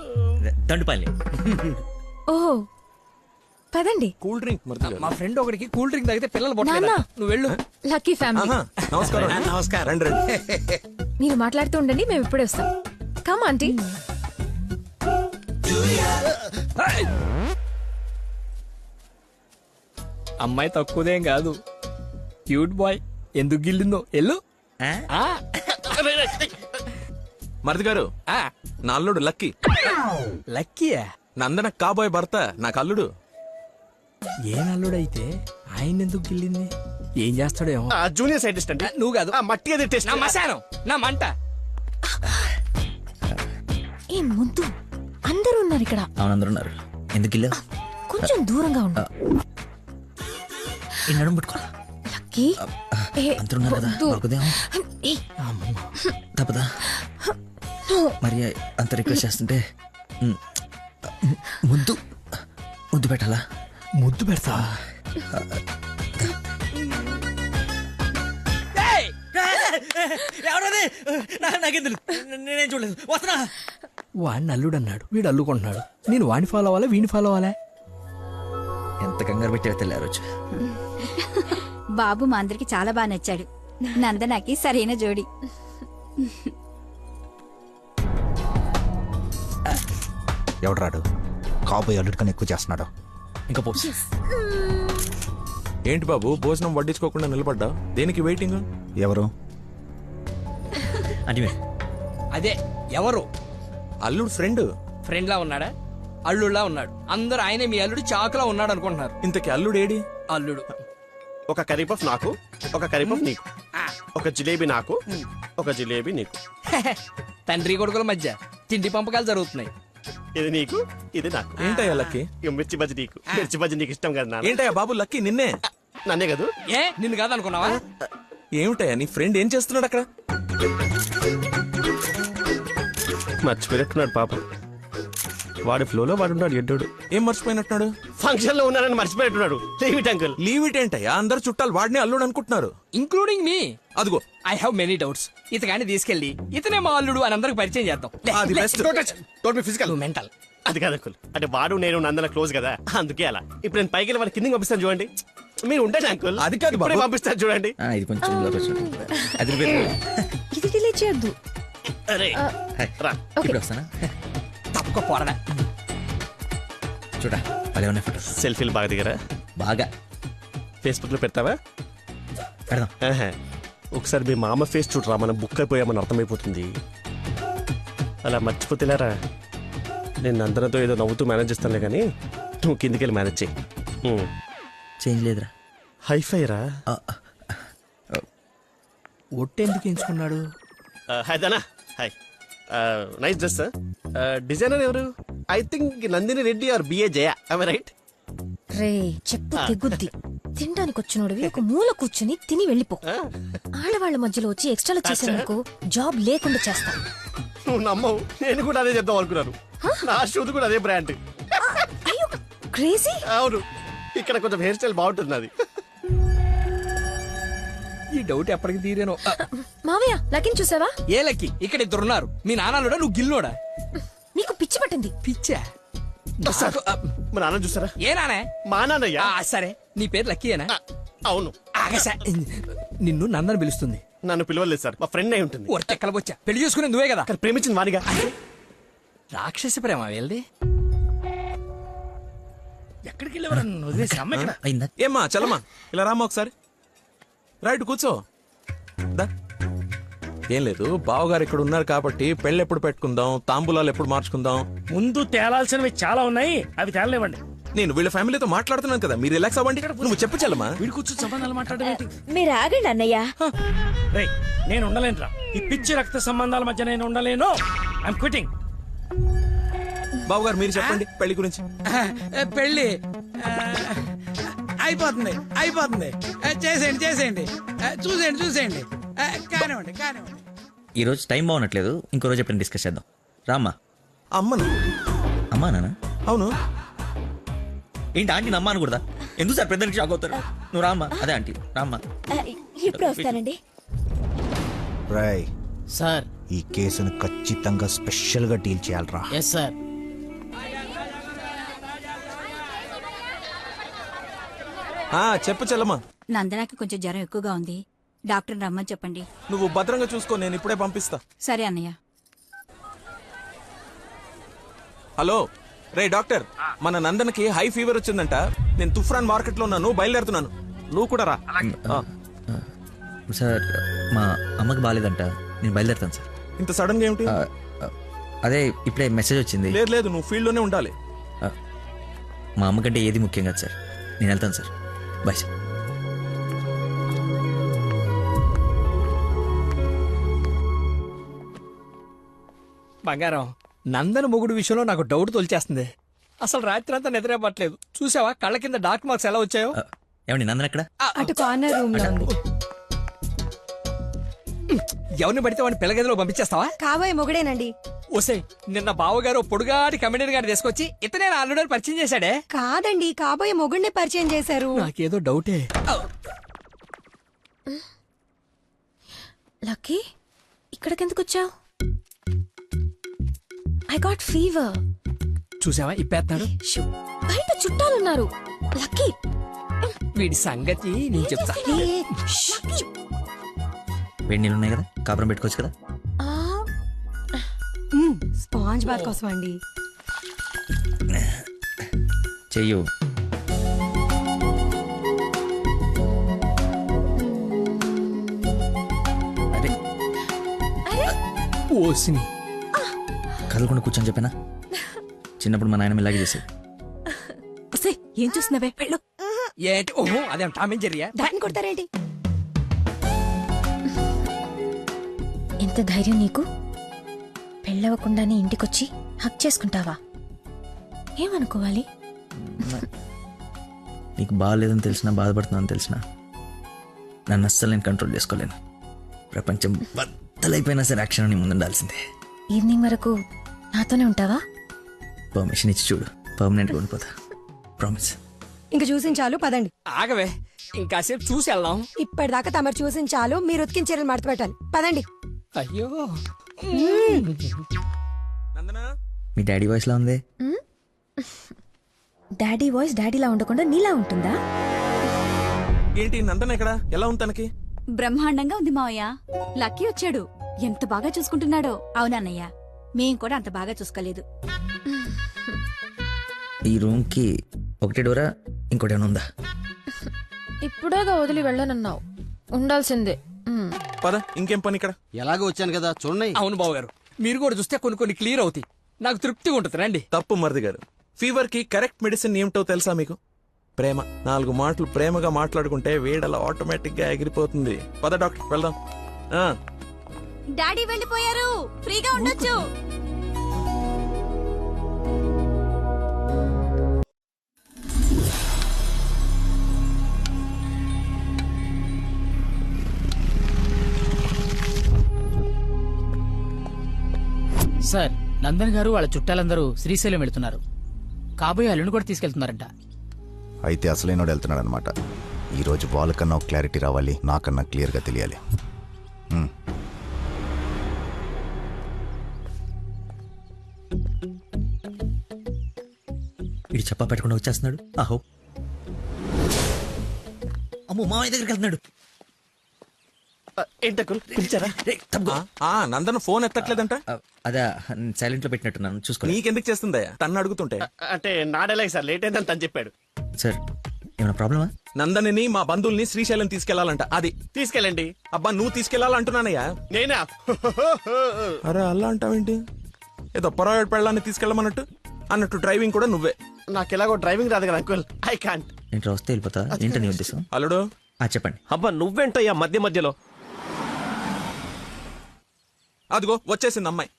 దండుపల్లి. ఓహో, పదండి. Cool drink. మా ఫ్రెండ్ ఒకడికి కూల్ డ్రింక్ తాగితే పిల్లలు నాన్న. పుట్టలేదు. నువ్వు వెళ్ళు. Lucky family. నమస్కారం. నమస్కారం. రండి రండి. మీరు మాట్లాడుతూ ఉండండి, మేము ఇప్పుడే వస్తాం. Come aunty. అమ్మాయి తక్కువదేం కాదు, క్యూట్ బాయ్. ఎందుకు గిల్లిందో ఎల్లు. మరిది గారు, నా అల్లుడు లక్కీ. లక్కీయా? నందన కాబోయే భర్త నాకు అల్లుడు. ఏ నల్లుడైతే ఆయన ఎందుకు గిల్లింది? ఏం చేస్తాడేమో. జూనియర్ సైంటిస్ట్ అంటే నువ్వు కాదు, మట్టి అది టెస్ట్. నా మశానం, నా మంట. ఏ ముద్దు, అందరూ ఉన్నారు ఇక్కడ. అవునందరూ ఉన్నారు. ఎందుకు ఇల్లు? కొంచెం దూరంగా ఉండు. ఈ నడుము పట్టుకోరా. లక్కీ. అందరూ ఉన్నారు కదా, దొరకదేమో. తప్పదా? మరి అంత రిక్వెస్ట్ చేస్తుంటే ముద్దు ముద్దు పెట్టాలా? ముద్దు పెడతా. నాకేం తెలుసు, నేనేం చూడలేదు. వస్తున్నా. వాడిని అల్లుడు అన్నాడు, వీడు అల్లుకుంటున్నాడు. నేను వాడిని ఫాలో అవ్వాలా వీడిని ఫాలో అవ్వాలా? ఎంత కంగారు పెట్టారో తెలియారు. బాబు మా అందరికి చాలా బాగా నచ్చాడు. నందనకి సరైన జోడి. ఎవడరాడు? కాబోయే అల్లుడి కన్నా ఎక్కువ చేస్తున్నాడు. ఇంకా పోసి. ఏంటి బాబు, భోజనం వడ్డించుకోకుండా నిలబడ్డా? దేనికి వెయిటింగ్? ఎవరు? అంటే అదే ఎవరు? అల్లుడు ఫ్రెండ్. ఫ్రెండ్ లా ఉన్నాడా? అల్లుడులా ఉన్నాడు. అందరూ ఆయనే మీ అల్లుడు చాకులా ఉన్నాడు అనుకుంటున్నారు. ఇంతకీ అల్లుడు ఏడి? అల్లుడు ఒక కర్రీ పఫ్ నాకు, ఒక కర్రీ పఫ్ నీకు, ఒక జిలేబీ నాకు, ఒక జిలేబీ నీకు. తండ్రి కొడుకుల మధ్య తిండి పంపకాలు జరుగుతున్నాయి. ఇది నీకు, ఇది నాకు. ఏంటయ్యా లక్కీ? మిర్చి బజ్జి నీకు, మిర్చి బజ్జి నీకు ఇష్టం కదా నాన్న. ఏంటయ్యా బాబు లక్కీ నిన్నే? నన్నే కదా. ఏ నిన్ను కాదనుకున్నావా? ఏమిటయ్యా నీ ఫ్రెండ్ ఏం చేస్తున్నాడు అక్కడ? మర్చిపోయినట్టున్నాడు పాప. వాడి ఫ్లోలో వాడు ఉన్నాడు. ఎడ్డోడు ఏం మర్చిపోయినట్టున్నాడు? ఫంక్షన్ లో ఉన్నానని మర్చిపోయినట్టున్నాడు. Leave it uncle. Leave it ఏంటయ్యా? అందరు చుట్టాలు వాడిని అల్లుడు అనుకుంటున్నారు, ఇంక్లూడింగ్ మీ. అదిగో ఐ హావ్ మెనీ డౌట్స్. ఇతగాని తీసుకెళ్లి ఇతనే మా అల్లుడు అని అందరికి పరిచయం చేద్దాం. అది బెస్ట్. Physical mental. అది కాదు అంకుల్. అంటే వాడు నేను నందన క్లోజ్ కదా, అందుకే అలా. ఇప్పుడు నేను పైకి వెళ్ళి వాడి కిందకి పంపిస్తాను చూడండి. మీరు ఉండండి అంకుల్. అది కాదు బాబు. పంపిస్తాను చూడండి. ఇది కొంచెం ఇది డిలీట్ చేయొద్దు. అరే రా. ఇప్పుడు వస్తానా? తప్పక పోరడా. చూడా భలే ఉన్నాయి ఫోటో. సెల్ఫీలు బాగా దిగరా? బాగా. ఫేస్బుక్ లో పెడతావా? పెడదాం. ఒకసారి మీ మామ ఫేస్ చూడరా, మనం బుక్ అయిపోయామని అర్థమైపోతుంది. అలా మర్చిపోతేలేరా. నేను నందనతో ఏదో నవ్వుతూ మేనేజ్ చేస్తానులే కానీ నువ్వు కిందికి వెళ్ళి మేనేజ్ చేయి. చేంజ్ లేదురా. హైఫై రా. ఒట్టెందుకు ఎంచుకున్నాడు? Hi Dana. Hi. Nice dress. Designer ఎవరు? I think Nandini Reddy or BA Jaya. I right? రే చెప్పు తెగుద్ది. తినడానికి వచ్చినోడివి ఒక మూల కూర్చుని తిని వెళ్ళిపో. ఆడవాళ్ళ మధ్యలో వచ్చి ఎక్స్ట్రాలు చేసేందుకు జాబ్ లేకుండా చేస్తా. నువ్వు నమ్మవు, నేను కూడా అదే చెప్దాం అనుకున్నాను. నా షూది కూడా అదే బ్రాండ్. క్రేజీ. అవును, ఇక్కడ కొంచెం హెయిర్ స్టైల్ బాగుంటుంది అది. ఈ డౌట్ ఎప్పటికి తీరేనో. మావయ్య లక్కీని చూసావా? ఏ లక్కీ? ఇక్కడ ఇద్దరున్నారు. మీ నాన్నలోడా నువ్వు గిల్లోడా? నీకు పిచ్చి పట్టింది. పిచ్చా? మా నాన్న చూసారా? ఏ నానే? మా నాన్నయ్య. సరే నీ పేరు లక్కీయేనా? అవును. నిన్ను నందన పిలుస్తుంది. నన్ను పిలవలేదు సార్, మా ఫ్రెండ్ అయి ఉంటుంది. ఎక్కలబొచ్చా పెళ్లి చేసుకునే నువ్వే కదా. ప్రేమించింది వానిగా. రాక్షస ప్రేమ వెళ్ళి ఎక్కడికి వెళ్ళేవారు? ఏమ్మా చలమా ఇలా రామ్మా ఒకసారి. రైట్ కూర్చో. ఏం లేదు, బావగారు ఇక్కడ ఉన్నారు కాబట్టి పెళ్ళి ఎప్పుడు పెట్టుకుందాం, తాంబూలాలు ఎప్పుడు మార్చుకుందాం. ముందు తేలాల్సినవి చాలా ఉన్నాయి, అవి తేలనివ్వండి. నేను వీళ్ళ ఫ్యామిలీతో మాట్లాడుతున్నాను కదా, మీరు రిలాక్స్ అవ్వండి. నువ్వు చెప్పు చలమా. వీడి కూర్చొని సంబంధాలు మాట్లాడేంటి? మీరు ఆగండి అన్నయ్య. రేయ్ నేను ఉండలేనురా. ఈ పిచ్చి రక్త సంబంధాల మధ్య నేను ఉండలేను. I'm quitting. బావగారు మీరు చెప్పండి పెళ్లి గురించి. పెళ్లి అయిపోతుంది అయిపోతుంది. చేసేయండి చేసేయండి. చూసేయండి కానివ్వండి కానివ్వండి. ఈ రోజు టైం బాగున్నట్లేదు, ఇంకో రోజు ఎప్పుడైనా డిస్కస్ చేద్దాం. రామ్మా. అమ్మను. అమ్మా నాన్న? అవును. ఏంటి ఆంటీ అమ్మ అనకూడదా? ఎందుకు సార్ పెద్దనికి షాక్ అవుతారు? నువ్వు రామ్మా. అదే ఆంటీ రామ్మా. ఇప్పుడు వస్తానండి. రాయ్ సార్, ఈ కేసును ఖచ్చితంగా స్పెషల్ గా డీల్ చేయాలరా. Yes sir. చెప్పు చెల్లమ్మా. నందనాకి కొంచెం జ్వరం ఎక్కువగా ఉంది, డాక్టర్ రమ్మని చెప్పండి. నువ్వు భద్రంగా చూసుకో, నేను ఇప్పుడే పంపిస్తా. సరే అన్నయ్య. హలో రే డాక్టర్, మన నందనకి హై ఫీవర్ వచ్చిందంట. నేను తుఫ్రాన్ మార్కెట్ లో ఉన్నాను, బయలుదేరుతున్నాను. నువ్వు కూడా రా. సార్ మా అమ్మకి బాగాలేదంట, నేను బయలుదేరుతాను సార్. ఇంత సడన్ గా ఏమిటి? అదే ఇప్పుడే మెసేజ్ వచ్చింది. లేదు లేదు, నువ్వు ఫీల్డ్ లోనే ఉండాలి. మా అమ్మకంటే ఏది ముఖ్యం కాదు సార్, నేను వెళ్తాను సార్. Bye sir. బంగారం, నందన మొగుడు విషయంలో నాకు డౌట్ తొలిచేస్తుంది. అసలు రాత్రి అంతా నిద్రపట్లేదు. చూసావా కళ్ళ కింద డార్క్ మార్క్స్ ఎలా వచ్చాయో? ఏమండి నందన ఎక్కడ? అటు కార్నర్ రూమ్ లో ఉంది. ఎవరిని పడితే వాడిని పిల్లగదిలో పంపించేస్తావా? కాబోయే మొగుడేనండి. ఓసే, నిన్న బావగారు పొడుగాటి కమిడీని గారిని తీసుకొచ్చి ఇతనే ఆల్రెడీ పరిచయం చేశాడే. కాదండి, కాబోయే మొగుడిని పరిచయం చేశారు. నాకేదో డౌటే. లక్కీ ఇక్కడికెందుకు వచ్చావు? I got fever. చూసావా ఇప్పేస్తాడు. బయట చుట్టాలున్నారు. లక్కీ వీడి సంగతి నేను చెప్తా. వేడి నీళ్ళు ఉన్నాయి కదా, కాపురం పెట్టుకోవచ్చు కదా. స్పాంజ్ బాత్ కోసం అండి. చెయ్యు. ఓసిని కదలకుండా కూర్చొని చెప్పానా? చిన్నప్పుడు మా నాయనమ్మ ఇలాగే చేసేది. ఏం చూస్తున్నావే వెళ్ళు. ఏంటి ఓహో అదేం టామ్ అండ్ జెర్రీయా? దాన్ని కొడతారేంటి? ఎంత ధైర్యం నీకు? పెళ్ళవకుండానే ఇంటికొచ్చి హక్ చేసుకుంటావా? ఏమనుకోవాలి? నీకు బాగాలేదని తెలిసినా, బాధపడుతున్నాను తెలిసినా నన్ను అస్సలు నేను కంట్రోల్ చేసుకోలేను. ప్రపంచం బద్దలైపోయినా సరే యాక్షన్ నీ ముందు ఉండాల్సిందే. ఈవినింగ్ వరకు నాతోనే ఉంటావా? పర్మిషన్ ఇచ్చి చూడు, పర్మనెంట్గా ఉండిపోతా. ప్రామిస్. ఇంక చూసించాలు పదండి. ఆగవే ఇంకాసేపు చూసి వెళ్దాం. ఇప్పటిదాకా తమరు చూసించాలు, మీరు ఉతికిన చీరలు మడత పెట్టాలి. పదండి. అయ్యో మీ డాడీ వాయిస్ లా ఉంది. డాడీ వాయిస్ డాడీలా ఉండకుండా నీలా ఉంటుందా? ఏంటి నందన ఇక్కడ? ఎలా ఉంది తనకి? బ్రహ్మాండంగా ఉంది మావయ్య. లక్కీ వచ్చాడు. ఎంత బాగా చూసుకుంటున్నాడో. అవునన్నయ్య, మేం కూడా అంత బాగా చూసుకోలేదు. ఈ రూమ్ కి ఒకటే డోరా, ఇంకోటి ఏమైనా ఉందా? ఇప్పుడేగా వదిలి వెళ్ళనన్నావు, ఉండాల్సిందే. పద, ఇంకేం పని ఇక్కడ? ఎలాగో వచ్చాను కదా చూడండి. అవును బాబు గారు, మీరు కూడా చూస్తే కొన్ని క్లియర్ అవుతాయి. నాకు తృప్తిగా ఉంటుంది. రండి. తప్పు మరిది గారు. ఫీవర్ కి కరెక్ట్ మెడిసిన్ ఏమిటో తెలుసా మీకు? ప్రేమ. 4 మాటలు ప్రేమగా మాట్లాడుకుంటే వేడలా ఆటోమేటిక్ గా ఎగిరిపోతుంది. పద డాక్టర్ వెళ్దాం. డాడీ వెళ్ళిపోయారు, ఫ్రీగా ఉండొచ్చు. సార్, నందన్ గారు వాళ్ళ చుట్టాలందరూ శ్రీశైలం వెళ్తున్నారు. కాబోయే అల్లుని కూడా తీసుకెళ్తున్నారంట. అయితే అసలైనోడు వెళ్తున్నాడు అనమాట. ఈరోజు వాళ్ళకన్నా ఒక క్లారిటీ రావాలి, నాకన్నా క్లియర్గా తెలియాలి. వీడు చెప్పా పెట్టకుండా వచ్చేస్తున్నాడు. ఆహో, అమ్మో, మామయ్య దగ్గరికి వెళ్తున్నాడు. నందన ఫోన్ ఎత్తట్లేదంట. అదే సైలెంట్ లో పెట్టినట్టున్నాను, చూసుకో. నీకెందుకు చేస్తుందా? తన్ను అడుగుతుంటే. అంటే నాడేలాగ సార్, లేట్ అయిందని తను చెప్పాడు. సార్, ఏమైనా ప్రాబ్లమా? నందనిని మా బంధువుల్ని శ్రీశైలం తీసుకెళ్లాలంట. అది తీసుకెళ్ళండి. అబ్బా, నువ్వు తీసుకెళ్లాలంటున్నానయ్యా. నేనా? అరే అలా అంటావేంటి? ఏదో పొరపాటు పెళ్ళాన్ని తీసుకెళ్ళమన్నట్టు అన్నట్టు డ్రైవింగ్ కూడా నువ్వే. నాకు ఎలాగో డ్రైవింగ్ రాదు కదా అంకుల్. I can't. ఏంటి వస్తే వెళ్ళిపోతా? ఏంటని ఉద్దేశం? అల్లుడు చెప్పండి. అబ్బా నువ్వేంటయ్యా మధ్యలో? అదిగో వచ్చేసింది అమ్మాయి.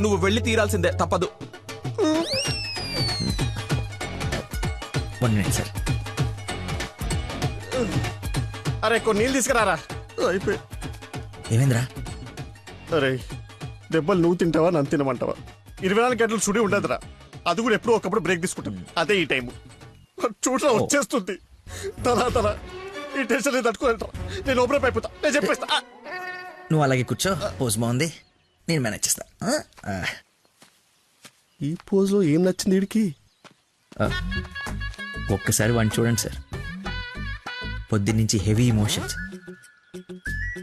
నువ్వు వెళ్ళి తీరాల్సిందే, తప్పదు. 1 minute సార్. అరే కొన్ని నీళ్ళు తీసుకురారా. అయిపోయి. ఏమైందిరా? అరే దెబ్బలు నువ్వు తింటావా, నన్ను తినమంటావా? 24 గంటలు చుడి ఉండదురా. అది కూడా ఎప్పుడో ఒకప్పుడు బ్రేక్ తీసుకుంటాం. అదే ఈ టైం. చూడరా వచ్చేస్తుంది. తలా ఈ టెన్షన్ తట్టుకోలేటరా. నేను ఓపెన్ అయిపోతా. నేను చెప్పేస్తా. నువ్వు అలాగే కూర్చో. పోజ్ బాగుంది, నేను మేనేజ్ చేస్తా. ఈ పోజ్ లో ఏం నచ్చింది వీడికి? ఒక్కసారి వాడిని చూడండి సార్. పొద్దున్నుంచి హెవీ ఇమోషన్స్.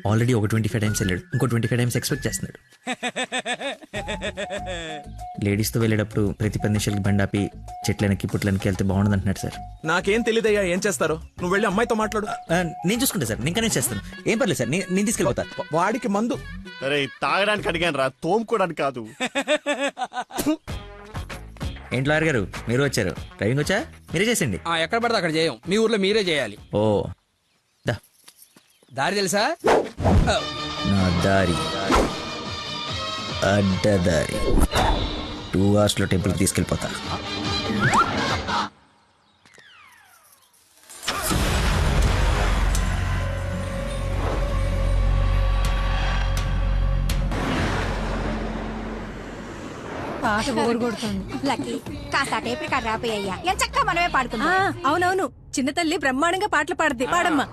ఆల్రెడీ ఒక 25 టైమ్స్ వెళ్ళాడు, ఇంకో 25 టైమ్స్ ఎక్స్పెక్ట్ చేస్తున్నాడు. లేడీస్తో వెళ్ళేటప్పుడు ప్రతి 10 నిమిషాలకి బండాపి చెట్లనికి పుట్లనికి వెళ్తే బాగుండదు అంటున్నాడు సార్. నాకేం తెలియదయ్యా ఏం చేస్తారో. నువ్వు వెళ్ళి అమ్మాయితో మాట్లాడు. నేను చూసుకుంటా సార్, నేను కనెక్ట్ చేస్తాను. ఏం పర్లేదు సార్, నేను తీసుకెళ్ళిపోతా. వాడికి మందు. అరే తాగడానికి అడిగాను రా, తోముకోవడానికి కాదు. ఏంటి లాయర్ గారు, మీరు వచ్చారు? డ్రైవింగ్ వచ్చా? మీరే చేసండి. ఎక్కడ పడితే అక్కడ చేయం. మీ ఊర్లో మీరే చేయాలి. ఓ దారి తెలుసా? నా దారి అడ్డదారి. 2 hours లో టెంపుల్కి తీసుకెళ్ళిపోతా. పాట బోర్ కొడుతుంది. లక్కీ, కాస్త టేప్ రికార్డ్ రాపోయ్యా. ఎంచక్కా మనమే పాడుకుందాం. అవునవును, చిన్న తల్లి బ్రహ్మాండంగా పాటలు పాడుద్ది. పాడమ్మా.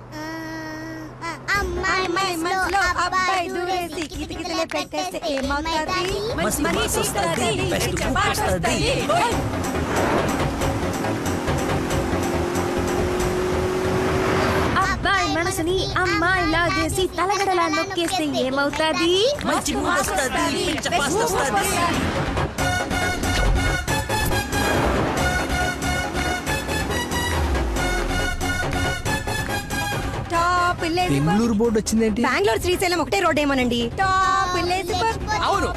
అమ్మాయి మనసులో అబ్బాయి దూరేసి కితకితలే పెట్టేస్తే ఏమవుతుంది? మరి వస్తుంది. అబ్బాయి మనసుని అమ్మాయి లాగేసి తలగడలా నొక్కేస్తే ఏమవుతాది? బెంగళూరు బోర్డు వచ్చిందేంటి? బెంగళూరు శ్రీశైలం ఒకటే రోడ్ ఏమోనండి. అవును.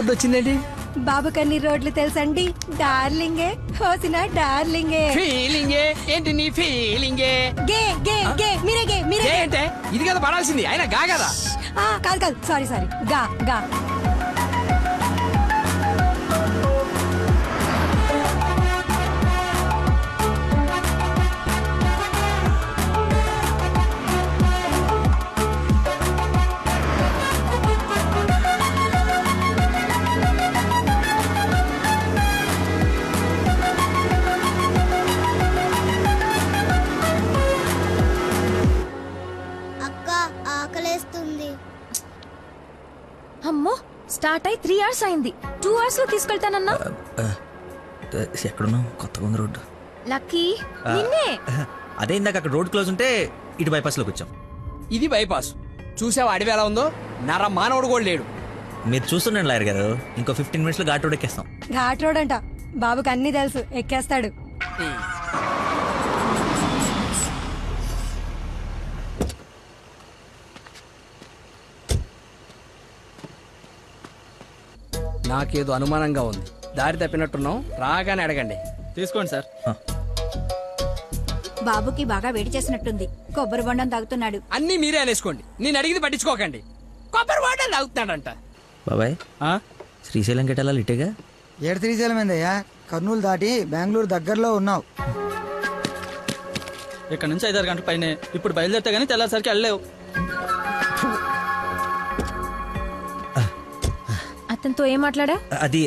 బోర్డు వచ్చిందండి. బాబు కన్ని రోడ్లు తెలుసండి. డార్లింగే హోసిన డార్లింగే. ఫీలింగే ఏంటి నీ ఫీలింగే? గే గే గే మీరే గే మీరే గే అంటే ఇది కదా పడాల్సింది, అయినా గా కదా. కాదు కాదు సారీ సారీ గా గా. అమ్మో స్టార్ట్ అయి 3 hours అయింది. 2 hours లో తీసుకెళ్తానన్నా. ఎక్కడున్నావు? కొత్తగా ఉంది రోడ్డు. లక్కీ నిన్నే. అదే ఇందాక అక్కడ రోడ్ క్లోజ్ ఉంటే ఇటు బైపాస్ లోకి వచ్చాం. ఇది బైపాస్. చూసావా అడవి ఎలా ఉందో? నర మానవుడు కూడా లేడు. మీరు చూస్తుండండి లాయర్ గారు, ఇంకో 15 minutes లో ఘాట్ రోడ్ ఎక్కేస్తాం. ఘాట్ రోడ్ అంట. బాబుకి అన్ని తెలుసు, ఎక్కేస్తాడు. నాకేదో అనుమానంగా ఉంది. దారి తప్పినట్టున్నాం, రాగానే అడగండి. తీసుకోండి సార్. బాబుకి బాగా వేడి చేసినట్టుంది, కొబ్బరి బొండం తాగుతున్నాడు. అన్ని మీరే అనేసుకోండి, నేను అడిగింది పట్టించుకోకండి. కొబ్బరి వాటర్ తాగుతున్నాడంట. బాబాయ్ శ్రీశైలం గెటాలి ఇటేగా? ఏడు శ్రీశైలం ఏందయ్యా? కర్నూలు దాటి బెంగళూరు దగ్గరలో ఉన్నావు. ఇక్కడ నుంచి 5-6 గంటల పైనే. ఇప్పుడు బయలుదేరితే గానీ తెల్లారిసరికి వెళ్ళలేవు. అతనితో ఏం మాట్లాడా? అది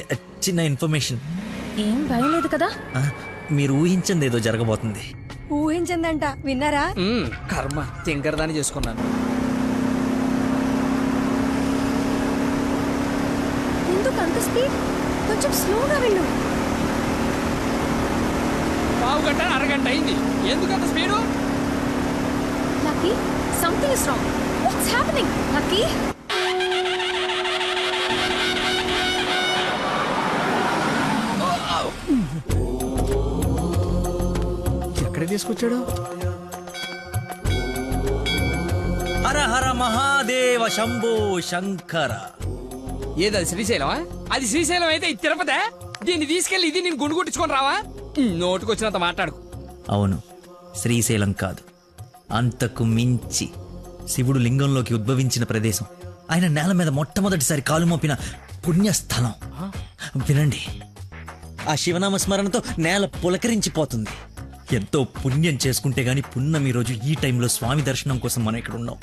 చిన్న ఇన్ఫర్మేషన్. ఏం భయం లేదు కదా? మీరు ఊహించింది ఏదో జరగబోతుంది. ఊహించిందంట, విన్నారా? కర్మ తింకరదాన్ని చేసుకున్నాను. ఎందుకు అంత స్పీడ్? కొంచెం స్లోగా వెళ్ళు. పావు గంట అరగంట అయింది, ఎందుకంత speed? Lucky something is wrong. What's happening? Lucky ఎక్కడ తీసుకొచ్చాడు? హర హర మహాదేవ శంభో శంకర. ఏదది శ్రీశైలమా? అది శ్రీశైలం అయితే ఇది తిరుపతే. దీన్ని తీసుకెళ్లి ఇది నేను గుండు కొట్టించుకొని రావా? నోటుకొచ్చినంత మాట్లాడుకు. అవును, శ్రీశైలం కాదు, అంతకు మించి శివుడు లింగంలోకి ఉద్భవించిన ప్రదేశం, ఆయన నేల మీద మొట్టమొదటిసారి కాలు మోపిన పుణ్యస్థలం. వినండి, ఆ శివనామ స్మరణతో నేల పులకరించిపోతుంది. ఎంతో పుణ్యం చేసుకుంటే గాని పున్నమి రోజు ఈ టైంలో స్వామి దర్శనం కోసం మనం ఇక్కడ ఉన్నాం.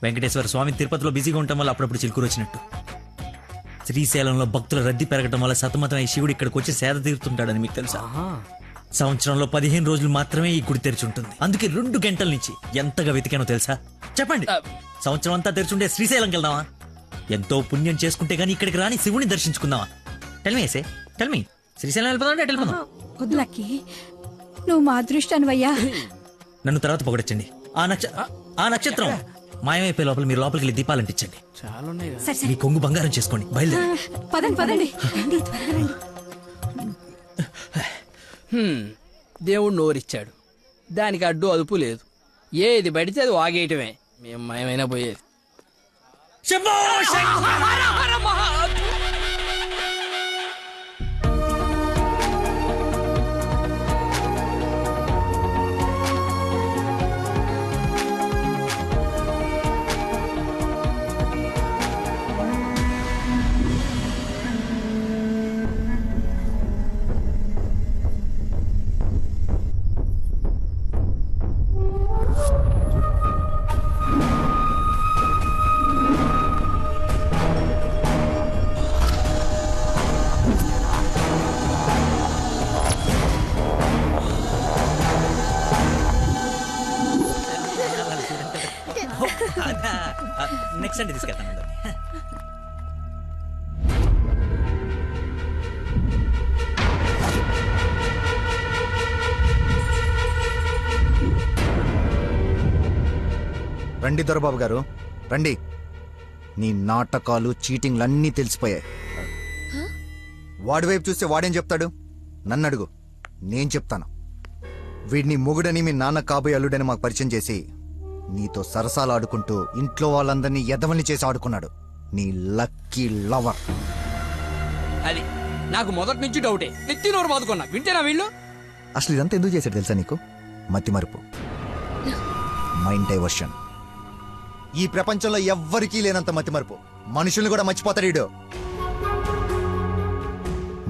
వెంకటేశ్వర స్వామి తిరుపతిలో బిజీగా ఉండటం వల్ల అప్పుడప్పుడు చిలుకూరు వచ్చినట్టు. శ్రీశైలంలో భక్తుల రద్దీ పెరగడం వల్ల సతమతం ఈ శివుడు ఇక్కడికి వచ్చి సేద తీరుతుంటాడని మీకు తెలుసా? సంవత్సరంలో 15 రోజులు మాత్రమే ఈ గుడి తెరిచి ఉంటుంది. అందుకే 2 గంటల నుంచి ఎంతగా వెతికానో తెలుసా? చెప్పండి, సంవత్సరం అంతా తెరిచుంటే శ్రీశైలంకి వెళ్దామా? ఎంతో పుణ్యం చేసుకుంటే గానీ ఇక్కడికి రాని శివుని దర్శించుకుందామా? టెల్మీ టెల్మీ శ్రీశైలం వెళ్ళిపోదాం అంటే వెళ్ళిపోదాం. వద్దులకి, నువ్వు మా అదృష్టానివయ్యా. నన్ను తర్వాత పొగడొచ్చండి. ఆ నక్షత్రం మాయమైపోయే లోపల మీరు లోపలికి వెళ్ళి దీపాలు అంటించండి. మీ కొంగు బంగారం చేసుకోండి. బయలుదేరి పదండి పదండి. దేవుడు నోరిచ్చాడు, దానికి అడ్డు అదుపు లేదు. ఏది పడితే అది వాగేయటమే. మేము మయమైనా పోయేది. నెక్స్ట్ అంటే తీసుకెళ్తాను. రండి దొరబాబు గారు, రండి. నీ నాటకాలు చీటింగ్లన్నీ తెలిసిపోయాయి. వాడి వైపు చూస్తే వాడేం చెప్తాడు? నన్ను అడుగు, నేను చెప్తాను. వీడిని మొగుడని మీ నాన్న కాబోయే అల్లుడని మాకు పరిచయం చేసి నీతో సరసాలు ఆడుకుంటూ ఇంట్లో వాళ్ళందరినీ ఎదవల్ని చేసి ఆడుకున్నాడు నీ లక్కీ లవర్. అది నాకు మొదటి నుంచి డౌటే. నెత్తి నోరు బాదుకున్నా వింటేనా వీళ్ళు? అసలు ఇదంతా ఎందుకు చేశాడు తెలుసా నీకు? మతి మరుపు, మైండ్ డైవర్షన్. ఈ ప్రపంచంలో ఎవ్వరికీ లేనంత మతి మరుపు. మనుషుల్ని కూడా మర్చిపోతాడు వీడు.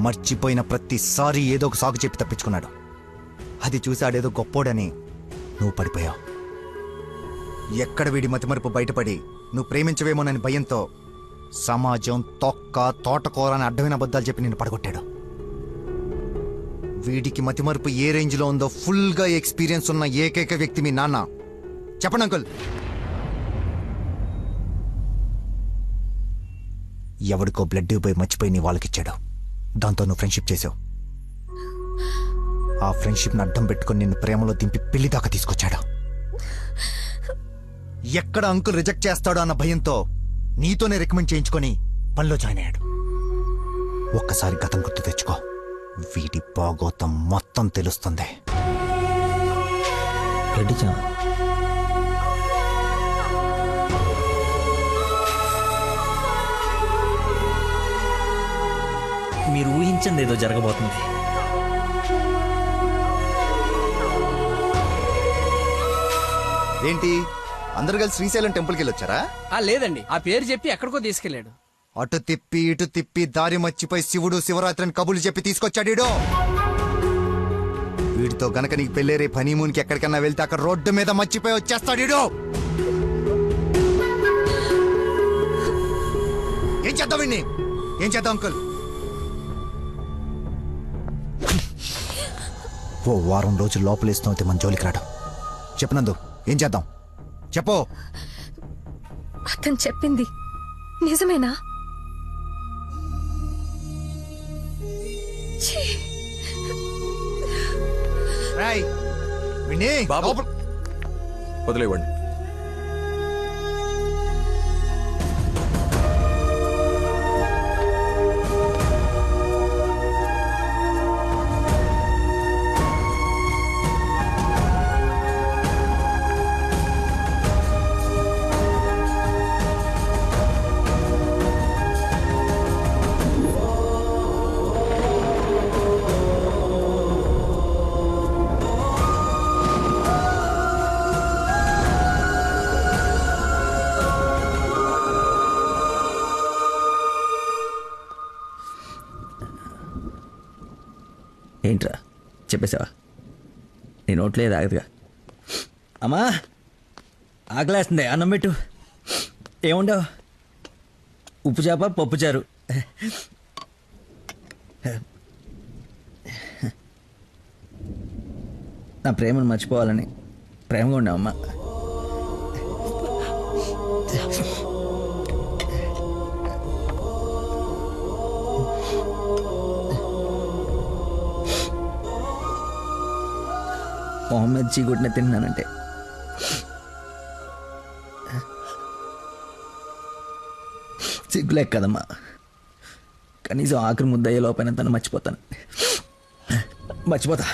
మర్చిపోయిన ప్రతిసారి ఏదో ఒక సాకు చెప్పి తప్పించుకున్నాడు. అది చూసి ఆడేదో గొప్పోడని నువ్వు పడిపోయావు. ఎక్కడ వీడి మతిమరుపు బయటపడి నువ్వు ప్రేమించవేమోనని భయంతో సమాజం తొక్క తోటకూర అని అడ్డమైన అబద్ధాలు చెప్పి నిన్ను పడగొట్టాడు. వీడికి మతిమరుపు ఏ రేంజ్లో ఉందో ఫుల్గా ఎక్స్పీరియన్స్ ఉన్న ఏకైక వ్యక్తి మీ నాన్న. చెప్పండి అంకుల్. ఎవడికో బ్లడ్ పోయి మర్చిపోయి నీ వాళ్ళకిచ్చాడు. దాంతో నువ్వు ఫ్రెండ్షిప్ చేసావు. ఆ ఫ్రెండ్షిప్ని అడ్డం పెట్టుకుని నిన్ను ప్రేమలో దింపి పెళ్లి దాకా తీసుకొచ్చాడు. ఎక్కడ అంకుల్ రిజెక్ట్ చేస్తాడో అన్న భయంతో నీతోనే రికమెండ్ చేయించుకొని పనిలో జాయిన్ అయ్యాడు. ఒక్కసారి గతం గుర్తు తెచ్చుకో, వీడి బాగోతం మొత్తం తెలుస్తుంది. మీరు ఊహించింది ఏదో జరగబోతుంది. ఏంటి అందరు కలిసి శ్రీశైలం టెంపుల్కి వెళ్ళొచ్చారా? లేదండి, ఆ పేరు చెప్పి ఎక్కడికో తీసుకెళ్లాడు. అటు తిప్పి ఇటు తిప్పి దారి మర్చిపోయి శివుడు శివరాత్రిని కబులు చెప్పి తీసుకొచ్చాడు. వీడితో గనక నీకు పెళ్ళేరే హనీమూన్కి ఎక్కడికన్నా వెళ్తే అక్కడ రోడ్డు మీద మర్చిపోయి వచ్చేస్తాడు. ఏం చేద్దాం వీడిని? ఏం చేద్దాం అంకుల్? ఓ వారం రోజులు లోపలేస్తూ అయితే మన జోలికి రాడు. చెప్పనందు ఏం చేద్దాం చెప్పు. అతను చెప్పింది నిజమేనా? వదిలేవండి. ఏంట్రా చెప్పేసావా? నీ నోట్లేదు ఆగదుగా. అమ్మా ఆకలేస్తుంది, అన్నం పెట్టు. ఏముండవు? ఉప్పు చేప పప్పుచారు. నా ప్రేమను మర్చిపోవాలని ప్రేమగా ఉండవమ్మా. మొహమ్మద్ చీగుడ్ని తిన్నానంటే సిగ్గులేక కదమ్మా. కనీసం ఆఖరి ముద్దయ్యే లోపైన తను మర్చిపోతాను. మర్చిపోతా.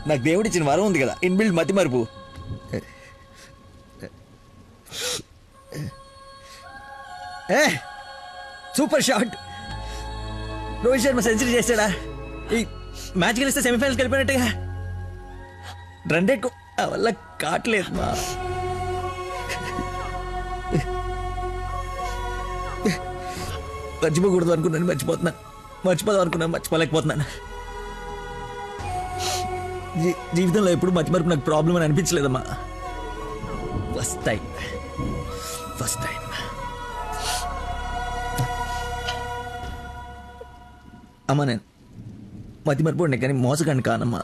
నాకు దేవుడిచ్చిన వరం ఉంది కదా, ఇన్బిల్డ్ మతి మరుపు. Super shot. Rohit Sharma century చేశాడా? ఈ మ్యాచ్ గెలిస్తే సెమీఫైనల్కి వెళ్ళిపోయినట్టుగా. రన్ రేట్ వల్ల కావట్లేదు మా. మర్చిపోకూడదు అనుకున్నాను, మర్చిపోతున్నాను. మర్చిపోదాం అనుకున్నాను, మర్చిపోలేకపోతున్నాను. జీవితంలో ఎప్పుడు మర్చిమరుపు నాకు ప్రాబ్లం అని అనిపించలేదమ్మా. ఫస్ట్ టైం అమ్మా. నేను మతిమరుపు ఉండే కానీ మోసగాన్ని కానమ్మా.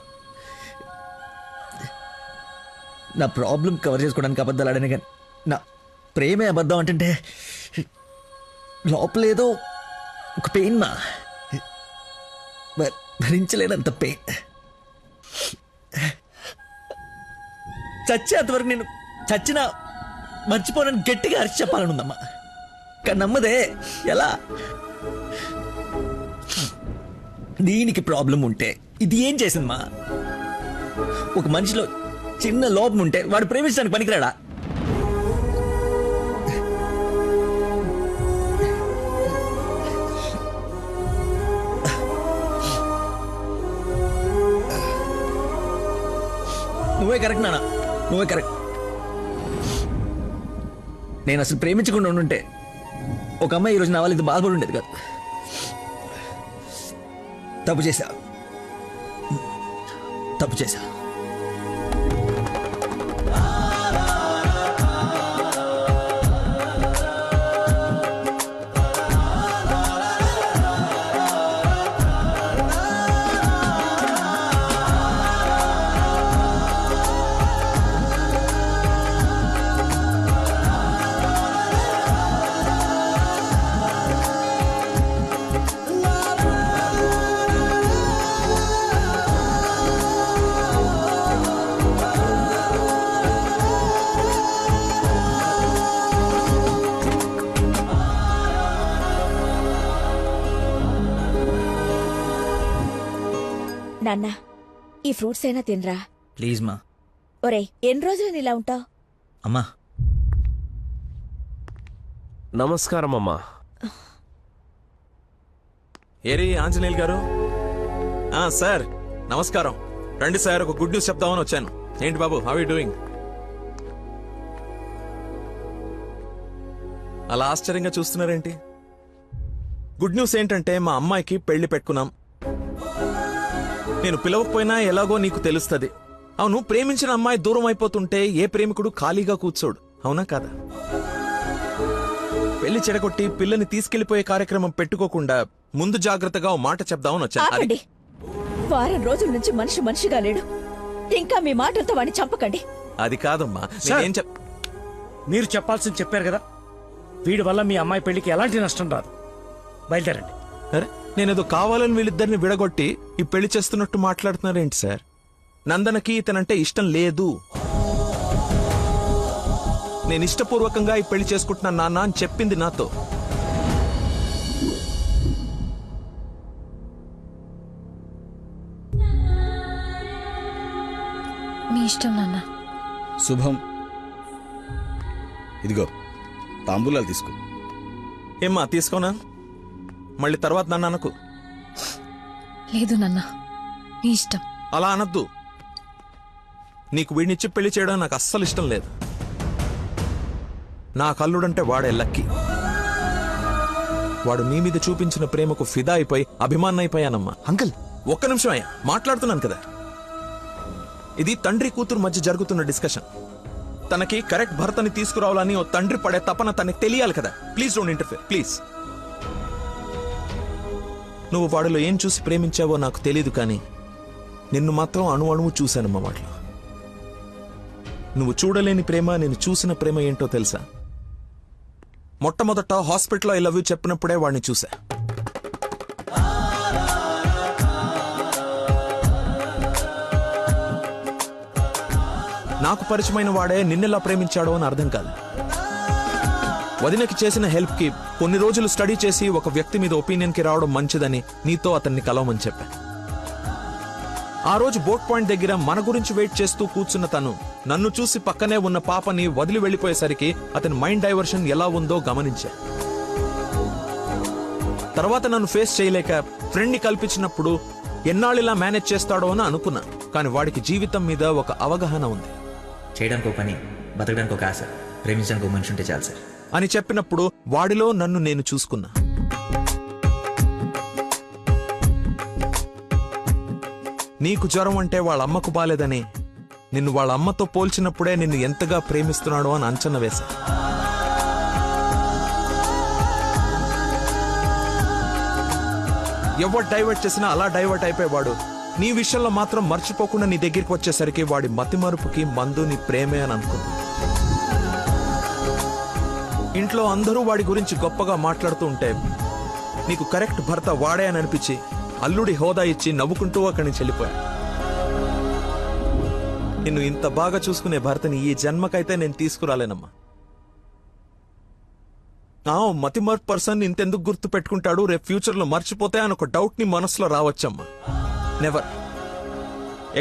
నా ప్రాబ్లం కవర్ చేసుకోవడానికి అబద్ధాలు ఆడాను కానీ నా ప్రేమే అబద్ధం అంటే లోపలేదో ఒక పెయిన్ మా, భరించలేనంత పెయిన్. చచ్చేంతవరకు నేను చచ్చినా మర్చిపోనని గట్టిగా అరిచి చెప్పాలని ఉందమ్మా. కానీ నమ్మదే. ఎలా? దీనికి ప్రాబ్లం ఉంటే ఇది ఏం చేసిందమ్మా? ఒక మనిషిలో చిన్న లోపం ఉంటే వాడు ప్రేమించడానికి పనికిరాడా? నువ్వే కరెక్ట్ నాన్న, నువ్వే కరెక్ట్. నేను అసలు ప్రేమించకుండా ఉండుంటే ఒక అమ్మాయి ఈరోజు నా వాళ్ళు ఇది బాధపడి ఉండేది కాదు. తప్పు చేశా. నాన్న, ఈ ఫ్రూట్స్ అయినా తినరా. ప్లీజ్ మా. ఒరే, ఎన్ని రోజులు ఇలా ఉంటావు? అమ్మా. నమస్కారం అమ్మా. ఏరి ఆంజనేయులు గారు. సార్ నమస్కారం. రండి సార్, ఒక గుడ్ న్యూస్ చెప్దామని వచ్చాను. ఏంటి బాబు, హౌ యూ డూయింగ్? అలా ఆశ్చర్యంగా చూస్తున్నారేంటి? గుడ్ న్యూస్ ఏంటంటే మా అమ్మాయికి పెళ్లి పెట్టుకున్నాం. నేను పిలవకపోయినా ఎలాగో నీకు తెలుస్తుంది. అవును, ప్రేమించిన అమ్మాయి దూరం అయిపోతుంటే ఏ ప్రేమికుడు ఖాళీగా కూర్చోడు, అవునా కాదా? పెళ్లి చెడగొట్టి పిల్లని తీసుకెళ్లిపోయే కార్యక్రమం పెట్టుకోకుండా ముందు జాగ్రత్తగా ఓ మాట చెప్దామని వచ్చాను. ఆపండి. వారం రోజుల నుంచి మనిషిగా లేడు. ఇంకా మీ మాటలతో వాడిని చంపకండి. అది కాదమ్మా, మీరు చెప్పాల్సింది చెప్పారు కదా. వీడి వల్ల మీ అమ్మాయి పెళ్లికి ఎలాంటి నష్టం రాదు. బయలుదేరండి. అరే, నేనేదో కావాలని వీళ్ళిద్దరిని విడగొట్టి ఈ పెళ్లి చేస్తున్నట్టు మాట్లాడుతున్నారేంటి సార్? నందనకి ఇతనంటే ఇష్టం లేదు. నేను ఇష్టపూర్వకంగా ఈ పెళ్లి చేసుకుంటున్నాను నాన్న అని చెప్పింది నాతో. మీ ఇష్టం నాన్న. శుభం. ఇదిగో తాంబూలాలు తీసుకో. ఏమ్మా, తీసుకోనా? మళ్ళీ తర్వాత నన్ను అనకు. లేదు నాన్న, మీ ఇష్టం. అలా అనద్దు. నీకు వీడినిచ్చి పెళ్లి చేయడం నాకు అస్సలు ఇష్టం లేదు. నా కల్లుడంటే వాడే లక్కీ. వాడు నీ మీద చూపించిన ప్రేమకు ఫిదా అయిపోయి అభిమానైపోయానమ్మా. అంకుల్, ఒక్క నిమిషం అయ్యా, మాట్లాడుతున్నాను కదా. ఇది తండ్రి కూతురు మధ్య జరుగుతున్న డిస్కషన్. తనకి కరెక్ట్ భర్తని తీసుకురావాలని ఓ తండ్రి పడే తపన తనకి తెలియాలి కదా. Please don't interfere, please. నువ్వు వాడిలో ఏం చూసి ప్రేమించావో నాకు తెలీదు, కానీ నిన్ను మాత్రం అణువు చూశానమ్మా వాటిలో. నువ్వు చూడలేని ప్రేమ, నేను చూసిన ప్రేమ ఏంటో తెలుసా? మొట్టమొదట హాస్పిటల్లో ఐ లవ్ యూ చెప్పినప్పుడే వాడిని చూసా. నాకు పరిచయమైన వాడే నిన్నెలా ప్రేమించాడో అని అర్థం కాదు. వదినకి చేసిన హెల్ప్ కి కొన్ని రోజులు స్టడీ చేసి ఒక వ్యక్తి మీద ఒపీనియన్ కి రావడం మంచిదని నీతో అతన్ని కలవమని చెప్పా. ఆ రోజు బోట్ పాయింట్ దగ్గర మన గురించి వెయిట్ చేస్తూ కూర్చున్న తను నన్ను చూసి పక్కనే ఉన్న పాపని వదిలి వెళ్లిపోయేసరికి అతని మైండ్ డైవర్షన్ ఎలా ఉందో గమనించా. తర్వాత నన్ను ఫేస్ చేయలేక ఫ్రెండ్ ని కల్పించినప్పుడు ఎన్నాళ్ళిలా మేనేజ్ చేస్తాడో అని అనుకున్నా. కానీ వాడికి జీవితం మీద ఒక అవగాహన ఉంది. చేయడానికి ఒక పని, బతకడానికి ఒక ఆశ, ప్రేమించడానికి ఒక మనిషి ఉంటే చాలు సార్ అని చెప్పినప్పుడు వాడిలో నన్ను నేను చూసుకున్నా. నీకు జ్వరం అంటే వాళ్ళ అమ్మకు బాలేదని నిన్ను వాళ్ళ అమ్మతో పోల్చినప్పుడే నిన్ను ఎంతగా ప్రేమిస్తున్నాడో అని అంచనా వేశా. ఎవరు డైవర్ట్ చేసినా అలా డైవర్ట్ అయిపోయేవాడు నీ విషయంలో మాత్రం మర్చిపోకుండా నీ దగ్గరికి వచ్చేసరికి వాడి మతిమరుపుకి మందు నీ ప్రేమే అని అనుకున్నా. ఇంట్లో అందరూ వాడి గురించి గొప్పగా మాట్లాడుతూ ఉంటే నీకు కరెక్ట్ భర్త వాడే అని అనిపించి అల్లుడి హోదా ఇచ్చి నవ్వుకుంటూ అక్కడి నుంచి వెళ్ళిపోయా. నిన్ను ఇంత బాగా చూసుకునే భర్తని ఈ జన్మకైతే నేను తీసుకురాలేనమ్మా. మతిమర్పు పర్సన్ ఇంతెందుకు గుర్తు పెట్టుకుంటాడు, రేపు ఫ్యూచర్ లో మర్చిపోతే అని ఒక డౌట్ ని మనసులో రావచ్చమ్మా. నెవర్.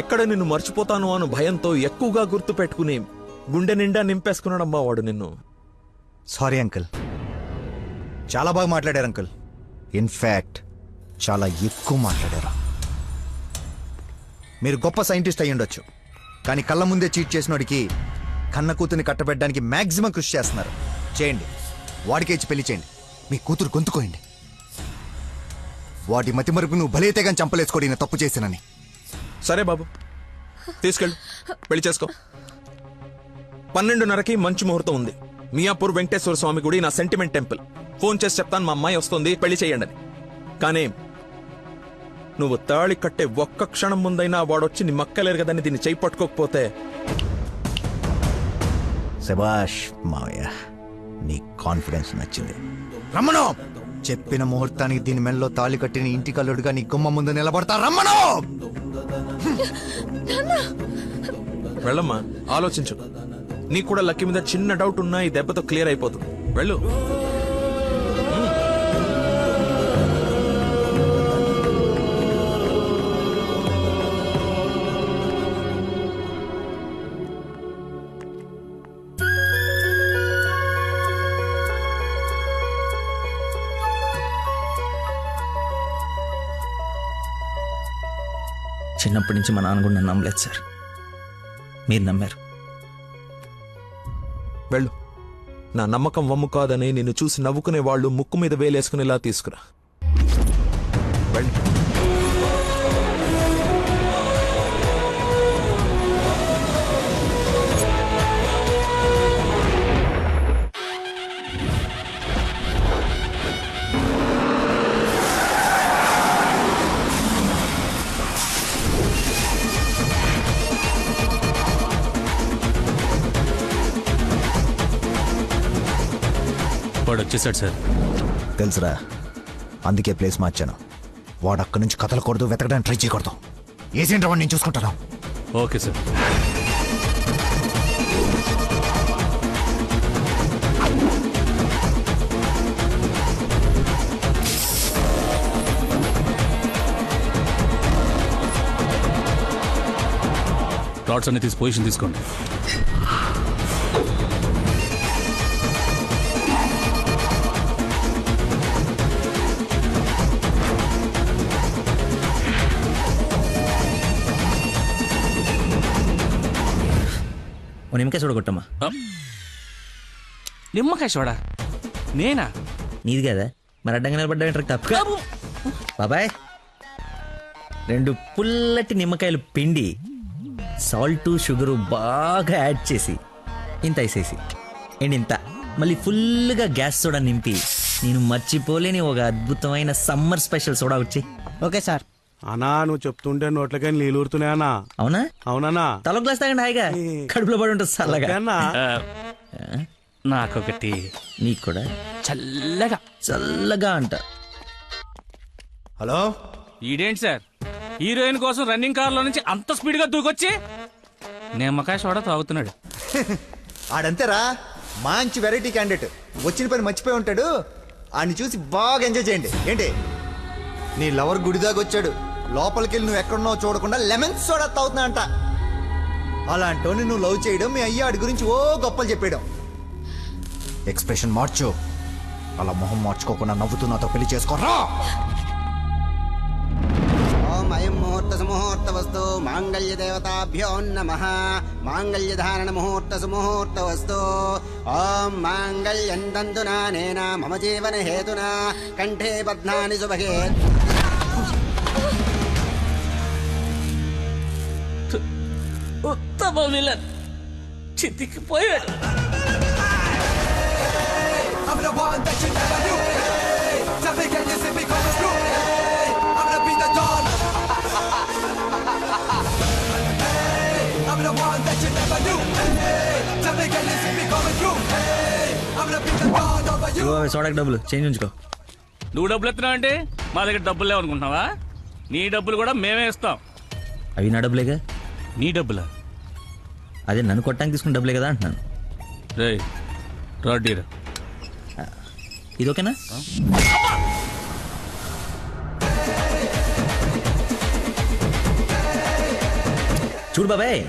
ఎక్కడ నిన్ను మర్చిపోతాను అను భయంతో ఎక్కువగా గుర్తు పెట్టుకుని గుండె నిండా నింపేసుకున్నాడమ్మా వాడు నిన్ను. సారీ అంకుల్, చాలా బాగా మాట్లాడారు అంకుల్. ఇన్ఫాక్ట్ చాలా ఎక్కువ మాట్లాడారు. మీరు గొప్ప సైంటిస్ట్ అయి ఉండొచ్చు, కానీ కళ్ళ ముందే చీట్ చేసినోడికి కన్న కూతుర్ని కట్టబెట్టడానికి మాక్సిమం కృషి చేస్తున్నారు. చేయండి, వాడికే ఇచ్చి పెళ్లి చేయండి. మీ కూతురు గొంతుకోయండి. వాటి మతి మరుపు నువ్వు బలైతే కానీ చంపలేసుకోడి నేను తప్పు చేశానని. సరే బాబు, తీసుకెళ్ళు, పెళ్లి చేసుకో. 12:30కి మంచి ముహూర్తం ఉంది. మియాపూర్ వెంకటేశ్వర స్వామి గుడి, నా సెంటిమెంట్ టెంపుల్. ఫోన్ చేసి చెప్తాను, మా అమ్మాయి వస్తుంది, పెళ్లి చేయండి అని. కానీ నువ్వు తాళి కట్టే ఒక్క క్షణం ముందైనా వాడొచ్చి నీ మక్కలేరు కదని దీన్ని చేయి పట్టుకోకపోతే. శభాష్ మావయ్య, నీ కాన్ఫిడెన్స్ నచ్చింది. రమ్మను. చెప్పిన ముహూర్తానికి దీని మెల్లో తాళి కట్టిన ఇంటి కల్లుడుగా నీ గుమ్మ ముందు నిలబడతా. రమ్మను. వెళ్ళమ్మా, ఆలోచించు. నీకు కూడా లక్కీ మీద చిన్న డౌట్ ఉన్నా ఈ దెబ్బతో క్లియర్ అయిపోతుంది. వెళ్ళు. చిన్నప్పటి నుంచి మా నాన్న కూడా నన్ను నమ్మలేదు సార్. మీరు నమ్మారు. వెళ్ళు. నా నమ్మకం వమ్ము కాదని నిన్ను చూసి నవ్వుకునే వాళ్ళు ముక్కు మీద వేలేసుకునేలా తీసుకురా. వెళ్ళు. వాడు వచ్చేసాడు సార్. తెలుసురా, అందుకే ప్లేస్ మార్చాను. వాడు అక్కడి నుంచి కదలకూడదు, వెతకడానికి ట్రై చేయకూడదు. ఏజెంట్ వాడిని నేను చూసుకుంటాను. Okay sir. రాడ్స్ అన్ని తీసి పొజిషన్ తీసుకోండి. నిమ్మకాయ చూడగొట్టమ్మా. నిమ్మకాయ చూడా? నేనా? నీది కదా, మరి అడ్డంగా నిలబడ్డా తప్ప. బాబాయ్, 2 పుల్లటి నిమ్మకాయలు పిండి సాల్ట్ షుగరు బాగా యాడ్ చేసి ఇంత వేసేసి ఇంత మళ్ళీ ఫుల్గా గ్యాస్ సోడా నింపి నేను మర్చిపోలేని ఒక అద్భుతమైన సమ్మర్ స్పెషల్ సోడా వచ్చి. Okay sir. అన్నా, నువ్వు చెప్తుంటే నోట్లకై నీళ్ళు ఊరుతున్నాయి అన్నా. అవునా? అవునన్నా. తల గ్లాస్ తాగండి హాయిగా, కడుపులో పడి ఉంటుంది చల్లగా. నాకొకటి. నీకు కూడా చల్లగా. చల్లగా అంట. హలో, ఈడేంటి సార్ హీరోయిన్ కోసం రన్నింగ్ కార్ లో నుంచి అంత స్పీడ్ గా దూకొచ్చి నిమ్మకాయ సోడా తాగుతున్నాడు. ఆడంతేరా, మంచి వెరైటీ క్యాండిడేట్. వచ్చిన పని మర్చిపోయి ఉంటాడు. ఆడిని చూసి బాగా ఎంజాయ్ చేయండి. ఏంటి, నీ లవర్ గుడిదాకా వచ్చాడు, లోపలికి నువ్వు ఎక్కడున్నావు చూడకుండా లెమన్ సోడా తాగుతున్నా అంట. అలాంటోని నువ్వు లవ్ చేయడం, మీ అయ్య ఆడి గురించి ఓ గొప్పలు చెప్పేయడం. ఎక్స్ప్రెషన్ మార్చు. అలా మొహం మార్చుకోకుండా నవ్వుతూ నాతో పెళ్లి చేసుకోరా. ఓం అయం ముహూర్త సుముహూర్త వస్తు మాంగళ్య దేవతాభ్యో నమః. మాంగళ్య ధారణ ముహూర్త సుముహూర్త వస్తు. ఓం మాంగళ్యం తంతునా నేన మమ జీవన హేతునా కంఠే బధ్నాని శుభగే. ఉత్తమ విలన్ చితికిపోయాడు. సోడాకి డబ్బులు చేంజ్ ఉంచుకో. నువ్వు డబ్బులు ఎత్తున్నావు అంటే మా దగ్గర డబ్బులు లేవనుకుంటున్నావా? నీ డబ్బులు కూడా మేమే ఇస్తాం. అవి నా డబ్బులేగా. నీ డబ్బులా? అదే నన్ను కొట్టడానికి తీసుకున్న డబ్బులే కదా అంటున్నాను. రే రాడ్డీరా, ఇది ఓకేనా? చూడు బాబాయ్,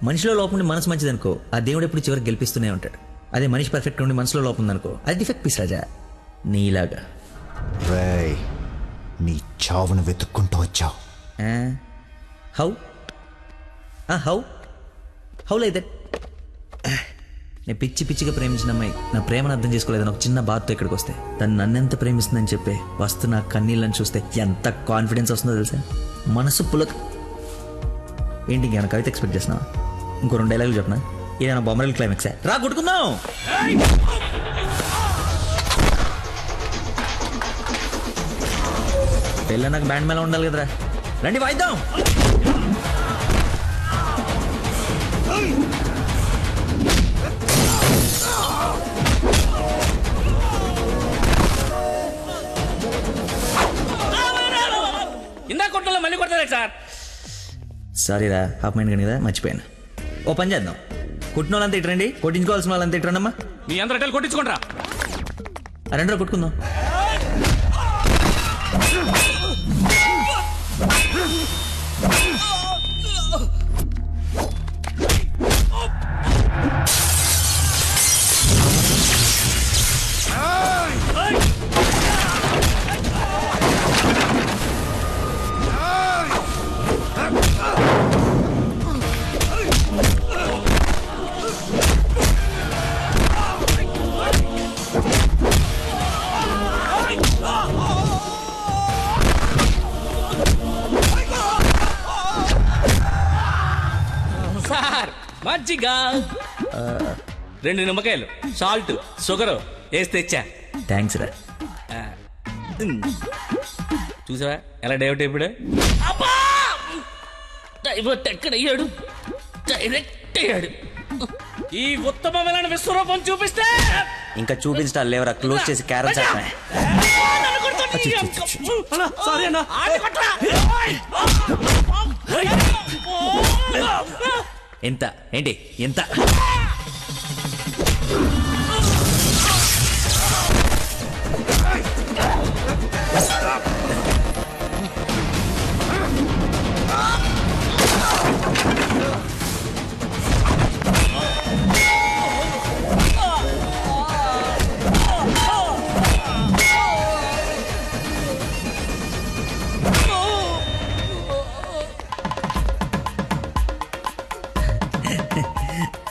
మనిషిలో లోపం ఉండి మనసు మంచిదనుకో, ఆ దేవుడు ఎప్పుడు చివరికి గెలిపిస్తూనే ఉంటాడు. అదే మనిషి పర్ఫెక్ట్ ఉండి మనసులో లోపం ఉందనుకో, అది డిఫెక్ట్ పీస్ రాజా, నీలాగా. రేయ్, నీ చావును వెతుక్కుంటూ వచ్చావు. How? How how like that? నేను పిచ్చి పిచ్చిగా ప్రేమించిన అమ్మాయి నా ప్రేమను అర్థం చేసుకోలేదని ఒక చిన్న బాధతో ఇక్కడికి వస్తే తను నన్నెంత ప్రేమిస్తుందని చెప్పే వస్తు నా కన్నీళ్ళని చూస్తే ఎంత కాన్ఫిడెన్స్ వస్తుందో తెలుసా? మనసు పులక. ఏంటి ఇంకేమైనా కవిత ఎక్స్పెక్ట్ చేస్తున్నావా? ఇంకో 2 డైలాగులు చెప్పనా? ఏదైనా బొమ్మరల్ క్లైమాక్సా? రా కొట్టుకుందాం. పెళ్ళ నాకు బ్యాండ్ మేళ ఉండాలి కదరా, రండి వాయిద్దాం. ఇందా కొట్టలో మళ్ళీ కొడతారా సార్? సారీరా, హాఫ్ మైండ్ కానీ కదా, మర్చిపోయాను. ఓ పని చేద్దాం, కొట్టిన వాళ్ళంతా ఇట్రండి, కొట్టించుకోవాల్సిన వాళ్ళంతా ఇట్రండమ్మా. మీ అందరూ కొట్టించుకుంటారా? రెండో కొట్టుకుందాం. సార్ మజ్జిగ 2 నిమ్మకాయలు, సాల్ట్, షుగర్ వేసి తెచ్చా. థ్యాంక్స్ రా. చూసావా ఎలా డైవర్ట్ అయిపోయాడు? డైవర్ట్ ఎక్కడయ్యాడు? డైరెక్ట్ అయ్యాడు. ఈ ఉత్తమమైన విశ్వరూపం చూపిస్తే ఇంకా చూపించడాలు లేవరా, క్లోజ్ చేసి క్యారమ్ చేస్తా. సారీ అన్న. ఎంత ఏంటి ఎంత?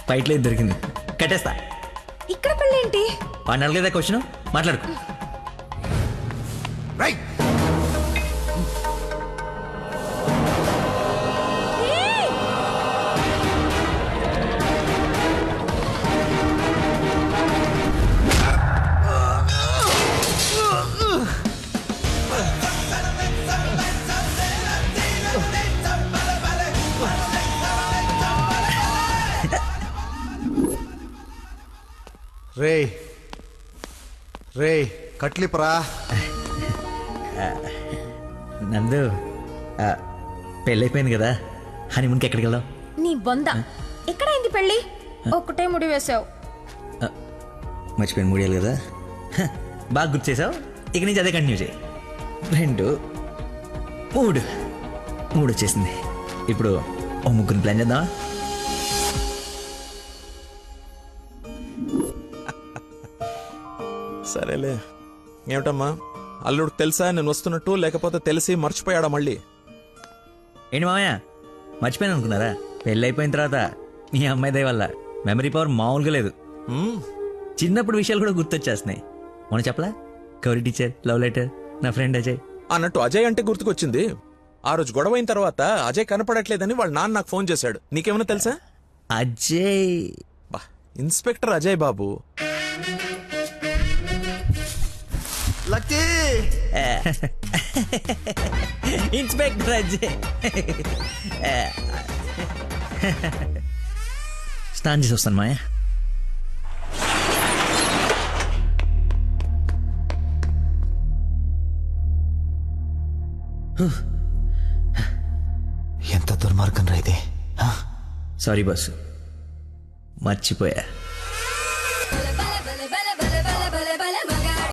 ఫైట్లో దొరికింది, కట్టేస్తా. ఇక్కడ పెళ్ళేంటి? వాడిని అడగలేదా క్వశ్చన్? మాట్లాడుకో. రే రే కట్లిపరా. నందు, పెళ్ళైపోయింది కదా, హనీమూన్కి ఎక్కడికి వెళ్దాం? నీ బొంద, ఎక్కడైంది పెళ్ళి? ఒక్కటే ముడి వేసావు. మర్చిపోయిన మూడేళ్ళు కదా, బాగా గుర్తు చేసావు. ఇక నుంచి అదే కంటిన్యూ చేయి. 2 3 వచ్చేసింది. ఇప్పుడు ఓ 3 ప్లాన్ చేద్దామా? సరేలే. ఏమిటమ్మా, అల్లుడికి తెలుసా నేను వస్తున్నట్టు, లేకపోతే తెలిసి మర్చిపోయాడా మళ్ళీ? ఏంటి మామయ్య, మర్చిపోయాను అనుకున్నారా? పెళ్ళి అయిపోయిన తర్వాత మీ అమ్మాయి దయ వల్ల మెమరీ పవర్ మామూలుగా లేదు. చిన్నప్పుడు విషయాలు కూడా గుర్తొచ్చేస్తున్నాయి. మొన్న చెప్పలా, గౌరీ టీచర్, లవ్ లెటర్, నా ఫ్రెండ్ అజయ్ అన్నట్టు అజయ్ అంటే గుర్తుకొచ్చింది. ఆ రోజు గొడవ అయిన తర్వాత అజయ్ కనపడట్లేదని వాళ్ళ నాన్న నాకు ఫోన్ చేశాడు. నీకేమైనా తెలుసా? Ajay inspector Ajay Babu. Lucky inspector Ajay. స్నానం చేసి వస్తాను మాయా. ఎంత దుర్మార్గం రా ఇది. సారీ బాసు, మర్చిపోయా.